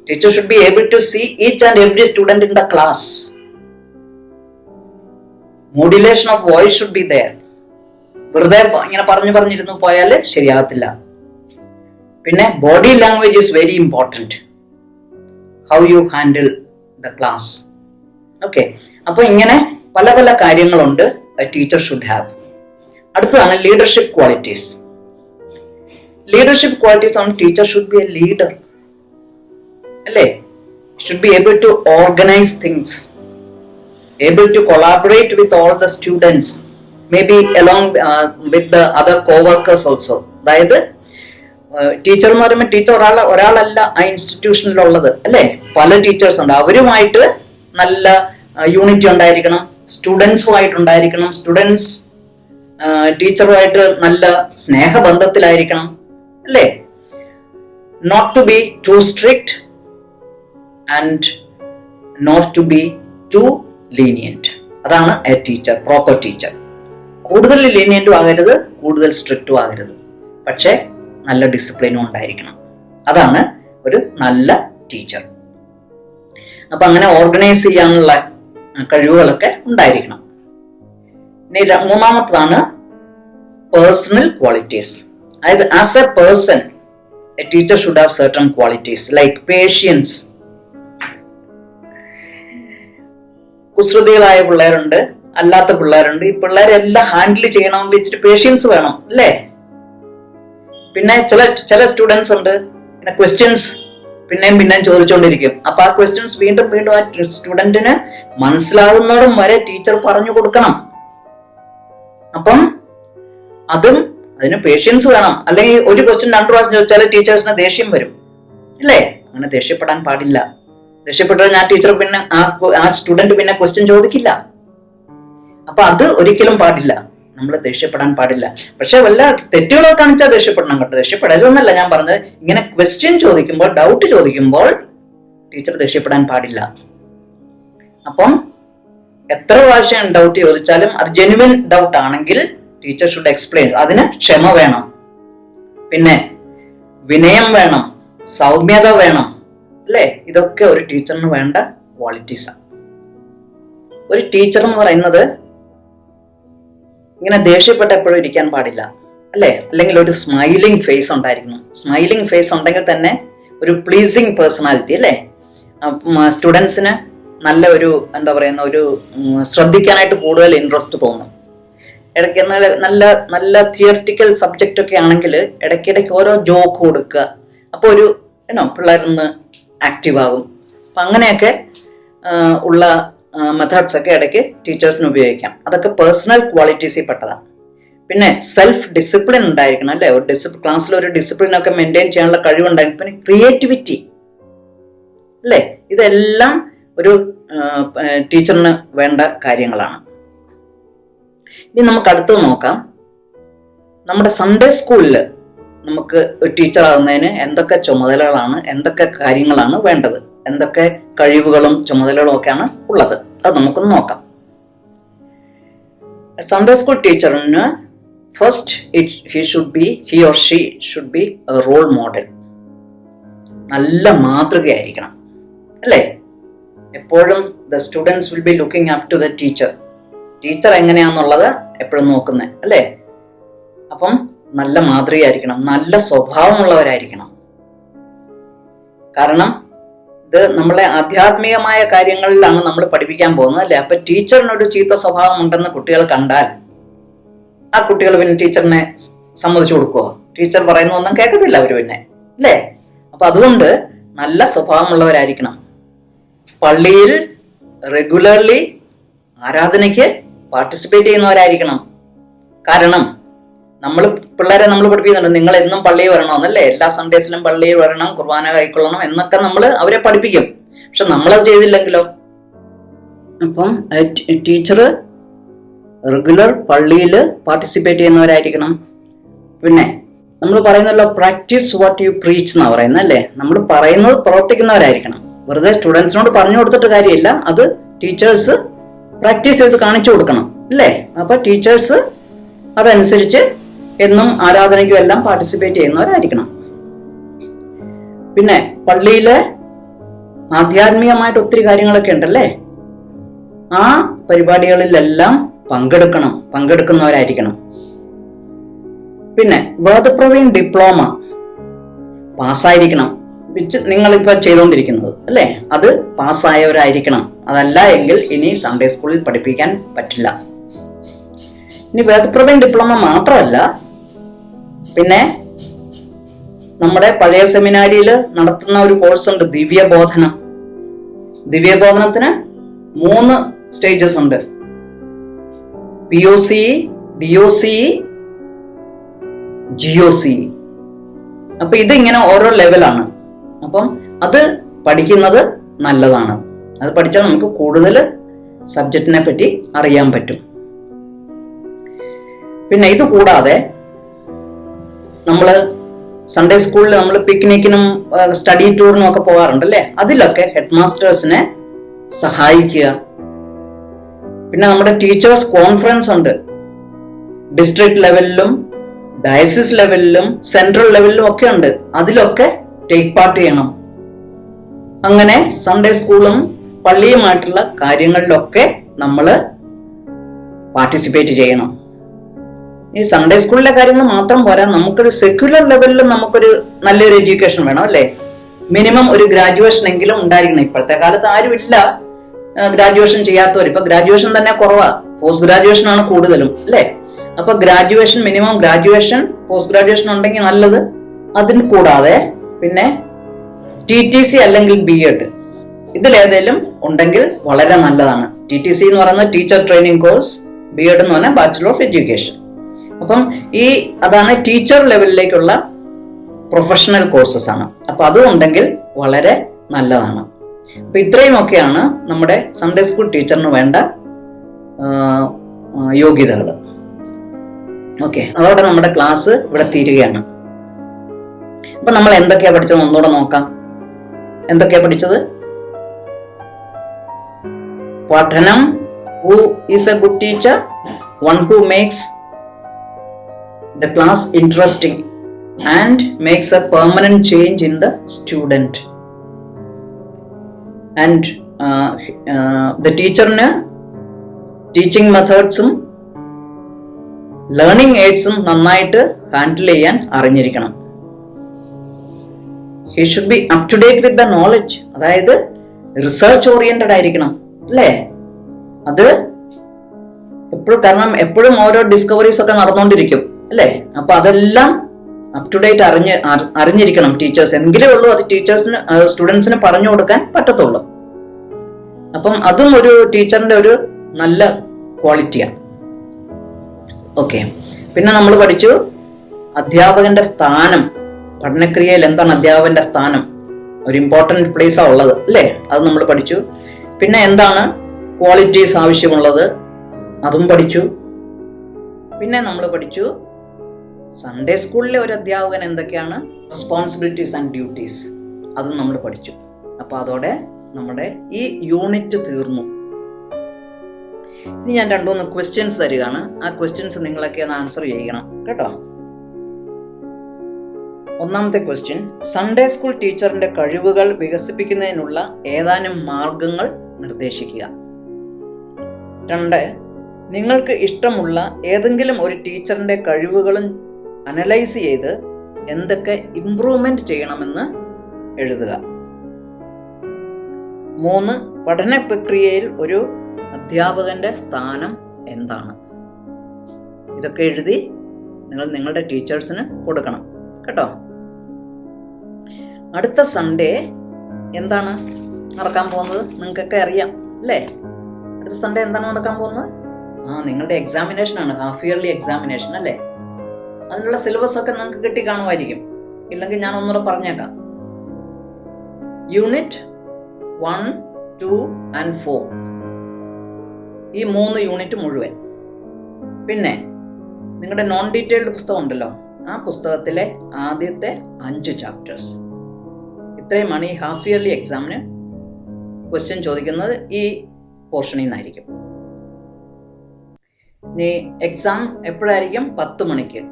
Teacher should be able to see each and every student in the class. Modulation of voice should be there. വെറുതെ ഇങ്ങനെ പറഞ്ഞിരുന്നു പോയാൽ ശരിയാകത്തില്ല. പിന്നെ body language is very important. How you handle the class. Okay. അപ്പൊ ഇങ്ങനെ പല പല കാര്യങ്ങളുണ്ട് ടീച്ചർ ഷുഡ് ഹാവ്. അടുത്തതാണ് leadership qualities. Leadership qualities on teacher should be a leader. അല്ലേ? Should be able to organize things, able to collaborate with all the students, maybe along with the other co-workers also. അതായത് teacher എന്ന് പറയുമ്പോൾ teacher ഒരാളല്ല ആ ഇൻസ്റ്റിറ്റ്യൂഷനിലുള്ളത് അല്ലേ? പല teachers ഉണ്ട്. അവരുമായിട്ട് നല്ല യൂണിറ്റി ഉണ്ടായിരിക്കണം, സ്റ്റുഡൻസുമായിട്ടുണ്ടായിരിക്കണം, സ്റ്റുഡൻസ് ടീച്ചറുമായിട്ട് നല്ല സ്നേഹബന്ധത്തിലായിരിക്കണം അല്ലേ? Not to be too strict and not to be too lenient. അതാണ് എ ടീച്ചർ, പ്രോപ്പർ ടീച്ചർ. കൂടുതൽ ലീനിയന്റും ആകരുത്, കൂടുതൽ സ്ട്രിക്റ്റും ആകരുത്, പക്ഷെ നല്ല ഡിസിപ്ലിനും ഉണ്ടായിരിക്കണം. അതാണ് ഒരു നല്ല ടീച്ചർ. അപ്പൊ അങ്ങനെ ഓർഗനൈസ് ചെയ്യാനുള്ള കഴിവുകളൊക്കെ ഉണ്ടായിരിക്കണം. ഇനി മൂന്നാമത്തതാണ് പേഴ്സണൽ ക്വാളിറ്റീസ്. അതായത് as a person a teacher should have certain qualities like patience. കുസൃതികളായ പിള്ളേരുണ്ട്, അല്ലാത്ത പിള്ളേരുണ്ട്. ഈ പിള്ളേരെല്ലാം ഹാൻഡിൽ ചെയ്യണമെങ്കിൽ ഇച്ചിരി പേഷ്യൻസ് വേണം അല്ലേ? പിന്നെ ചില സ്റ്റുഡൻസ് ഉണ്ട്, പിന്നെ ക്വസ്റ്റ്യൻസ് പിന്നെയും ചോദിച്ചുകൊണ്ടിരിക്കും. അപ്പൊ ആ ക്വസ്റ്റ്യൻസ് വീണ്ടും ആ സ്റ്റുഡന്റിന് മനസ്സിലാകുന്നോടും വരെ ടീച്ചർ പറഞ്ഞു കൊടുക്കണം. അപ്പം അതിന് പേഷ്യൻസ് വേണം. അല്ലെങ്കിൽ ഒരു ക്വസ്റ്റ്യൻ 2 പ്രാവശ്യം ചോദിച്ചാൽ ടീച്ചേഴ്സിന് ദേഷ്യം വരും അല്ലേ? അങ്ങനെ ദേഷ്യപ്പെടാൻ പാടില്ല. ദേഷ്യപ്പെട്ടാൽ ഞാൻ ടീച്ചർ പിന്നെ ആ സ്റ്റുഡന്റ് പിന്നെ ക്വസ്റ്റ്യൻ ചോദിക്കില്ല. അപ്പൊ അത് ഒരിക്കലും പാടില്ല. നമ്മൾ ദേഷ്യപ്പെടാൻ പാടില്ല. പക്ഷെ വല്ല തെറ്റുകളൊക്കെ കാണിച്ചാൽ ദേഷ്യപ്പെടണം കേട്ടോ. ദേഷ്യപ്പെടരുതെന്നല്ല ഞാൻ പറഞ്ഞത്. ഇങ്ങനെ ക്വസ്റ്റ്യൻ ചോദിക്കുമ്പോൾ, ഡൗട്ട് ചോദിക്കുമ്പോൾ ടീച്ചർ ദേഷ്യപ്പെടാൻ പാടില്ല. അപ്പം എത്ര പ്രാവശ്യം ഡൗട്ട് ചോദിച്ചാലും അത് ജെന്യുവൻ ഡൗട്ട് ആണെങ്കിൽ ടീച്ചർ ഷുഡ് എക്സ്പ്ലെയിൻ. അതിന് ക്ഷമ വേണം, പിന്നെ വിനയം വേണം, സൗമ്യത വേണം, അല്ലേ? ഇതൊക്കെ ഒരു ടീച്ചറിന് വേണ്ട ക്വാളിറ്റീസാണ്. ഒരു ടീച്ചർ എന്ന് പറയുന്നത് ഇങ്ങനെ ദേഷ്യപ്പെട്ട് എപ്പോഴും ഇരിക്കാൻ പാടില്ല, അല്ലേ? അല്ലെങ്കിൽ ഒരു സ്മൈലിംഗ് ഫേസ് ഉണ്ടായിരിക്കണം. സ്മൈലിംഗ് ഫേസ് ഉണ്ടെങ്കിൽ തന്നെ ഒരു പ്ലീസിങ് പേഴ്സണാലിറ്റി, അല്ലേ? സ്റ്റുഡൻസിന് നല്ല ഒരു എന്താ പറയുന്ന ഒരു ശ്രദ്ധിക്കാനായിട്ട് കൂടുതൽ ഇൻട്രസ്റ്റ് തോന്നും. ഇടയ്ക്ക് നല്ല നല്ല തിയറിറ്റിക്കൽ സബ്ജക്റ്റ് ഒക്കെ ആണെങ്കിൽ ഇടയ്ക്കിടയ്ക്ക് ഓരോ ജോക്ക് കൊടുക്കുക. അപ്പോൾ ഒരു പിള്ളേരൊന്ന് ആക്റ്റീവ് ആകും. അപ്പം അങ്ങനെയൊക്കെ ഉള്ള മെത്തേഡ്സ് ഒക്കെ ഇടയ്ക്ക് ടീച്ചേഴ്സിന് ഉപയോഗിക്കാം. അതൊക്കെ പേഴ്സണൽ ക്വാളിറ്റീസിൽ പെട്ടതാണ്. പിന്നെ സെൽഫ് ഡിസിപ്ലിൻ ഉണ്ടായിരിക്കണം, അല്ലേ? ഒരു ക്ലാസ്സിൽ ഒരു ഡിസിപ്ലിൻ ഒക്കെ മെയിൻറ്റെയിൻ ചെയ്യാനുള്ള കഴിവുണ്ടായിരിക്കും. പിന്നെ ക്രിയേറ്റിവിറ്റി, അല്ലേ? ഇതെല്ലാം ഒരു ടീച്ചറിന് വേണ്ട കാര്യങ്ങളാണ്. ഇനി നമുക്ക് അടുത്ത് നോക്കാം. നമ്മുടെ സൺഡേ സ്കൂളിൽ നമുക്ക് ഒരു ടീച്ചർ ആകുന്നതിന് എന്തൊക്കെ ചുമതലകളാണ്, എന്തൊക്കെ കാര്യങ്ങളാണ് വേണ്ടത്, എന്തൊക്കെ കഴിവുകളും ചുമതലകളും ഒക്കെയാണ് ഉള്ളത്, അത് നമുക്കൊന്ന് നോക്കാം. സൺഡേ സ്കൂൾ ടീച്ചറിന് first he or she should be a role model. നല്ല മാതൃകയായിരിക്കണം, അല്ലേ? എപ്പോഴും the students will be looking up to the teacher. Teacher എങ്ങനെയാണെന്നുള്ളത് എപ്പോഴും നോക്കുന്നത്, അല്ലേ? അപ്പം നല്ല മാതൃകയായിരിക്കണം, നല്ല സ്വഭാവമുള്ളവരായിരിക്കണം. കാരണം ഇത് നമ്മളെ ആധ്യാത്മികമായ കാര്യങ്ങളിലാണ് നമ്മൾ പഠിപ്പിക്കാൻ പോകുന്നത്, അല്ലേ? അപ്പൊ ടീച്ചറിനൊരു ചീത്ത സ്വഭാവം ഉണ്ടെന്ന് കുട്ടികൾ കണ്ടാൽ ആ കുട്ടികൾ പിന്നെ ടീച്ചറിനെ സമ്മതിച്ചു കൊടുക്കുമോ? ടീച്ചർ പറയുന്ന ഒന്നും കേൾക്കത്തില്ല അവര് പിന്നെ, അല്ലേ? അപ്പൊ അതുകൊണ്ട് നല്ല സ്വഭാവമുള്ളവരായിരിക്കണം. പള്ളിയിൽ റെഗുലർലി ആരാധനയ്ക്ക് പാർട്ടിസിപ്പേറ്റ് ചെയ്യുന്നവരായിരിക്കണം. കാരണം പിള്ളേരെ നമ്മൾ പഠിപ്പിക്കുന്നുണ്ട്, നിങ്ങൾ എന്നും പള്ളിയിൽ വരണമെന്നല്ലേ, എല്ലാ സൺഡേസിലും പള്ളിയിൽ വരണം, കുർബാന കൈക്കൊള്ളണം എന്നൊക്കെ നമ്മൾ അവരെ പഠിപ്പിക്കും. പക്ഷെ നമ്മളത് ചെയ്തില്ലെങ്കിലോ? അപ്പം ടീച്ചർ റെഗുലർ പള്ളിയിൽ പാർട്ടിസിപ്പേറ്റ് ചെയ്യുന്നവരായിരിക്കണം. പിന്നെ നമ്മൾ പറയുന്നല്ലോ, പ്രാക്ടീസ് വാട്ട് യു പ്രീച്ച് എന്നാ പറയുന്നത്, അല്ലേ? നമ്മൾ പറയുന്നത് പ്രവർത്തിക്കുന്നവരായിരിക്കണം. വെറുതെ സ്റ്റുഡൻസിനോട് പറഞ്ഞു കൊടുത്തിട്ട് കാര്യമില്ല, അത് ടീച്ചേഴ്സ് പ്രാക്ടീസ് ചെയ്ത് കാണിച്ചു കൊടുക്കണം, അല്ലേ? അപ്പൊ ടീച്ചേഴ്സ് അതനുസരിച്ച് എന്നും ആരാധനയ്ക്കും എല്ലാം പാർട്ടിസിപ്പേറ്റ് ചെയ്യുന്നവരായിരിക്കണം. പിന്നെ പള്ളിയിലെ ആധ്യാത്മികമായിട്ട് ഒത്തിരി കാര്യങ്ങളൊക്കെ ഉണ്ടല്ലേ, ആ പരിപാടികളിലെല്ലാം പങ്കെടുക്കുന്നവരായിരിക്കണം. പിന്നെ വേദപ്രവീൺ ഡിപ്ലോമ പാസ്സായിരിക്കണം. നിങ്ങളിപ്പോൾ ചെയ്തുകൊണ്ടിരിക്കുന്നത്, അല്ലേ? അത് പാസ്സായവരായിരിക്കണം. അതല്ല എങ്കിൽ ഇനി സൺഡേ സ്കൂളിൽ പഠിപ്പിക്കാൻ പറ്റില്ല. ഇനി വേദപ്രവീൺ ഡിപ്ലോമ മാത്രമല്ല, പിന്നെ നമ്മുടെ പഴയ സെമിനാരിയിൽ നടത്തുന്ന ഒരു കോഴ്സ് ഉണ്ട്, ദിവ്യബോധനം. ദിവ്യബോധനത്തിന് 3 സ്റ്റേജസ് ഉണ്ട്: POCE, DOCE, GOCE. അപ്പൊ ഇതിങ്ങനെ ഓരോ ലെവലാണ്. അപ്പം അത് പഠിക്കുന്നത് നല്ലതാണ്. അത് പഠിച്ചാൽ നമുക്ക് കൂടുതൽ സബ്ജക്റ്റിനെ പറ്റി അറിയാൻ പറ്റും. പിന്നെ ഇത് കൂടാതെ നമ്മൾ സൺഡേ സ്കൂളിൽ നമ്മൾ പിക്നിക്കിനും സ്റ്റഡി ടൂറിനും ഒക്കെ പോകാറുണ്ടല്ലേ, അതിലൊക്കെ ഹെഡ് മാസ്റ്റേഴ്സിനെ സഹായിക്കുക. പിന്നെ നമ്മുടെ ടീച്ചേഴ്സ് കോൺഫറൻസ് ഉണ്ട്, ഡിസ്ട്രിക്ട് ലെവലിലും ഡയസിസ് ലെവലിലും സെൻട്രൽ ലെവലിലും ഒക്കെ ഉണ്ട്. അതിലൊക്കെ ടേക്ക് പാർട്ട് ചെയ്യണം. അങ്ങനെ സൺഡേ സ്കൂളും പള്ളിയുമായിട്ടുള്ള കാര്യങ്ങളിലൊക്കെ നമ്മൾ പാർട്ടിസിപ്പേറ്റ് ചെയ്യണം. ഈ സൺഡേ സ്കൂളിലെ കാര്യങ്ങൾ മാത്രം പോരാ, നമുക്കൊരു സെക്യുലർ ലെവലിലും നമുക്കൊരു നല്ലൊരു എഡ്യൂക്കേഷൻ വേണം, അല്ലേ? മിനിമം ഒരു ഗ്രാജുവേഷൻ എങ്കിലും ഉണ്ടായിരിക്കണം. ഇപ്പോഴത്തെ കാലത്ത് ആരുമില്ല ഗ്രാജുവേഷൻ ചെയ്യാത്തവർ. ഇപ്പൊ ഗ്രാജുവേഷൻ തന്നെ കുറവാ, പോസ്റ്റ് ഗ്രാജുവേഷൻ ആണ് കൂടുതലും, അല്ലേ? അപ്പൊ graduation, minimum graduation, post graduation ഉണ്ടെങ്കിൽ നല്ലത്. അതിന് കൂടാതെ പിന്നെ TTC അല്ലെങ്കിൽ BEd, ഇതിലേതെങ്കിലും ഉണ്ടെങ്കിൽ വളരെ നല്ലതാണ്. TTC എന്ന് പറയുന്നത് ടീച്ചർ ട്രെയിനിങ് കോഴ്സ്, BEd എന്ന് പറഞ്ഞാൽ ബാച്ചിലർ ഓഫ് എഡ്യൂക്കേഷൻ. അപ്പം അതാണ് ടീച്ചർ ലെവലിലേക്കുള്ള പ്രൊഫഷണൽ കോഴ്സസ് ആണ്. അപ്പൊ അതും ഉണ്ടെങ്കിൽ വളരെ നല്ലതാണ്. അപ്പൊ ഇത്രയും ഒക്കെയാണ് നമ്മുടെ സൺഡേ സ്കൂൾ ടീച്ചറിന് വേണ്ട യോഗ്യതകൾ. ഓക്കെ, അതോടെ നമ്മുടെ ക്ലാസ് ഇവിടെ തീരുകയാണ്. അപ്പൊ നമ്മൾ എന്തൊക്കെയാ പഠിച്ചത് ഒന്നുകൂടെ നോക്കാം. എന്തൊക്കെയാ പഠിച്ചത്? പഠനം, who is a good teacher? One who makes the class interesting and makes a permanent change in the student. And the teacher ne teaching methods learning aids നന്നായിട്ട് ഹാൻഡിൽ ചെയ്യാൻ അറിഞ്ഞിരിക്കണം. He should be up to date with the knowledge. അതായത് research oriented ആയിരിക്കണം അല്ലേ? അത് എപ്പോഴും, കാരണം എപ്പോഴും ഓരോ ഡിസ്കവറീസ് ഒക്കെ നടന്നുകൊണ്ടിരിക്കും അല്ലേ? അപ്പൊ അതെല്ലാം അപ് ടു ഡേറ്റ് അറിഞ്ഞിരിക്കണം ടീച്ചേഴ്സ്. എങ്കിലേ ഉള്ളൂ അത് ടീച്ചേഴ്സിന് സ്റ്റുഡൻസിന് പറഞ്ഞു കൊടുക്കാൻ പറ്റത്തുള്ളൂ. അപ്പം അതും ഒരു ടീച്ചറിന്റെ ഒരു നല്ല ക്വാളിറ്റിയാണ്. ഓക്കെ, പിന്നെ നമ്മൾ പഠിച്ചു അധ്യാപകന്റെ സ്ഥാനം. പഠനക്രിയയിൽ എന്താണ് അധ്യാപകന്റെ സ്ഥാനം? ഒരു ഇമ്പോർട്ടന്റ് പ്ലേസാണ് ഉള്ളത് അല്ലേ? അത് നമ്മൾ പഠിച്ചു. പിന്നെ എന്താണ് ക്വാളിറ്റീസ് ആവശ്യമുള്ളത്, അതും പഠിച്ചു. പിന്നെ നമ്മൾ പഠിച്ചു സൺഡേ സ്കൂളിലെ ഒരു അധ്യാപകൻ എന്തൊക്കെയാണ് റെസ്പോൺസിബിലിറ്റീസ് ആൻഡ് ഡ്യൂട്ടീസ്, അതും നമ്മൾ പഠിച്ചു. അപ്പൊ അതോടെ നമ്മുടെ ഈ യൂണിറ്റ് തീർന്നു. ഇനി ഞാൻ 2-3 ക്വസ്റ്റ്യൻസ് തരികയാണ്. ആ ക്വസ്റ്റ്യൻസ് നിങ്ങളൊക്കെ ഒന്ന് ആൻസർ ചെയ്യണം കേട്ടോ. ഒന്നാമത്തെ ക്വസ്റ്റ്യൻ, സൺഡേ സ്കൂൾ ടീച്ചറിന്റെ കഴിവുകൾ വികസിപ്പിക്കുന്നതിനുള്ള ഏതാനും മാർഗങ്ങൾ നിർദ്ദേശിക്കുക. 2, നിങ്ങൾക്ക് ഇഷ്ടമുള്ള ഏതെങ്കിലും ഒരു ടീച്ചറിന്റെ കഴിവുകളും അനലൈസ് ചെയ്ത് എന്തൊക്കെ ഇംപ്രൂവ്മെന്റ് ചെയ്യണമെന്ന് എഴുതുക. 3, പഠന പ്രക്രിയയിൽ ഒരു അധ്യാപകന്റെ സ്ഥാനം എന്താണ്? ഇതൊക്കെ എഴുതി നിങ്ങൾ നിങ്ങളുടെ ടീച്ചേഴ്സിന് കൊടുക്കണം കേട്ടോ. അടുത്ത സൺഡേ എന്താണ് നടക്കാൻ പോകുന്നത് നിങ്ങൾക്കൊക്കെ അറിയാം അല്ലേ? അടുത്ത സൺഡേ എന്താണ് നടക്കാൻ പോകുന്നത്? നിങ്ങളുടെ എക്സാമിനേഷൻ ആണ്, ഹാഫ് ഇയർലി എക്സാമിനേഷൻ അല്ലേ? അതിനുള്ള സിലബസ് ഒക്കെ നിങ്ങൾക്ക് കിട്ടി കാണുമായിരിക്കും. ഇല്ലെങ്കിൽ ഞാൻ ഒന്നുകൂടെ പറഞ്ഞേക്കാം. യൂണിറ്റ് 1, 2 and 4, ഈ 3 യൂണിറ്റ് മുഴുവൻ. പിന്നെ നിങ്ങളുടെ നോൺ ഡീറ്റെയിൽഡ് പുസ്തകം ഉണ്ടല്ലോ, ആ പുസ്തകത്തിലെ ആദ്യത്തെ 5 ചാപ്റ്റേഴ്സ്. ഇത്രയുമാണ് ഈ ഹാഫ് ഇയർലി എക്സാമിന് ക്വസ്റ്റ്യൻ ചോദിക്കുന്നത്. ഈ പോർഷനിൽ നിന്നായിരിക്കും. ഇനി എക്സാം എപ്പോഴായിരിക്കും? 10 മണിക്ക്.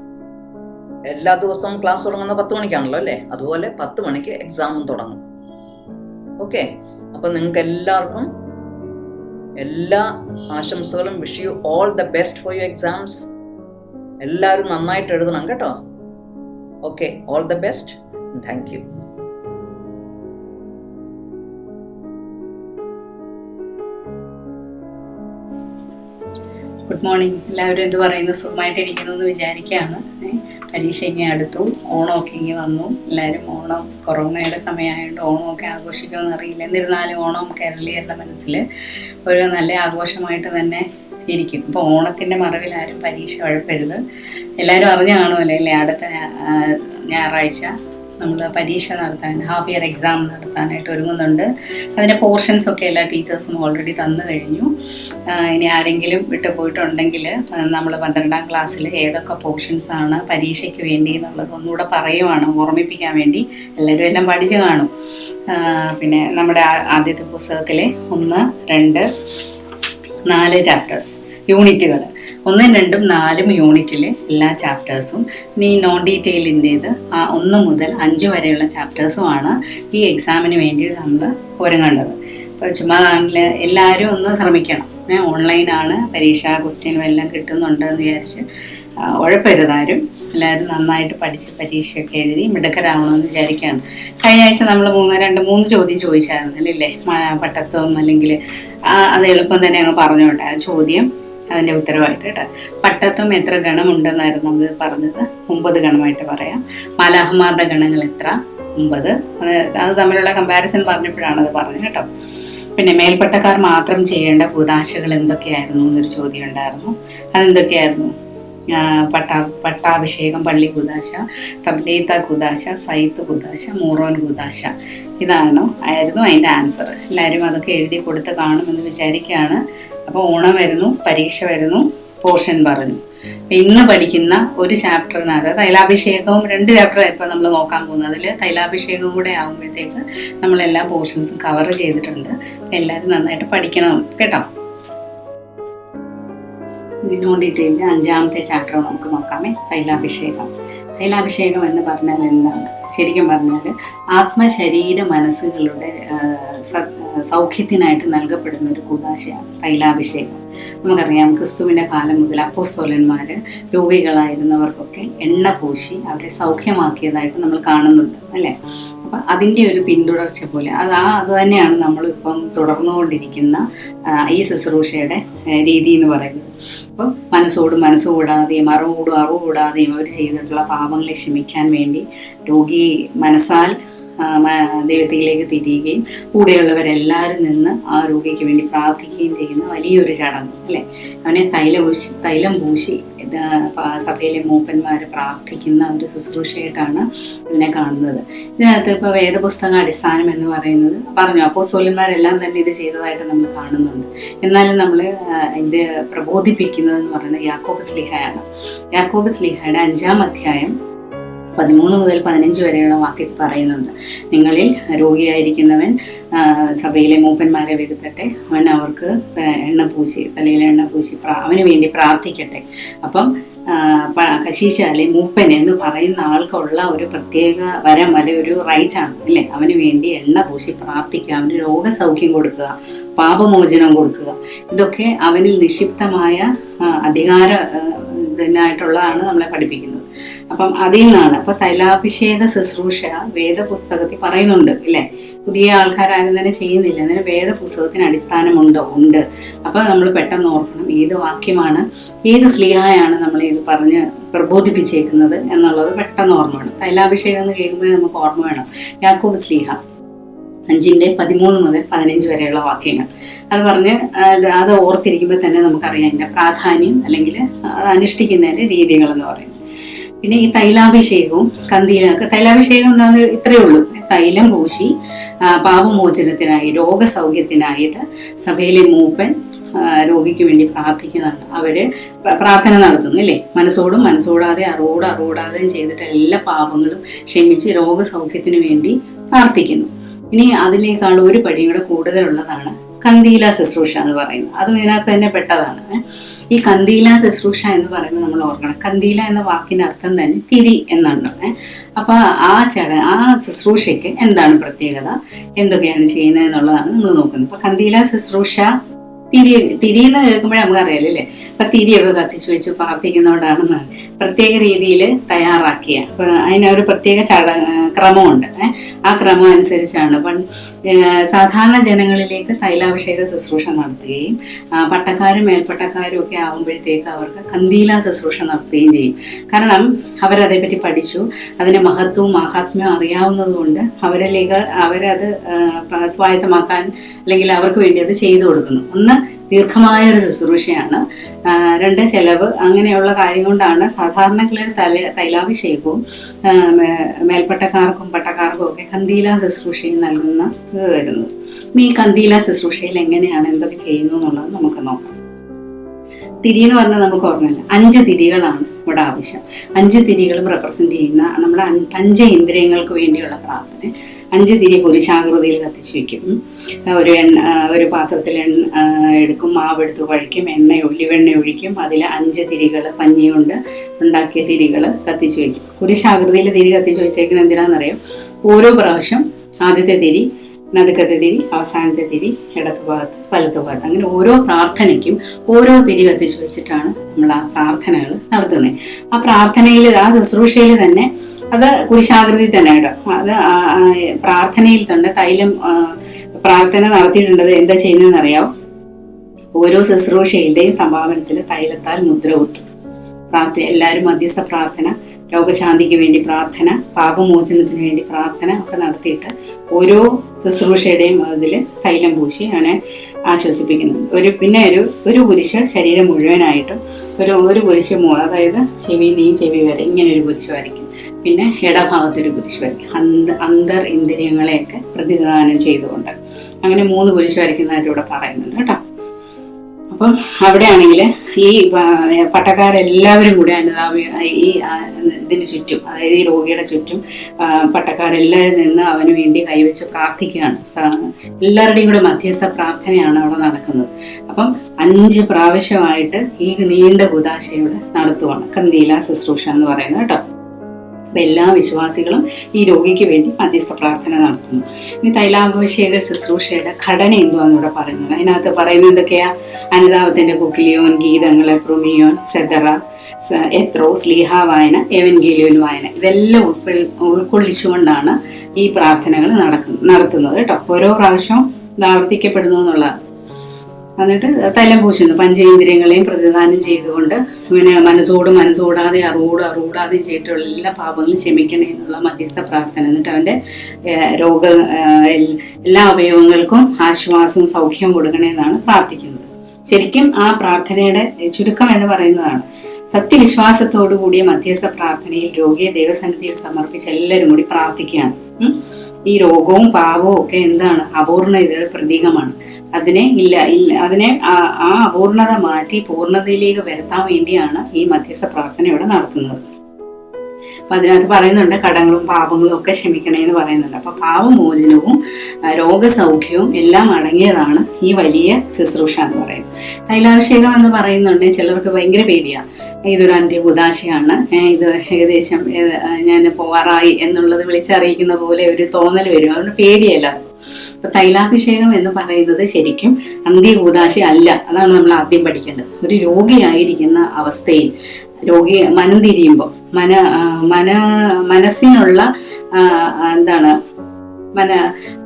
എല്ലാ ദിവസവും ക്ലാസ് തുടങ്ങുന്നത് 10 മണിക്കാണല്ലോ അല്ലേ? അതുപോലെ 10 മണിക്ക് എക്സാമും തുടങ്ങും. ഓക്കെ, അപ്പൊ നിങ്ങൾക്ക് എല്ലാവർക്കും എല്ലാ ആശംസകളും. Wish you all the best for your exams. എല്ലാവരും നന്നായിട്ട് എഴുതണം കേട്ടോ. Okay, all the best. Thank you. Good morning. എല്ലാവരും എന്ത് പറയുന്നു? സുഖമായിട്ടിരിക്കണമെന്ന് വിചാരിക്കുകയാണ്. പരീക്ഷ ഇങ്ങനെ അടുത്തു, ഓണമൊക്കെ ഇങ്ങനെ വന്നു. എല്ലാവരും ഓണം, കൊറോണയുടെ സമയമായതുകൊണ്ട് ഓണമൊക്കെ ആഘോഷിക്കുമെന്ന് അറിയില്ല. എന്നിരുന്നാലും ഓണം കേരളീയരുടെ മനസ്സിൽ ഒരു നല്ല ആഘോഷമായിട്ട് തന്നെ ഇരിക്കും. അപ്പോൾ ഓണത്തിൻ്റെ മറവിൽ ആരും പരീക്ഷ ഉഴപ്പരുത്. എല്ലാവരും അറിഞ്ഞു കാണുമല്ലോ അല്ലേ? അടുത്ത ഞായറാഴ്ച നമ്മൾ പരീക്ഷ നടത്താൻ, ഹാഫ് ഇയർ എക്സാം നടത്താനായിട്ട് ഒരുങ്ങുന്നുണ്ട്. അതിൻ്റെ പോർഷൻസൊക്കെ എല്ലാ ടീച്ചേഴ്സും ഓൾറെഡി തന്നു കഴിഞ്ഞു. ഇനി ആരെങ്കിലും വിട്ടു പോയിട്ടുണ്ടെങ്കിൽ നമ്മൾ 12ാം ക്ലാസ്സിൽ ഏതൊക്കെ പോർഷൻസാണ് പരീക്ഷയ്ക്ക് വേണ്ടി എന്നുള്ളത് ഒന്നുകൂടെ പറയുവാണ്, ഓർമ്മിപ്പിക്കാൻ വേണ്ടി. എല്ലാവരും എല്ലാം പഠിച്ചു കാണും. പിന്നെ നമ്മുടെ ആദ്യത്തെ പുസ്തകത്തിലെ 1, 2, 4 ചാപ്റ്റേഴ്സ്, യൂണിറ്റുകൾ 1, 2, 4 യൂണിറ്റിലെ എല്ലാ ചാപ്റ്റേഴ്സും. ഇനി നോൺ ഡീറ്റെയിലിൻ്റേത് 1 മുതൽ 5 വരെയുള്ള ചാപ്റ്റേഴ്സുമാണ് ഈ എക്സാമിന് വേണ്ടി നമ്മൾ ഒരുങ്ങേണ്ടത്. അപ്പോൾ ചുമ്മാ എല്ലാവരും ഒന്ന് ശ്രമിക്കണം. ഓൺലൈനാണ് പരീക്ഷ, ക്വസ്റ്റ്യനും എല്ലാം കിട്ടുന്നുണ്ട് എന്ന് വിചാരിച്ച് ഉഴപ്പരുതാരും. എല്ലാവരും നന്നായിട്ട് പഠിച്ച് പരീക്ഷയൊക്കെ എഴുതി മിടുക്കരാവണമെന്ന് വിചാരിക്കുകയാണ്. കഴിഞ്ഞ ആഴ്ച നമ്മൾ 3 ചോദ്യം ചോദിച്ചായിരുന്നല്ലേ? പട്ടത്വം അല്ലെങ്കിൽ അത് എളുപ്പം തന്നെ അങ്ങ് പറഞ്ഞോട്ടെ. ആ ചോദ്യം അതിൻ്റെ ഉത്തരവായിട്ട് കേട്ടോ. പട്ടത്വം എത്ര ഗണമുണ്ടെന്നായിരുന്നു നമ്മൾ പറഞ്ഞത്? 9 ഗണമായിട്ട് പറയാം. മാലാഹമാരുടെ ഗണങ്ങൾ എത്ര? 9. അത് തമ്മിലുള്ള കമ്പാരിസൺ പറഞ്ഞപ്പോഴാണ് അത് പറഞ്ഞത് കേട്ടോ. പിന്നെ മേൽപ്പട്ടക്കാർ മാത്രം ചെയ്യേണ്ട കൂദാശകൾ എന്തൊക്കെയായിരുന്നു എന്നൊരു ചോദ്യം ഉണ്ടായിരുന്നു. അതെന്തൊക്കെയായിരുന്നു? പട്ടാഭിഷേകം, പള്ളി കൂദാശ, തബ്ലീത്ത കൂദാശ, സൈത്ത് കൂദാശ, മൂറോൻ കൂദാശ. ആയിരുന്നു അതിൻ്റെ ആൻസർ. എല്ലാവരും അതൊക്കെ എഴുതി കൊടുത്ത് കാണുമെന്ന് വിചാരിക്കുകയാണ്. അപ്പോൾ ഓണം വരുന്നു, പരീക്ഷ വരുന്നു, പോർഷൻ പറഞ്ഞു. ഇന്ന് പഠിക്കുന്ന ഒരു ചാപ്റ്ററിനകത്ത് തൈലാഭിഷേകവും 2 ചാപ്റ്റർ ഇപ്പോൾ നമ്മൾ നോക്കാൻ പോകുന്നത്. അതിൽ തൈലാഭിഷേകവും കൂടെ ആകുമ്പോഴത്തേക്ക് നമ്മളെല്ലാ പോർഷൻസും കവർ ചെയ്തിട്ടുണ്ട്. എല്ലാവരും നന്നായിട്ട് പഠിക്കണം കേട്ടോ. ഇതിനു വേണ്ടിയിട്ട് 5ാമത്തെ ചാപ്റ്റർ നമുക്ക് നോക്കാമേ. തൈലാഭിഷേകം. തൈലാഭിഷേകം എന്ന് പറഞ്ഞാൽ എന്താണ്? ശരിക്കും പറഞ്ഞാൽ ആത്മശരീര മനസ്സുകളുടെ സൗഖ്യത്തിനായിട്ട് നൽകപ്പെടുന്ന ഒരു കൂദാശയാണ് തൈലാഭിഷേകം. നമുക്കറിയാം, ക്രിസ്തുവിൻ്റെ കാലം മുതൽ അപ്പോസ്തലന്മാർ രോഗികളായിരുന്നവർക്കൊക്കെ എണ്ണ പൂശി അവരെ സൗഖ്യമാക്കിയതായിട്ട് നമ്മൾ കാണുന്നുണ്ട് അല്ലേ. അപ്പം അതിൻ്റെ ഒരു പിന്തുടർച്ച പോലെ അത് തന്നെയാണ് നമ്മളിപ്പം തുടർന്നുകൊണ്ടിരിക്കുന്ന ഈ ശുശ്രൂഷയുടെ രീതി എന്ന് പറയുന്നത്. അപ്പം മനസ്സോട് മനസ്സ് കൂടാതെയും അറിവോടും അറിവ് കൂടാതെയും അവർ ചെയ്തിട്ടുള്ള പാപങ്ങളെ ക്ഷമിക്കാൻ വേണ്ടി രോഗി മനസ്സാൽ ദൈവത്തിലേക്ക് തിരിയുകയും കൂടെയുള്ളവരെല്ലാവരും നിന്ന് ആ രോഗിക്ക് വേണ്ടി പ്രാർത്ഥിക്കുകയും ചെയ്യുന്ന വലിയൊരു ചടങ്ങ് അല്ലേ. അവനെ തൈലം പൂശി സഭയിലെ മൂപ്പന്മാർ പ്രാർത്ഥിക്കുന്ന ഒരു ശുശ്രൂഷയായിട്ടാണ് ഇതിനെ കാണുന്നത്. ഇതിനകത്ത് ഇപ്പോൾ വേദപുസ്തക അടിസ്ഥാനം എന്ന് പറയുന്നത് പറഞ്ഞു, അപ്പോസ്തലന്മാരെല്ലാം തന്നെ ഇത് ചെയ്തതായിട്ട് നമ്മൾ കാണുന്നുണ്ട്. എന്നാലും നമ്മൾ ഇത് പ്രബോധിപ്പിക്കുന്നതെന്ന് പറയുന്നത് യാക്കോബ് ശ്ലീഹയാണ്. യാക്കോബ് ശ്ലീഹയുടെ 5ാം അധ്യായം 13 മുതൽ 15 വരെയുള്ള വാക്യത്തിൽ പറയുന്നുണ്ട്, നിങ്ങളിൽ രോഗിയായിരിക്കുന്നവൻ സഭയിലെ മൂപ്പന്മാരെ വരുത്തട്ടെ, അവൻ അവർക്ക് തലയിൽ എണ്ണ പൂശി അവന് വേണ്ടി പ്രാർത്ഥിക്കട്ടെ. അപ്പം കശീശ അല്ലെ മൂപ്പൻ എന്ന് പറയുന്ന ആൾക്കുള്ള ഒരു പ്രത്യേക വരം അല്ലെ ഒരു റൈറ്റാണ് അല്ലേ. അവന് വേണ്ടി എണ്ണ പൂശി പ്രാർത്ഥിക്കുക, അവന് രോഗസൗഖ്യം കൊടുക്കുക, പാപമോചനം കൊടുക്കുക. ഇതൊക്കെ അവനിൽ നിക്ഷിപ്തമായ അധികാര ഇതിനായിട്ടുള്ളതാണ് നമ്മളെ പഠിപ്പിക്കുന്നത്. അപ്പം അതിൽ നിന്നാണ് അപ്പം തൈലാഭിഷേക ശുശ്രൂഷ വേദപുസ്തകത്തിൽ പറയുന്നുണ്ട് അല്ലേ. പുതിയ ആൾക്കാരും തന്നെ ചെയ്യുന്നില്ല. അതിന് വേദപുസ്തകത്തിന് അടിസ്ഥാനമുണ്ടോ? ഉണ്ട്. അപ്പം നമ്മൾ പെട്ടെന്ന് ഓർക്കണം ഏത് വാക്യമാണ്, ഏത് ശ്ലീഹായാണ് നമ്മൾ ഇത് പറഞ്ഞ് പ്രബോധിപ്പിച്ചേക്കുന്നത് എന്നുള്ളത് പെട്ടെന്ന് ഓർമ്മ വേണം. തൈലാഭിഷേകം എന്ന് കേൾക്കുമ്പോഴേ നമുക്ക് ഓർമ്മ വേണം യാക്കോബ് ശ്ലീഹ 5:13 മുതൽ 15 വരെയുള്ള വാക്യങ്ങൾ. അത് പറഞ്ഞ് അത് ഓർത്തിരിക്കുമ്പോൾ തന്നെ നമുക്കറിയാം അതിൻ്റെ പ്രാധാന്യം അല്ലെങ്കിൽ അനുഷ്ഠിക്കുന്നതിൻ്റെ രീതികളെന്ന് പറയുന്നത്. പിന്നെ ഈ തൈലാഭിഷേകവും തൈലാഭിഷേകം എന്താണെന്ന് ഇത്രയേ ഉള്ളൂ. തൈലം പൂശി പാപമോചനത്തിനായി രോഗസൗഖ്യത്തിനായിട്ട് സഭയിലെ മൂപ്പൻ രോഗിക്ക് വേണ്ടി പ്രാർത്ഥിക്കുന്നുണ്ട്. അവര് പ്രാർത്ഥന നടത്തുന്നു അല്ലേ. മനസ്സോടും മനസ്സോടാതെ അറിവോടാതെയും ചെയ്തിട്ട് എല്ലാ പാപങ്ങളും ക്ഷമിച്ച് രോഗസൗഖ്യത്തിന് വേണ്ടി പ്രാർത്ഥിക്കുന്നു. ഇനി അതിനേക്കാൾ ഒരു പടി കൂടെ കൂടുതലുള്ളതാണ് കന്ദീല ശുശ്രൂഷ എന്ന് പറയുന്നത്. അതും ഇതിനകത്ത് തന്നെ പെട്ടതാണ്. ഈ കന്ദീല ശുശ്രൂഷ എന്ന് പറയുന്നത് നമ്മൾ ഓർക്കണം. കന്ദീല എന്ന വാക്കിൻ്റെ അർത്ഥം തന്നെ തിരി എന്നാണ്. അപ്പോൾ ആ ശുശ്രൂഷയ്ക്ക് എന്താണ് പ്രത്യേകത, എന്തൊക്കെയാണ് ചെയ്യുന്നത് എന്നുള്ളതാണ് നമ്മൾ നോക്കുന്നത്. അപ്പോൾ കന്ദീല ശുശ്രൂഷ തിരി എന്ന് കേൾക്കുമ്പോഴേ നമുക്ക് അറിയാലല്ലേ. അപ്പം തിരിയൊക്കെ കത്തിച്ച് വെച്ച് പ്രാർത്ഥിക്കുന്നതുകൊണ്ടാണെന്നാണ് പ്രത്യേക രീതിയിൽ തയ്യാറാക്കിയ. അപ്പം അതിനൊരു പ്രത്യേക ക്രമമുണ്ട്. ആ ക്രമം അനുസരിച്ചാണ് സാധാരണ ജനങ്ങളിലേക്ക് തൈലാഭിഷേക ശുശ്രൂഷ നടത്തുകയും പട്ടക്കാരും മേൽപ്പട്ടക്കാരും ഒക്കെ ആകുമ്പോഴത്തേക്ക് അവർക്ക് കന്ദീല ശുശ്രൂഷ നടത്തുകയും ചെയ്യും. കാരണം അവരതേപ്പറ്റി പഠിച്ചു, അതിൻ്റെ മഹത്വവും മാഹാത്മ്യവും അറിയാവുന്നത് കൊണ്ട് അവരത് സ്വായത്തമാക്കാൻ അല്ലെങ്കിൽ അവർക്ക് വേണ്ടി അത് ചെയ്തു കൊടുക്കുന്നു. ഒന്ന് ദീർഘമായൊരു ശുശ്രൂഷയാണ്, 2 ചെലവ്, അങ്ങനെയുള്ള കാര്യം കൊണ്ടാണ് സാധാരണകളിൽ തൈലാഭിഷേകവും മേൽപ്പട്ടക്കാർക്കും പട്ടക്കാർക്കും ഒക്കെ കന്ദീല ശുശ്രൂഷയും നൽകുന്ന ഇത് വരുന്നത്. ഇനി ഈ കന്ദീല ശുശ്രൂഷയിൽ എങ്ങനെയാണ് എന്തൊക്കെ ചെയ്യുന്നു എന്നുള്ളത് നമുക്ക് നോക്കാം. തിരി എന്ന് പറഞ്ഞാൽ നമുക്ക് ഓർമ്മയില്ല, 5 തിരികളാണ് ഇവിടെ ആവശ്യം. 5 തിരികൾ റെപ്രസെന്റ് ചെയ്യുന്ന നമ്മുടെ 5 ഇന്ദ്രിയങ്ങൾക്ക് വേണ്ടിയുള്ള പ്രാർത്ഥന. 5 തിരി കുരിശാകൃതിയിൽ കത്തിച്ച് വയ്ക്കും. ഒരു പാത്രത്തിൽ എടുക്കും, മാവെടുത്ത് കുഴയ്ക്കും, ഒലിവെണ്ണ ഒഴിക്കും. അതിൽ 5 തിരികൾ പഞ്ഞി കൊണ്ട് ഉണ്ടാക്കിയ തിരികൾ കത്തിച്ച് വയ്ക്കും. കുരിശാകൃതിയിൽ തിരി കത്തിച്ച് വെച്ചേക്കുന്നത് എന്തിനാണെന്നറിയാം? ഓരോ പ്രാവശ്യം ആദ്യത്തെ തിരി, നടുക്കത്തെ തിരി, അവസാനത്തെ തിരി, ഇടത്ത് ഭാഗത്ത്, വലത്ത് ഭാഗത്ത്, അങ്ങനെ ഓരോ പ്രാർത്ഥനയ്ക്കും ഓരോ തിരി കത്തിച്ച് വെച്ചിട്ടാണ് നമ്മൾ ആ പ്രാർത്ഥനകൾ നടത്തുന്നത്. ആ പ്രാർത്ഥനയിൽ, ആ ശുശ്രൂഷയിൽ തന്നെ അത് കുരിശാകൃതി തന്നെ കേട്ടോ. അത് പ്രാർത്ഥനയിൽ തന്നെ തൈലം പ്രാർത്ഥന നടത്തിയിട്ടുണ്ടത് എന്താ ചെയ്യുന്നതെന്ന് അറിയാമോ? ഓരോ ശുശ്രൂഷയുടെയും സമാപനത്തിൽ തൈലത്താൽ മുദ്ര കുത്തും. എല്ലാവരും മധ്യസ്ഥ പ്രാർത്ഥന, രോഗശാന്തിക്ക് വേണ്ടി പ്രാർത്ഥന, പാപമോചനത്തിന് വേണ്ടി പ്രാർത്ഥന ഒക്കെ നടത്തിയിട്ട് ഓരോ ശുശ്രൂഷയുടെയും അതിൽ തൈലം പൂശി അവനെ ആശ്വസിപ്പിക്കുന്നുണ്ട്. പിന്നെ ഒരു കുരിശ് ശരീരം മുഴുവനായിട്ടും ഒരു കുരിശ്, അതായത് ചെവി വരെ ഇങ്ങനെ ഒരു കുരിശ് വരയ്ക്കും. പിന്നെ ഇടഭാഗത്തൊരു കുരിശ് വരയ്ക്കും. അന്തർ ഇന്ദ്രിയങ്ങളെയൊക്കെ പ്രതിദാനം ചെയ്തുകൊണ്ട് അങ്ങനെ 3 കുരിശ് വരയ്ക്കുന്നതായിട്ട് ഇവിടെ പറയുന്നുണ്ട് കേട്ടോ. അപ്പം അവിടെയാണെങ്കിൽ ഈ പട്ടക്കാരെല്ലാവരും കൂടി ഇതിന് ചുറ്റും, അതായത് ഈ രോഗിയുടെ ചുറ്റും പട്ടക്കാരെല്ലാവരും നിന്ന് അവന് വേണ്ടി കൈവച്ച് പ്രാർത്ഥിക്കുകയാണ്. എല്ലാവരുടെയും കൂടെ മധ്യസ്ഥ പ്രാർത്ഥനയാണ് അവിടെ നടക്കുന്നത്. അപ്പം 5 പ്രാവശ്യമായിട്ട് ഈ നീണ്ട കുദാശയുടെ നടത്തുവാണ് കന്തീല ശുശ്രൂഷ എന്ന് പറയുന്നത് കേട്ടോ. അപ്പം എല്ലാ വിശ്വാസികളും ഈ രോഗിക്ക് വേണ്ടി മധ്യസ്ഥ പ്രാർത്ഥന നടത്തുന്നു. ഇനി തൈലാഭിഷേക ശുശ്രൂഷയുടെ ഘടന എന്തുവാന്ന് ഇവിടെ പറയുന്നത്. അതിനകത്ത് പറയുന്നത് എന്തൊക്കെയാ? അനുതാപത്തിന്റെ കുക്കിലിയോൻ, ഗീതങ്ങളെ, പ്രൊമിയോൻ, സെദറ, എത്രോ, സ്ലീഹ വായന, എവൻഗേലിയോൻ വായന, ഇതെല്ലാം ഉൾക്കൊള്ളിച്ചുകൊണ്ടാണ് ഈ പ്രാർത്ഥനകൾ നടത്തുന്നത് കേട്ടോ. ഓരോ പ്രാവശ്യവും ഇത് ആവർത്തിക്കപ്പെടുന്നു എന്നുള്ളതാണ്. എന്നിട്ട് തൈലം പൂശുന്നു. പഞ്ചേന്ദ്രിയങ്ങളെയും പ്രതിദാനം ചെയ്തുകൊണ്ട് ഇവന് മനസ്സോടാതെ അറിവൂടാതെയും ചെയ്തിട്ടുള്ള എല്ലാ പാപങ്ങളും ക്ഷമിക്കണേ എന്നുള്ള മധ്യസ്ഥ പ്രാർത്ഥന. എന്നിട്ട് അവൻ്റെ എല്ലാ അവയവങ്ങൾക്കും ആശ്വാസവും സൗഖ്യവും കൊടുക്കണേ എന്നാണ് പ്രാർത്ഥിക്കുന്നത്. ശരിക്കും ആ പ്രാർത്ഥനയുടെ ചുരുക്കം എന്ന് പറയുന്നതാണ്. സത്യവിശ്വാസത്തോടു കൂടിയ മധ്യസ്ഥ പ്രാർത്ഥനയിൽ രോഗിയെ ദൈവസന്നിധിയിൽ സമർപ്പിച്ച് എല്ലാവരും കൂടി പ്രാർത്ഥിക്കുകയാണ്. ഈ രോഗവും പാപവും ഒക്കെ എന്താണ്? അപൂർണതയുടെ പ്രതീകമാണ്. അതിനെ ആ അപൂർണത മാറ്റി പൂർണ്ണതയിലേക്ക് വരുത്താൻ വേണ്ടിയാണ് ഈ മധ്യസ്ഥ പ്രാർത്ഥന ഇവിടെ നടത്തുന്നത്. അപ്പൊ അതിനകത്ത് പറയുന്നുണ്ട് കടങ്ങളും പാപങ്ങളും ഒക്കെ ക്ഷമിക്കണേന്ന് പറയുന്നുണ്ട്. അപ്പൊ പാപമോചനവും രോഗസൗഖ്യവും എല്ലാം അടങ്ങിയതാണ് ഈ വലിയ ശുശ്രൂഷ എന്ന് പറയുന്നത്. തൈലാഭിഷേകം എന്ന് പറയുന്നുണ്ട് ചിലർക്ക് ഭയങ്കര പേടിയാണ്. ഇതൊരു അന്ത്യകുദാശയാണ്, ഇത് ഏകദേശം ഞാൻ പോവാറായി എന്നുള്ളത് വിളിച്ചറിയിക്കുന്ന പോലെ ഒരു തോന്നൽ വരും. അതുകൊണ്ട് പേടിയല്ല. അപ്പൊ തൈലാഭിഷേകം എന്ന് പറയുന്നത് ശരിക്കും അന്ത്യകൂദാശ അല്ല. അതാണ് നമ്മൾ ആദ്യം പഠിക്കേണ്ടത്. ഒരു രോഗിയായിരിക്കുന്ന അവസ്ഥയിൽ രോഗി മനം തിരിയുമ്പോൾ മനസ്സിനുള്ള എന്താണ്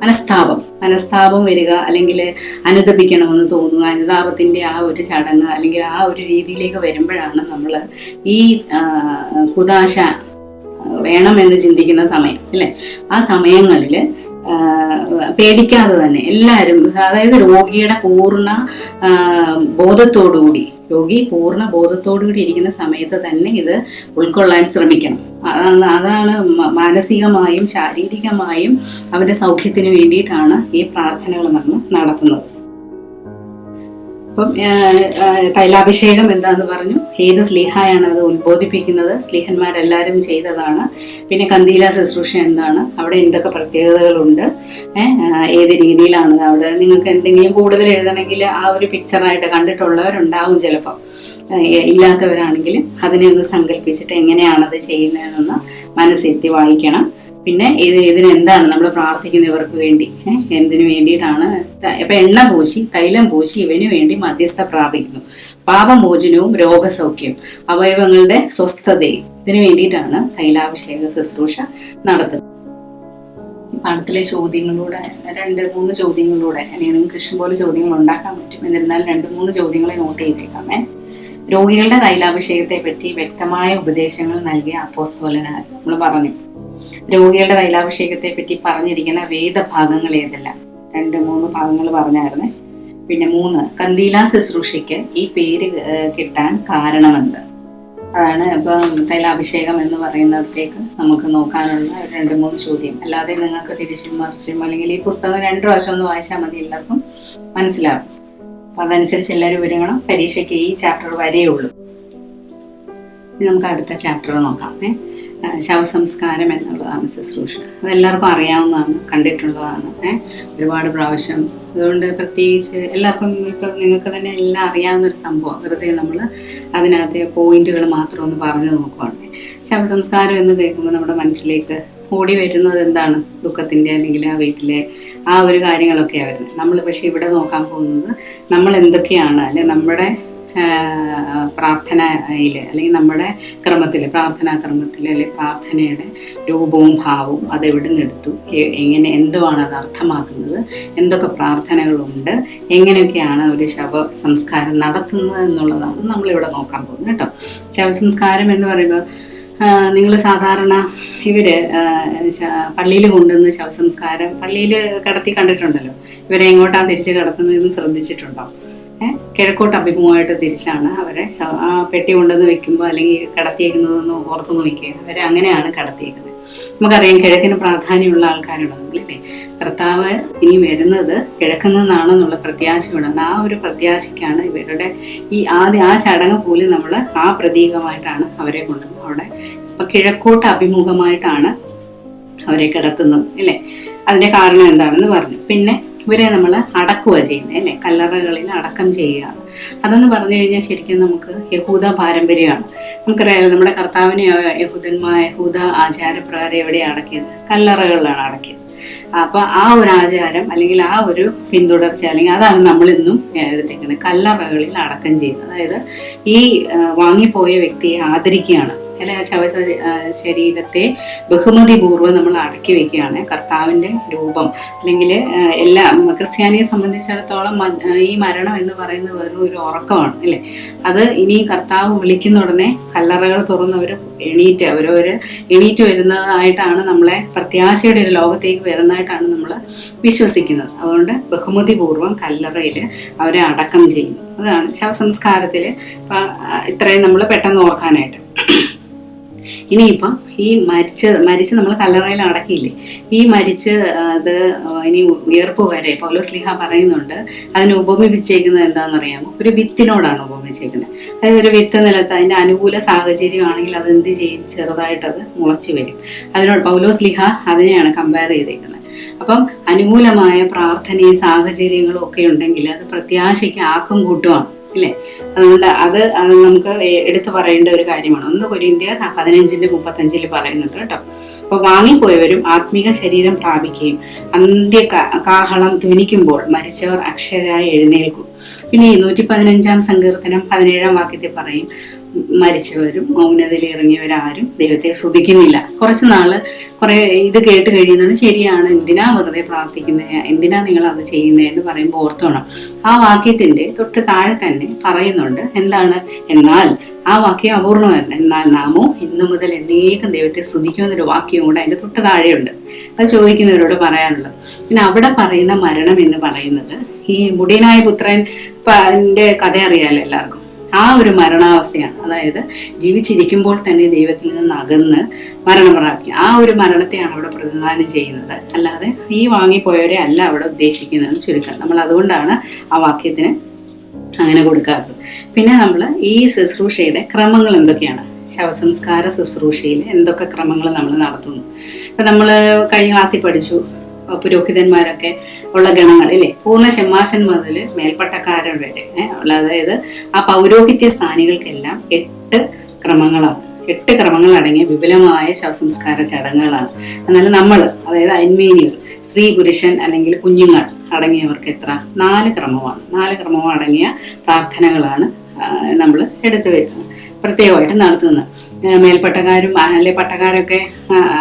മനസ്താപം വരിക, അല്ലെങ്കിൽ അനുതപിക്കണമെന്ന് തോന്നുക, അനുതാപത്തിന്റെ ആ ഒരു ചടങ്ങ് അല്ലെങ്കിൽ ആ ഒരു രീതിയിലേക്ക് വരുമ്പോഴാണ് നമ്മൾ ഈ കുദാശ വേണമെന്ന് ചിന്തിക്കുന്ന സമയം അല്ലേ. ആ സമയങ്ങളിൽ പേടിക്കാതെ തന്നെ എല്ലാവരും, അതായത് രോഗിയുടെ പൂർണ്ണ ബോധത്തോടുകൂടി, രോഗി പൂർണ്ണ ബോധത്തോടുകൂടി ഇരിക്കുന്ന സമയത്ത് തന്നെ ഇത് ഉൾക്കൊള്ളാൻ ശ്രമിക്കണം. അതാണ് മാനസികമായും ശാരീരികമായും അവന്റെ സൗഖ്യത്തിന് വേണ്ടിയിട്ടാണ് ഈ പ്രാർത്ഥനകൾ നമ്മൾ നടത്തുന്നത്. അപ്പം തൈലാഭിഷേകം എന്താന്ന് പറഞ്ഞു. ഏത് സ്ലീഹായാണ് അത് ഉത്ബോധിപ്പിക്കുന്നത്? സ്ലീഹന്മാരെല്ലാവരും ചെയ്തതാണ്. പിന്നെ കന്തീല ശുശ്രൂഷ എന്താണ്, അവിടെ എന്തൊക്കെ പ്രത്യേകതകളുണ്ട്, ഏത് രീതിയിലാണ് അവിടെ. നിങ്ങൾക്ക് എന്തെങ്കിലും കൂടുതൽ എഴുതണമെങ്കിൽ ആ ഒരു പിക്ചറായിട്ട് കണ്ടിട്ടുള്ളവരുണ്ടാവും ചിലപ്പോൾ. ഇല്ലാത്തവരാണെങ്കിലും അതിനെ ഒന്ന് സങ്കല്പിച്ചിട്ട് എങ്ങനെയാണത് ചെയ്യുന്നതെന്ന് മനസ്സിരുത്തി വായിക്കണം. പിന്നെ ഇതിനെന്താണ് നമ്മൾ പ്രാർത്ഥിക്കുന്നവർക്ക് വേണ്ടി, എന്തിനു വേണ്ടിയിട്ടാണ്. ഇപ്പം എണ്ണ പൂശി തൈലം പൂശി ഇവന് വേണ്ടി മധ്യസ്ഥ പ്രാപിക്കുന്നു. പാപമോചനവും രോഗസൗഖ്യവും അവയവങ്ങളുടെ സ്വസ്ഥതയും ഇതിനു വേണ്ടിയിട്ടാണ് തൈലാഭിഷേക ശുശ്രൂഷ നടത്തുന്നത്. പാഠത്തിലെ ചോദ്യങ്ങളിലൂടെ 2-3 ചോദ്യങ്ങളിലൂടെ, അല്ലെങ്കിൽ നിങ്ങൾക്ക് ഇഷ്ടംപോലെ ചോദ്യങ്ങൾ ഉണ്ടാക്കാൻ പറ്റും. എന്നിരുന്നാലും 2-3 ചോദ്യങ്ങളെ നോട്ട് ചെയ്തേക്കാമേ. രോഗികളുടെ തൈലാഭിഷേകത്തെ പറ്റി വ്യക്തമായ ഉപദേശങ്ങൾ നൽകിയ അപ്പോസ്തലനായി നമ്മൾ പറഞ്ഞു. രോഗികളുടെ തൈലാഭിഷേകത്തെ പറ്റി പറഞ്ഞിരിക്കുന്ന വേദഭാഗങ്ങൾ ഏതെല്ലാം? 2-3 ഭാഗങ്ങൾ പറഞ്ഞായിരുന്നേ. പിന്നെ 3, കന്തീല ശുശ്രൂഷയ്ക്ക് ഈ പേര് കിട്ടാൻ കാരണമെന്ത്? അതാണ് ഇപ്പം തൈലാഭിഷേകം എന്ന് പറയുന്നിടത്തേക്ക് നമുക്ക് നോക്കാനുള്ള 2-3 ചോദ്യം. അല്ലാതെ നിങ്ങൾക്ക് തിരിച്ചും മറിച്ചും അല്ലെങ്കിൽ ഈ പുസ്തകം 2 പ്രാവശ്യം ഒന്ന് വായിച്ചാൽ മതി, എല്ലാവർക്കും മനസ്സിലാകും. അപ്പം അതനുസരിച്ച് എല്ലാവരും ഒരുങ്ങണം. പരീക്ഷയ്ക്ക് ഈ ചാപ്റ്റർ വരെയുള്ളൂ. ഇനി നമുക്ക് അടുത്ത ചാപ്റ്റർ നോക്കാം. ശവസംസ്കാരം എന്നുള്ളതാണ് ശുശ്രൂഷ. അതെല്ലാവർക്കും അറിയാവുന്നതാണ്, കണ്ടിട്ടുള്ളതാണ് ഒരുപാട് പ്രാവശ്യം. അതുകൊണ്ട് പ്രത്യേകിച്ച് എല്ലാവർക്കും ഇപ്പം നിങ്ങൾക്ക് തന്നെ എല്ലാം അറിയാവുന്നൊരു സംഭവം. വെറുതെ നമ്മൾ അതിനകത്തെ പോയിന്റുകൾ മാത്രം ഒന്ന് പറഞ്ഞു നോക്കുവാണ്. ശവസംസ്കാരം എന്ന് കേൾക്കുമ്പോൾ നമ്മുടെ മനസ്സിലേക്ക് ഓടി വരുന്നത് എന്താണ്? ദുഃഖത്തിൻ്റെ അല്ലെങ്കിൽ ആ വീട്ടിലെ ആ ഒരു കാര്യങ്ങളൊക്കെയാണ് വരുന്നത്. നമ്മൾ പക്ഷേ ഇവിടെ നോക്കാൻ പോകുന്നത് നമ്മൾ എന്തൊക്കെയാണ്, അല്ലെങ്കിൽ നമ്മുടെ പ്രാർത്ഥനയിൽ അല്ലെങ്കിൽ നമ്മുടെ പ്രാർത്ഥനാ ക്രമത്തിൽ അല്ലെങ്കിൽ പ്രാർത്ഥനയുടെ രൂപവും ഭാവവും അതെവിടെ നിന്നെടുത്തു, എങ്ങനെ എന്തുവാണ് അത് അർത്ഥമാക്കുന്നത്, എന്തൊക്കെ പ്രാർത്ഥനകളുണ്ട്, എങ്ങനെയൊക്കെയാണ് ഒരു ശവ സംസ്കാരം നടത്തുന്നത് എന്നുള്ളതാണ് നമ്മളിവിടെ നോക്കാൻ പോകുന്നത് കേട്ടോ. ശവസംസ്കാരം എന്ന് പറയുമ്പോൾ നിങ്ങൾ സാധാരണ പള്ളിയിൽ കൊണ്ടുവന്ന് ശവസംസ്കാരം പള്ളിയിൽ കിടത്തി കണ്ടിട്ടുണ്ടല്ലോ. ഇവരെ എങ്ങോട്ടാണ് തിരിച്ച് കിടത്തുന്നതെന്ന് ശ്രദ്ധിച്ചിട്ടുണ്ടോ? കിഴക്കോട്ട് അഭിമുഖമായിട്ട് തിരിച്ചാണ് അവരെ ആ പെട്ടി കൊണ്ടുവന്ന് വെക്കുമ്പോൾ അല്ലെങ്കിൽ കിടത്തിയേക്കുന്നതെന്ന് ഓർത്ത് നോക്കിക്കുക. അവരെ അങ്ങനെയാണ് കിടത്തിയേക്കുന്നത്. നമുക്കറിയാം കിഴക്കിന് പ്രാധാന്യമുള്ള ആൾക്കാരാണ് നമ്മളില്ലേ. കർത്താവ് ഇനി വരുന്നത് കിഴക്കുന്നതാണെന്നുള്ള പ്രത്യാശയുണ്ട്. ആ ഒരു പ്രത്യാശയ്ക്കാണ് ഇവരുടെ ഈ ആ ചടങ്ങ് പോലും നമ്മൾ ആ പ്രതീകമായിട്ടാണ് അവരെ കൊണ്ടുവന്നത്. അവിടെ ഇപ്പം കിഴക്കോട്ട് അഭിമുഖമായിട്ടാണ് അവരെ കിടത്തുന്നത് അല്ലേ. അതിൻ്റെ കാരണം എന്താണെന്ന് പറഞ്ഞു. പിന്നെ ഇവരെ നമ്മൾ അടക്കുക ചെയ്യുന്നത് അല്ലേ, കല്ലറകളിൽ അടക്കം ചെയ്യുകയാണ്. അതെന്ന് പറഞ്ഞു കഴിഞ്ഞാൽ ശരിക്കും നമുക്ക് യഹൂദ പാരമ്പര്യമാണ്. നമുക്കറിയാലോ, നമ്മുടെ കർത്താവിനെ യഹൂദ ആചാരപ്രകാരം എവിടെയാണ് അടക്കിയത്? കല്ലറകളിലാണ് അടക്കിയത്. അപ്പോൾ ആ ഒരു ആചാരം അല്ലെങ്കിൽ ആ ഒരു പിന്തുടർച്ച അല്ലെങ്കിൽ അതാണ് നമ്മളിന്നും എടുത്തേക്കുന്നത്, കല്ലറകളിൽ അടക്കം ചെയ്യുന്നത്. അതായത് ഈ വാങ്ങിപ്പോയ വ്യക്തിയെ ആദരിക്കുകയാണ് അല്ലെ, ശരീരത്തെ ബഹുമതിപൂർവ്വം നമ്മൾ അടക്കി വെക്കുകയാണ്. കർത്താവിൻ്റെ രൂപം അല്ലെങ്കിൽ എല്ലാം ക്രിസ്ത്യാനിയെ സംബന്ധിച്ചിടത്തോളം ഈ മരണം എന്ന് പറയുന്നത് വെറും ഒരു ഉറക്കമാണ് അല്ലേ. അത് ഇനി കർത്താവ് വിളിക്കുന്ന ഉടനെ കല്ലറകൾ തുറന്നവർ എണീറ്റ് വരുന്നതായിട്ടാണ് നമ്മളെ പ്രത്യാശയുടെ ഒരു ലോകത്തേക്ക് വരുന്നതായിട്ടാണ് നമ്മൾ വിശ്വസിക്കുന്നത്. അതുകൊണ്ട് ബഹുമതിപൂർവ്വം കല്ലറയിൽ അവരെ അടക്കം ചെയ്യുന്നു. അതാണ് ശവസംസ്കാരത്തിൽ ഇത്രയും നമ്മൾ പെട്ടെന്ന് ഓർക്കാനായിട്ട്. ഇനിയിപ്പം ഈ മരിച്ച് നമ്മൾ കല്ലറയിൽ അടക്കിയില്ലേ, ഈ അത് ഇനി ഉയർപ്പ് വരെ പൗലോസ്ലീഹ പറയുന്നുണ്ട്. അതിന് ഉപമിപ്പിച്ചേക്കുന്നത് എന്താണെന്നറിയാമോ? ഒരു വിത്തിനോടാണ് ഉപമിച്ചേക്കുന്നത്. അതായത് ഒരു വിത്ത് നിലത്ത് അതിൻ്റെ അനുകൂല സാഹചര്യമാണെങ്കിൽ അത് എന്ത് ചെയ്യും? ചെറുതായിട്ടത് മുളച്ചു വരും. അതിനോട് പൗലോസ്ലീഹ അതിനെയാണ് കമ്പയർ ചെയ്തേക്കുന്നത്. അപ്പം അനുകൂലമായ പ്രാർത്ഥനയും സാഹചര്യങ്ങളും ഒക്കെ ഉണ്ടെങ്കിൽ അത് പ്രത്യാശയ്ക്ക് ആക്കം കൂട്ടുവാണ് അല്ലേ. അതുകൊണ്ട് അത് നമുക്ക് എടുത്തു പറയേണ്ട ഒരു കാര്യമാണ്. 1 കൊരിന്ത്യർ 15:35 പറയുന്നുണ്ട് കേട്ടോ. അപ്പോൾ വാങ്ങിപ്പോയവരും ആത്മീക ശരീരം പ്രാപിക്കുകയും കാഹളം ധ്വനിക്കുമ്പോൾ മരിച്ചവർ അക്ഷരായി എഴുന്നേൽക്കും. പിന്നെ 115-ാം സങ്കീർത്തനം 17-ാം വാക്യത്തിൽ പറയും, മരിച്ചവരും മൗനതയിൽ ഇറങ്ങിയവരാരും ദൈവത്തെ സ്തുതിക്കുന്നില്ല. കുറച്ച് നാള് ഇത് കേട്ട് കഴിയുന്നതാണ്. ശരിയാണ്, എന്തിനാ വെറുതെ പ്രാർത്ഥിക്കുന്നത്, എന്തിനാ നിങ്ങൾ അത് ചെയ്യുന്നത് എന്ന് പറയുമ്പോൾ ഓർത്തോണം. ആ വാക്യത്തിന്റെ തൊട്ട് താഴെ തന്നെ പറയുന്നുണ്ട് എന്താണ്? എന്നാൽ ആ വാക്യം അപൂർണമല്ല. എന്നാൽ നാമോ ഇന്നു മുതൽ എന്നേക്കും ദൈവത്തെ സ്തുതിക്കുമെന്നൊരു വാക്യം കൂടെ അതിന്റെ തൊട്ട് താഴെയുണ്ട്. അത് ചോദിക്കുന്നവരോട് പറയാനുള്ളത്. പിന്നെ അവിടെ പറയുന്ന മരണം എന്ന് പറയുന്നത് ഈ മുടിയനായ പുത്രൻ്റെ കഥ അറിയാലോ എല്ലാവർക്കും. ആ ഒരു മരണാവസ്ഥയാണ്. അതായത് ജീവിച്ചിരിക്കുമ്പോൾ തന്നെ ദൈവത്തിൽ നിന്ന് അകന്ന് മരണം പ്രാപിക്കുക. ആ ഒരു മരണത്തെയാണ് അവിടെ പ്രതിദാനം ചെയ്യുന്നത്. അല്ലാതെ ഈ വാങ്ങിപ്പോയവരെ അല്ല അവിടെ ഉദ്ദേശിക്കുന്നതെന്ന് ചുരുക്കം. നമ്മൾ അതുകൊണ്ടാണ് ആ വാക്യത്തിന് അങ്ങനെ കൊടുക്കാത്തത്. പിന്നെ നമ്മൾ ഈ ശുശ്രൂഷയുടെ ക്രമങ്ങൾ എന്തൊക്കെയാണ്? ശവസംസ്കാര ശുശ്രൂഷയിൽ എന്തൊക്കെ ക്രമങ്ങൾ നമ്മൾ നടത്തുന്നു? ഇപ്പം നമ്മൾ കഴിഞ്ഞ ക്ലാസ്സിൽ പഠിച്ചു, പുരോഹിതന്മാരൊക്കെ ഉള്ള ഗണങ്ങളില്ലേ, പൂർണ്ണ ഷെമ്മാശൻ മുതൽ മേൽപ്പട്ടക്കാരൻ വരെ അതായത് ആ പൗരോഹിത്യ സ്ഥാനികൾക്കെല്ലാം 8 ക്രമങ്ങളാണ്. 8 ക്രമങ്ങൾ അടങ്ങിയ വിപുലമായ ശവസംസ്കാര ചടങ്ങുകളാണ്. എന്നാൽ നമ്മൾ അതായത് അന്മേനികൾ, സ്ത്രീ പുരുഷൻ അല്ലെങ്കിൽ കുഞ്ഞുങ്ങൾ അടങ്ങിയവർക്ക് എത്ര? 4 ക്രമമാണ്. 4 ക്രമം അടങ്ങിയ പ്രാർത്ഥനകളാണ് നമ്മൾ എടുത്തു വരുന്നത്, പ്രത്യേകമായിട്ട് നടത്തുന്നത്. മേൽപ്പട്ടക്കാരും അല്ലെ പട്ടക്കാരൊക്കെ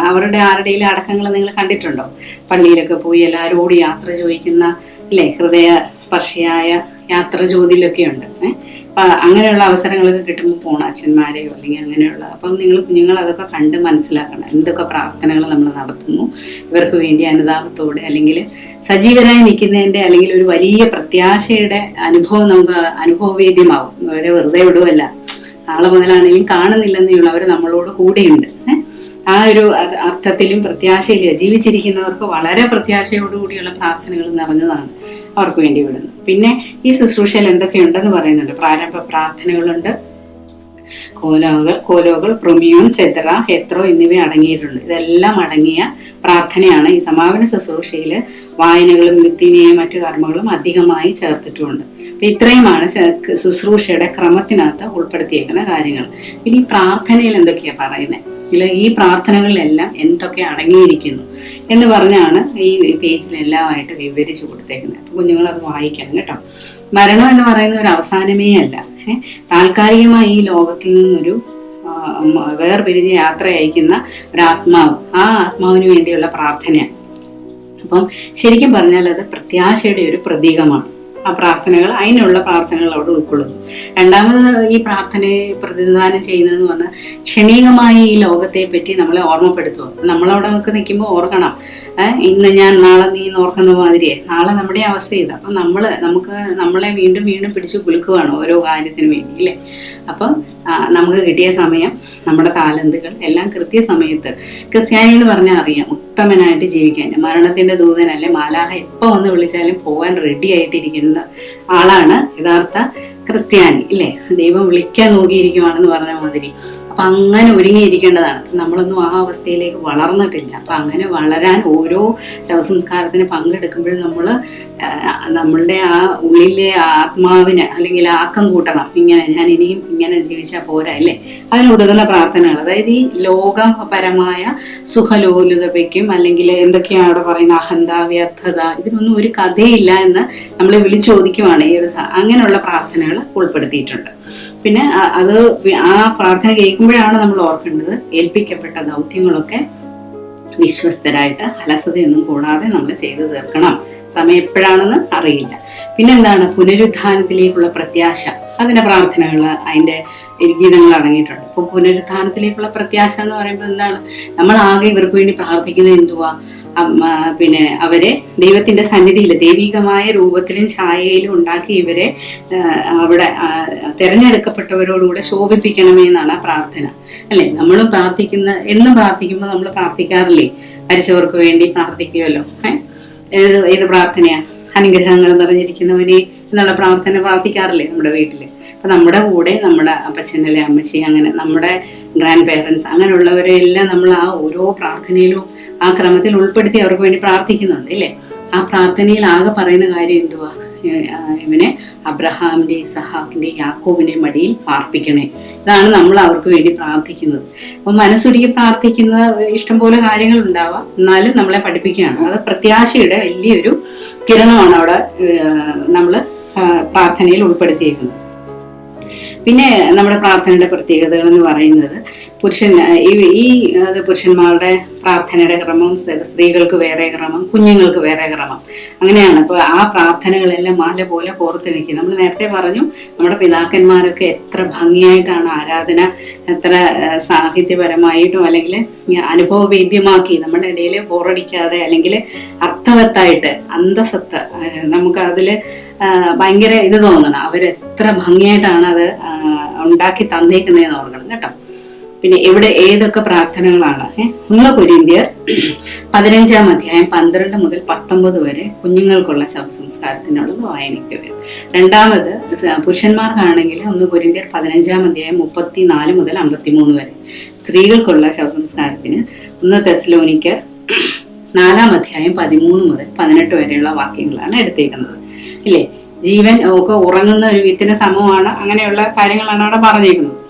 അവരുടെ ആരുടെയും അടക്കങ്ങൾ നിങ്ങൾ കണ്ടിട്ടുണ്ടോ? പള്ളിയിലൊക്കെ പോയി എല്ലാവരോടും യാത്ര ചോദിക്കുന്ന അല്ലേ, ഹൃദയ സ്പർശിയായ യാത്ര ചോദ്യമൊക്കെ ഉണ്ട്. അപ്പം അങ്ങനെയുള്ള അവസരങ്ങളൊക്കെ കിട്ടുമ്പോൾ പോകണം, അച്ഛന്മാരെയോ അല്ലെങ്കിൽ അങ്ങനെയുള്ള. അപ്പം കുഞ്ഞുങ്ങൾ അതൊക്കെ കണ്ട് മനസ്സിലാക്കണം എന്തൊക്കെ പ്രാർത്ഥനകൾ നമ്മൾ നടത്തുന്നു, ഇവർക്ക് വേണ്ടി അനുതാപത്തോടെ അല്ലെങ്കിൽ സജീവരായി നിൽക്കുന്നതിൻ്റെ അല്ലെങ്കിൽ ഒരു വലിയ പ്രത്യാശയുടെ അനുഭവം നമുക്ക് അനുഭവവേദ്യമാവും. അവരെ വെറുതെ വിടുവല്ല, നാളെ മുതലാണെങ്കിലും കാണുന്നില്ലെന്നുള്ള അവർ നമ്മളോട് കൂടെയുണ്ട്. ആ ഒരു അർത്ഥത്തിലും പ്രത്യാശയിലും ജീവിച്ചിരിക്കുന്നവർക്ക് വളരെ പ്രത്യാശയോടുകൂടിയുള്ള പ്രാർത്ഥനകൾ നിറഞ്ഞതാണ് അവർക്ക് വേണ്ടി വിടുന്നത്. പിന്നെ ഈ ശുശ്രൂഷയിൽ എന്തൊക്കെയുണ്ടെന്ന് പറയുന്നുണ്ട്. പ്രാരംഭ പ്രാർത്ഥനകളുണ്ട്, കോലോകൾ, പ്രൊമിയോൺ, സെദ്ര, ഹെത്രോ എന്നിവ അടങ്ങിയിട്ടുണ്ട്. ഇതെല്ലാം അടങ്ങിയ പ്രാർത്ഥനയാണ് ഈ സമാപന ശുശ്രൂഷയിൽ. വായനകളും ലുത്തീനിയയും മറ്റു കർമ്മങ്ങളും അധികമായി ചേർത്തിട്ടുമുണ്ട്. അപ്പം ഇത്രയുമാണ് ശുശ്രൂഷയുടെ ക്രമത്തിനകത്ത് ഉൾപ്പെടുത്തിയേക്കുന്ന കാര്യങ്ങൾ. പിന്നെ ഈ പ്രാർത്ഥനയിൽ എന്തൊക്കെയാണ് പറയുന്നത്, ഈ പ്രാർത്ഥനകളിലെല്ലാം എന്തൊക്കെ അടങ്ങിയിരിക്കുന്നു എന്ന് പറഞ്ഞാണ് ഈ പേജിലെല്ലാമായിട്ട് വിവരിച്ചു കൊടുത്തേക്കുന്നത്. അപ്പം കുഞ്ഞുങ്ങൾ അത് വായിക്കണം കേട്ടോ. മരണം എന്ന് പറയുന്ന ഒരു അവസാനമേ അല്ല, താൽക്കാലികമായി ഈ ലോകത്തിൽ നിന്നൊരു വേർപിരിഞ്ഞ് യാത്ര അയക്കുന്ന ഒരാത്മാവ്, ആ ആത്മാവിന് വേണ്ടിയുള്ള പ്രാർത്ഥനയാണ്. അപ്പം ശരിക്കും പറഞ്ഞാൽ അത് പ്രത്യാശയുടെ ഒരു പ്രതീകമാണ്. ആ പ്രാർത്ഥനകൾ, അതിനുള്ള പ്രാർത്ഥനകൾ അവിടെ ഉൾക്കൊള്ളുന്നു. രണ്ടാമത് ഈ പ്രാർത്ഥനയെ പ്രതിനിധാനം ചെയ്യുന്നതെന്ന് പറഞ്ഞാൽ ക്ഷണികമായി ഈ ലോകത്തെ പറ്റി നമ്മളെ ഓർമ്മപ്പെടുത്തുക. നമ്മളവിടെ ഒക്കെ നിൽക്കുമ്പോൾ ഓർക്കണം, ഇന്ന് ഞാൻ നാളെ നീ ഓർക്കുന്ന മാതിരിയെ നാളെ നമ്മുടെ അവസ്ഥ ചെയ്ത്. അപ്പം നമ്മളെ വീണ്ടും വീണ്ടും പിടിച്ചു കുലുക്കുകയാണ് ഓരോ കാര്യത്തിനും വേണ്ടി അല്ലേ. അപ്പം നമുക്ക് കിട്ടിയ സമയം നമ്മുടെ താലന്തുകൾ എല്ലാം കൃത്യസമയത്ത്, ക്രിസ്ത്യാനി എന്ന് പറഞ്ഞാൽ അറിയാം ഉത്തമനായിട്ട് ജീവിക്കാൻ, മരണത്തിന്റെ ദൂതനല്ലേ, മാലാഹ എപ്പോൾ വന്ന് വിളിച്ചാലും പോകാൻ റെഡി ആയിട്ടിരിക്കുന്ന ആളാണ് യഥാർത്ഥ ക്രിസ്ത്യാനി, ഇല്ലേ? ദൈവം വിളിക്കാൻ നോക്കിയിരിക്കുവാണെന്ന് പറഞ്ഞ മാതിരി. അപ്പം അങ്ങനെ ഒരുങ്ങിയിരിക്കേണ്ടതാണ്. നമ്മളൊന്നും ആ അവസ്ഥയിലേക്ക് വളർന്നിട്ടില്ല. അപ്പം അങ്ങനെ വളരാൻ ഓരോ ശവസംസ്കാരത്തിന് പങ്കെടുക്കുമ്പോഴും നമ്മളുടെ ആ ഉള്ളിലെ ആത്മാവിന് അല്ലെങ്കിൽ ആക്കം കൂട്ടണം. ഞാൻ ഇനിയും ഇങ്ങനെ ജീവിച്ചാൽ പോരാ, അല്ലേ? അതിന് ഉതകുന്ന പ്രാർത്ഥനകൾ, അതായത് ഈ ലോകപരമായ സുഖലോലുതയ്ക്കും അല്ലെങ്കിൽ എന്തൊക്കെയാണ് അവിടെ പറയുന്ന അഹന്ത, വ്യർത്ഥത, ഇതിനൊന്നും ഒരു കഥയില്ല എന്ന് നമ്മളെ വിളിച്ചു ചോദിക്കുവാണ് ഈ ഒരു അങ്ങനെയുള്ള പ്രാർത്ഥനകൾ ഉൾപ്പെടുത്തിയിട്ടുണ്ട്. പിന്നെ അത് ആ പ്രാർത്ഥന കേൾക്കുമ്പോഴാണ് നമ്മൾ ഓർക്കേണ്ടത് ഏൽപ്പിക്കപ്പെട്ട ദൗത്യങ്ങളൊക്കെ വിശ്വസ്തരായിട്ട് അലസതയൊന്നും കൂടാതെ നമ്മൾ ചെയ്തു തീർക്കണം. സമയം എപ്പോഴാണെന്ന് അറിയില്ല. പിന്നെന്താണ്? പുനരുത്ഥാനത്തിലേക്കുള്ള പ്രത്യാശ. അതിൻ്റെ പ്രാർത്ഥനകൾ, അതിൻ്റെ ഗീതങ്ങൾ അടങ്ങിയിട്ടുണ്ട്. ഇപ്പോൾ പുനരുത്ഥാനത്തിലേക്കുള്ള പ്രത്യാശ എന്ന് പറയുമ്പോൾ എന്താണ്? നമ്മൾ ആകെ ഇവർക്ക് വേണ്ടി പ്രാർത്ഥിക്കുന്നത് എന്തുവാ? പിന്നെ അവരെ ദൈവത്തിന്റെ സന്നിധിയിൽ ദൈവികമായ രൂപത്തിലും ഛായയിലും ഉണ്ടാക്കി ഇവരെ അവിടെ തിരഞ്ഞെടുക്കപ്പെട്ടവരോടുകൂടെ ശോഭിപ്പിക്കണമേ എന്നാണ് ആ പ്രാർത്ഥന, അല്ലെ? നമ്മളും എന്നും പ്രാർത്ഥിക്കുമ്പോൾ നമ്മൾ പ്രാർത്ഥിക്കാറില്ലേ? മരിച്ചവർക്ക് വേണ്ടി പ്രാർത്ഥിക്കുമല്ലോ. ഏത് പ്രാർത്ഥനയാ? അനുഗ്രഹങ്ങൾ നിറഞ്ഞിരിക്കുന്നവനെ എന്നുള്ള പ്രാർത്ഥന പ്രാർത്ഥിക്കാറില്ലേ നമ്മുടെ വീട്ടില്? അപ്പൊ നമ്മുടെ കൂടെ നമ്മുടെ അപ്പച്ചനല്ലേ, അമ്മച്ചി, അങ്ങനെ നമ്മുടെ ഗ്രാൻഡ് പേരൻസ്, അങ്ങനെയുള്ളവരെല്ലാം നമ്മൾ ആ ഓരോ പ്രാർത്ഥനയിലും ആ ക്രമത്തിൽ ഉൾപ്പെടുത്തി അവർക്ക് വേണ്ടി പ്രാർത്ഥിക്കുന്നുണ്ട്, ഇല്ലേ? ആ പ്രാർത്ഥനയിൽ ആകെ പറയുന്ന കാര്യം എന്തുവാ? ഇവനെ അബ്രഹാമിന്റെ, ഇസഹാക്കിന്റെ, യാക്കോബിന്റെ മടിയിൽ പാർപ്പിക്കണേ. ഇതാണ് നമ്മൾ അവർക്ക് വേണ്ടി പ്രാർത്ഥിക്കുന്നത്. അപ്പൊ മനസ്സൊരുക്കി പ്രാർത്ഥിക്കുന്ന ഇഷ്ടംപോലെ കാര്യങ്ങൾ ഉണ്ടാവാം, എന്നാലും നമ്മളെ പഠിപ്പിക്കുകയാണ്. അത് പ്രത്യാശയുടെ വലിയൊരു കിരണമാണ് അവിടെ നമ്മൾ പ്രാർത്ഥനയിൽ ഉൾപ്പെടുത്തിയിരിക്കുന്നത്. പിന്നെ നമ്മുടെ പ്രാർത്ഥനയുടെ പ്രത്യേകതകൾ എന്ന് പറയുന്നത് പുരുഷന്മാരുടെ പ്രാർത്ഥനയുടെ ക്രമം, സ്ത്രീകൾക്ക് വേറെ ക്രമം, കുഞ്ഞുങ്ങൾക്ക് വേറെ ക്രമം, അങ്ങനെയാണ്. അപ്പോൾ ആ പ്രാർത്ഥനകളെല്ലാം മാല പോലെ കോർത്തിണക്കി. നമ്മൾ നേരത്തെ പറഞ്ഞു, നമ്മുടെ പിതാക്കന്മാരൊക്കെ എത്ര ഭംഗിയായിട്ടാണ് ആരാധന, എത്ര സാഹിത്യപരമായിട്ടും അല്ലെങ്കിൽ അനുഭവവേദ്യമാക്കി നമ്മുടെ ഇടയിൽ ബോറടിക്കാതെ അല്ലെങ്കിൽ അർത്ഥവത്തായിട്ട് അന്തസത്ത നമുക്ക് അതിൽ ഭയങ്കര ഇത് തോന്നണം. അവരെത്ര ഭംഗിയായിട്ടാണ് അത് ഉണ്ടാക്കി തന്നേക്കുന്നതെന്ന് ഓർക്കണം കേട്ടോ. പിന്നെ ഏതൊക്കെ പ്രാർത്ഥനകളാണ്? 1 കൊരിന്ത്യർ 15-ാം അധ്യായം 12 മുതൽ 19 വരെ കുഞ്ഞുങ്ങൾക്കുള്ള ശവസംസ്കാരത്തിനുള്ളത് വായനയ്ക്ക് വരും. രണ്ടാമത് പുരുഷന്മാർക്കാണെങ്കിൽ 1 കൊരിന്ത്യർ 15-ാം അധ്യായം 34 മുതൽ 53 വരെ. സ്ത്രീകൾക്കുള്ള ശവസംസ്കാരത്തിന് 1 തെസ്സലോനിക്കർ 4-ാം അധ്യായം 13 മുതൽ 18 വരെയുള്ള വാക്യങ്ങളാണ് എടുത്തേക്കുന്നത്, ഇല്ലേ? ജീവൻ ഒക്കെ ഉറങ്ങുന്ന ഒരു വിത്തിന് സമമാണ്, അങ്ങനെയുള്ള കാര്യങ്ങളാണ് അവിടെ പറഞ്ഞേക്കുന്നത്.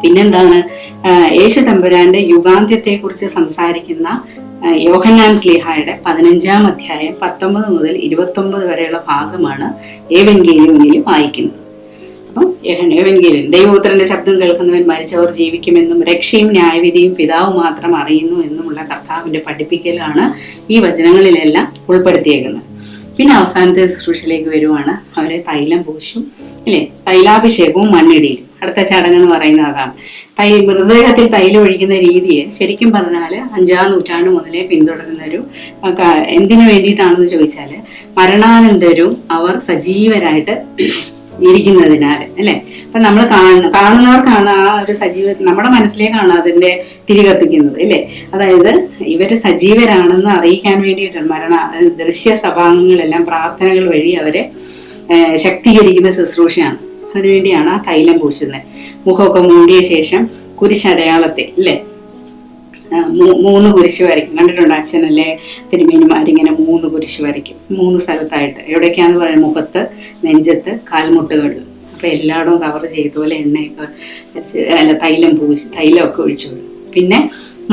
പിന്നെന്താണ്? യേശു തമ്പുരാന്റെ യുഗാന്ത്യത്തെ കുറിച്ച് സംസാരിക്കുന്ന യോഹന്നാൻ ശ്ലീഹായുടെ 15-ാം അധ്യായം 19 മുതൽ 29 വരെയുള്ള ഭാഗമാണ് ഏവൻഗേലിയോനിൽ വായിക്കുന്നത്. അപ്പം ഏവൻഗേലിയൻ, ദൈവപുത്രന്റെ ശബ്ദം കേൾക്കുന്നവൻ മരിച്ചവർ ജീവിക്കുമെന്നും രക്ഷയും ന്യായവിധിയും പിതാവ് മാത്രം അറിയുന്നു എന്നുമുള്ള കർത്താവിന്റെ പഠിപ്പിക്കലാണ് ഈ വചനങ്ങളിലെല്ലാം ഉൾപ്പെടുത്തിയേക്കുന്നത്. പിന്നെ അവസാനത്തെ ശുശ്രൂഷയിലേക്ക് വരുവാണ്. അവരെ തൈലം പൂശും, അല്ലേ? തൈലാഭിഷേകവും മണ്ണിടിയിലും. അടുത്ത ചടങ്ങെന്ന് പറയുന്നത് അതാണ്. മൃതദേഹത്തിൽ തൈലം ഒഴിക്കുന്ന രീതിയെ ശരിക്കും പറഞ്ഞാൽ 5-ാം നൂറ്റാണ്ട് മുതലേ പിന്തുടരുന്ന ഒരു എന്തിനു വേണ്ടിയിട്ടാണെന്ന് ചോദിച്ചാൽ മരണാനന്തരവും അവർ സജീവരായിട്ട് ഇരിക്കുന്നതിനാൽ, അല്ലെ? അപ്പൊ നമ്മൾ കാണുന്നവർക്കാണ് ആ ഒരു നമ്മുടെ മനസ്സിലേക്കാണ് അതിന്റെ തിരികത്തിക്കുന്നത്, അല്ലേ? അതായത് ഇവര് സജീവരാണെന്ന് അറിയിക്കാൻ വേണ്ടിയിട്ടാണ് ദൃശ്യ സഭാംഗങ്ങളെല്ലാം പ്രാർത്ഥനകൾ വഴി അവരെ ശക്തീകരിക്കുന്ന ശുശ്രൂഷയാണ്. അതിനുവേണ്ടിയാണ് ആ തൈലം പൂശുന്നത്. മുഖമൊക്കെ മൂടിയ ശേഷം കുരിശടയാളത്തെ, അല്ലേ, 3 കുരിശ് വരയ്ക്കും. കണ്ടിട്ടുണ്ട് അച്ഛനല്ലേ തിരുമേനിമാരിങ്ങനെ 3 കുരിശ് വരയ്ക്കും 3 സ്ഥലത്തായിട്ട്. എവിടേക്കാന്ന് പറയുന്നത്? മുഖത്ത്, നെഞ്ചത്ത്, കാൽമുട്ടുകളിൽ. അപ്പൊ എല്ലായിടവും കവർ ചെയ്തതുപോലെ എണ്ണയൊക്കെ തൈലമൊക്കെ ഒഴിച്ചു വിടും. പിന്നെ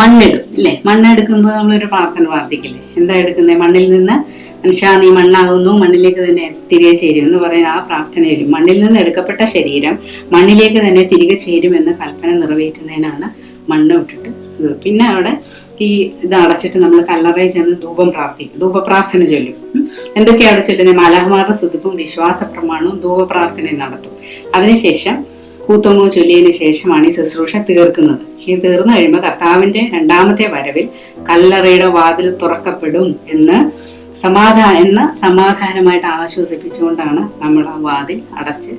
മണ്ണിടും, അല്ലേ? മണ്ണെടുക്കുമ്പോൾ നമ്മളൊരു പ്രാർത്ഥന പ്രാർത്ഥിക്കില്ലേ? എന്താ എടുക്കുന്നത്? മണ്ണിൽ നിന്ന് മനുഷ്യ നീ മണ്ണാകുന്നു, മണ്ണിലേക്ക് തന്നെ തിരികെ ചേരും എന്ന് പറയുന്ന ആ പ്രാർത്ഥനയിലും മണ്ണിൽ നിന്ന് എടുക്കപ്പെട്ട ശരീരം മണ്ണിലേക്ക് തന്നെ തിരികെ ചേരുമെന്ന് കൽപ്പന നിറവേറ്റുന്നതിനാണ് മണ്ണ് ഇട്ടിട്ട് ഇത്. പിന്നെ അവിടെ ഈ ഇത് അടച്ചിട്ട് നമ്മൾ കല്ലറയിൽ ചെന്ന് ധൂപപ്രാർത്ഥന ചൊല്ലും. എന്തൊക്കെയാണ് അവിടെ ചൊല്ലുന്നത്? മാലാഖമാരുടെ സ്തുതിപ്പും വിശ്വാസ പ്രമാണവും ധൂപപ്രാർത്ഥനയും നടത്തും. അതിനുശേഷം കൂത്തോമോ ചൊല്ലിയതിനു ശേഷമാണ് ഈ ശുശ്രൂഷ തീർക്കുന്നത്. ഈ തീർന്നു കഴിയുമ്പോൾ കർത്താവിന്റെ 2ാമത്തെ വരവിൽ കല്ലറയുടെ വാതിൽ തുറക്കപ്പെടും എന്ന് സമാധാനമായിട്ട് ആശ്വസിപ്പിച്ചുകൊണ്ടാണ് നമ്മൾ ആ വാതിൽ അടച്ച്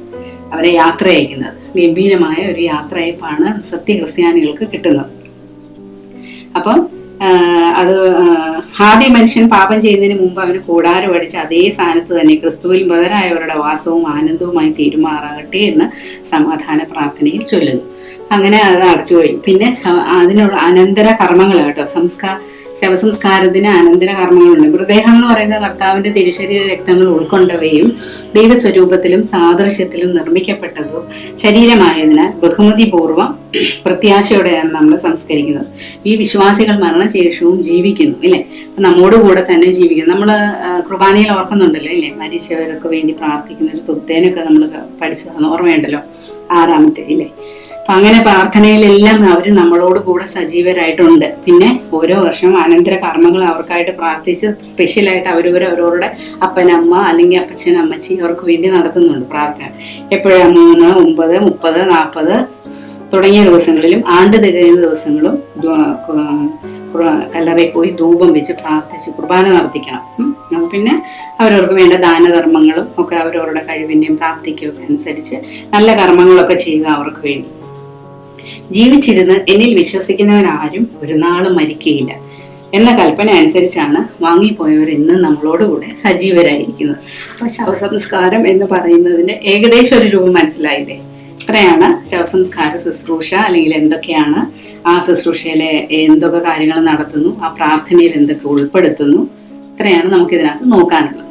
അവരെ യാത്ര അയക്കുന്നത്. ഗംഭീരമായ ഒരു യാത്രയയപ്പാണ് സത്യക്രിസ്ത്യാനികൾക്ക് കിട്ടുന്നത്. അപ്പം അത് ആദ്യ മനുഷ്യൻ പാപം ചെയ്യുന്നതിന് മുമ്പ് അവന് കൂടാരം അടിച്ച് അതേ സ്ഥാനത്ത് തന്നെ ക്രിസ്തുവിൽ മൃതരായവരുടെ വാസവും ആനന്ദവുമായി തീരുമാറാകട്ടെ എന്ന് സമാധാന പ്രാർത്ഥനയിൽ ചൊല്ലുന്നു. അങ്ങനെ അത് അടച്ചു കഴിഞ്ഞു. പിന്നെ അതിനുള്ള അനന്തര കർമ്മങ്ങൾ കേട്ടോ, ശവസംസ്കാരത്തിന് അനന്തര കർമ്മങ്ങളുണ്ട്. മൃതദേഹം എന്ന് പറയുന്നത് കർത്താവിന്റെ തിരുശരീര രക്തങ്ങൾ ഉൾക്കൊണ്ടവയും ദൈവസ്വരൂപത്തിലും സാദൃശ്യത്തിലും നിർമ്മിക്കപ്പെട്ടതും ശരീരമായതിനാൽ ബഹുമതിപൂർവ്വം പ്രത്യാശയോടെയാണ് നമ്മൾ സംസ്കരിക്കുന്നത്. ഈ വിശ്വാസികൾ മരണശേഷവും ജീവിക്കുന്നു, ഇല്ലേ? നമ്മോട് കൂടെ തന്നെ ജീവിക്കുന്നു. നമ്മൾ കുർബാനയിൽ ഓർക്കുന്നുണ്ടല്ലോ, ഇല്ലേ? മരിച്ചവർക്ക് വേണ്ടി പ്രാർത്ഥിക്കുന്ന ഒരു തുത്തേനൊക്കെ നമ്മൾ പഠിച്ചതാണ്, ഓർമ്മയുണ്ടല്ലോ, 6-ാമത്തെ, ഇല്ലേ? അപ്പം അങ്ങനെ പ്രാർത്ഥനയിലെല്ലാം അവർ നമ്മളോട് കൂടെ സജീവരായിട്ടുണ്ട്. പിന്നെ ഓരോ വർഷം അനന്തര കർമ്മങ്ങൾ അവർക്കായിട്ട് പ്രാർത്ഥിച്ച് സ്പെഷ്യലായിട്ട് അവരവരുടെ അപ്പനമ്മ അല്ലെങ്കിൽ അപ്പച്ചൻ അമ്മച്ചി അവർക്ക് വേണ്ടി നടത്തുന്നുണ്ട് പ്രാർത്ഥന. എപ്പോഴാണ് 3, 9, 30, 40 തുടങ്ങിയ ദിവസങ്ങളിലും ആണ്ട് തികയുന്ന ദിവസങ്ങളും കല്ലറയിൽ പോയി ധൂപം വെച്ച് പ്രാർത്ഥിച്ച് കുർബാന നടത്തിക്കണം. പിന്നെ അവരവർക്ക് വേണ്ട ദാനധർമ്മങ്ങളും ഒക്കെ അവരവരുടെ കഴിവിൻ്റെയും പ്രാപ്തിക്കും ഒക്കെ അനുസരിച്ച് നല്ല കർമ്മങ്ങളൊക്കെ ചെയ്യുക അവർക്ക് വേണ്ടി. ജീവിച്ചിരുന്ന് എന്നിൽ വിശ്വസിക്കുന്നവരാരും ഒരു നാളും മരിക്കുകയില്ല എന്ന കൽപ്പന അനുസരിച്ചാണ് വാങ്ങിപ്പോയവർ ഇന്ന് നമ്മളോടുകൂടെ സജീവരായിരിക്കുന്നത്. അപ്പോൾ ശവസംസ്കാരം എന്ന് പറയുന്നതിൻ്റെ ഏകദേശം ഒരു രൂപം മനസ്സിലായില്ലേ? ഇത്രയാണ് ശവസംസ്കാര ശുശ്രൂഷ, അല്ലെങ്കിൽ എന്തൊക്കെയാണ് ആ ശുശ്രൂഷയിലെ എന്തൊക്കെ കാര്യങ്ങൾ നടത്തുന്നു, ആ പ്രാർത്ഥനയിൽ എന്തൊക്കെ ഉൾപ്പെടുത്തുന്നു, ഇത്രയാണ് നമുക്കിതിനകത്ത് നോക്കാനുള്ളത്.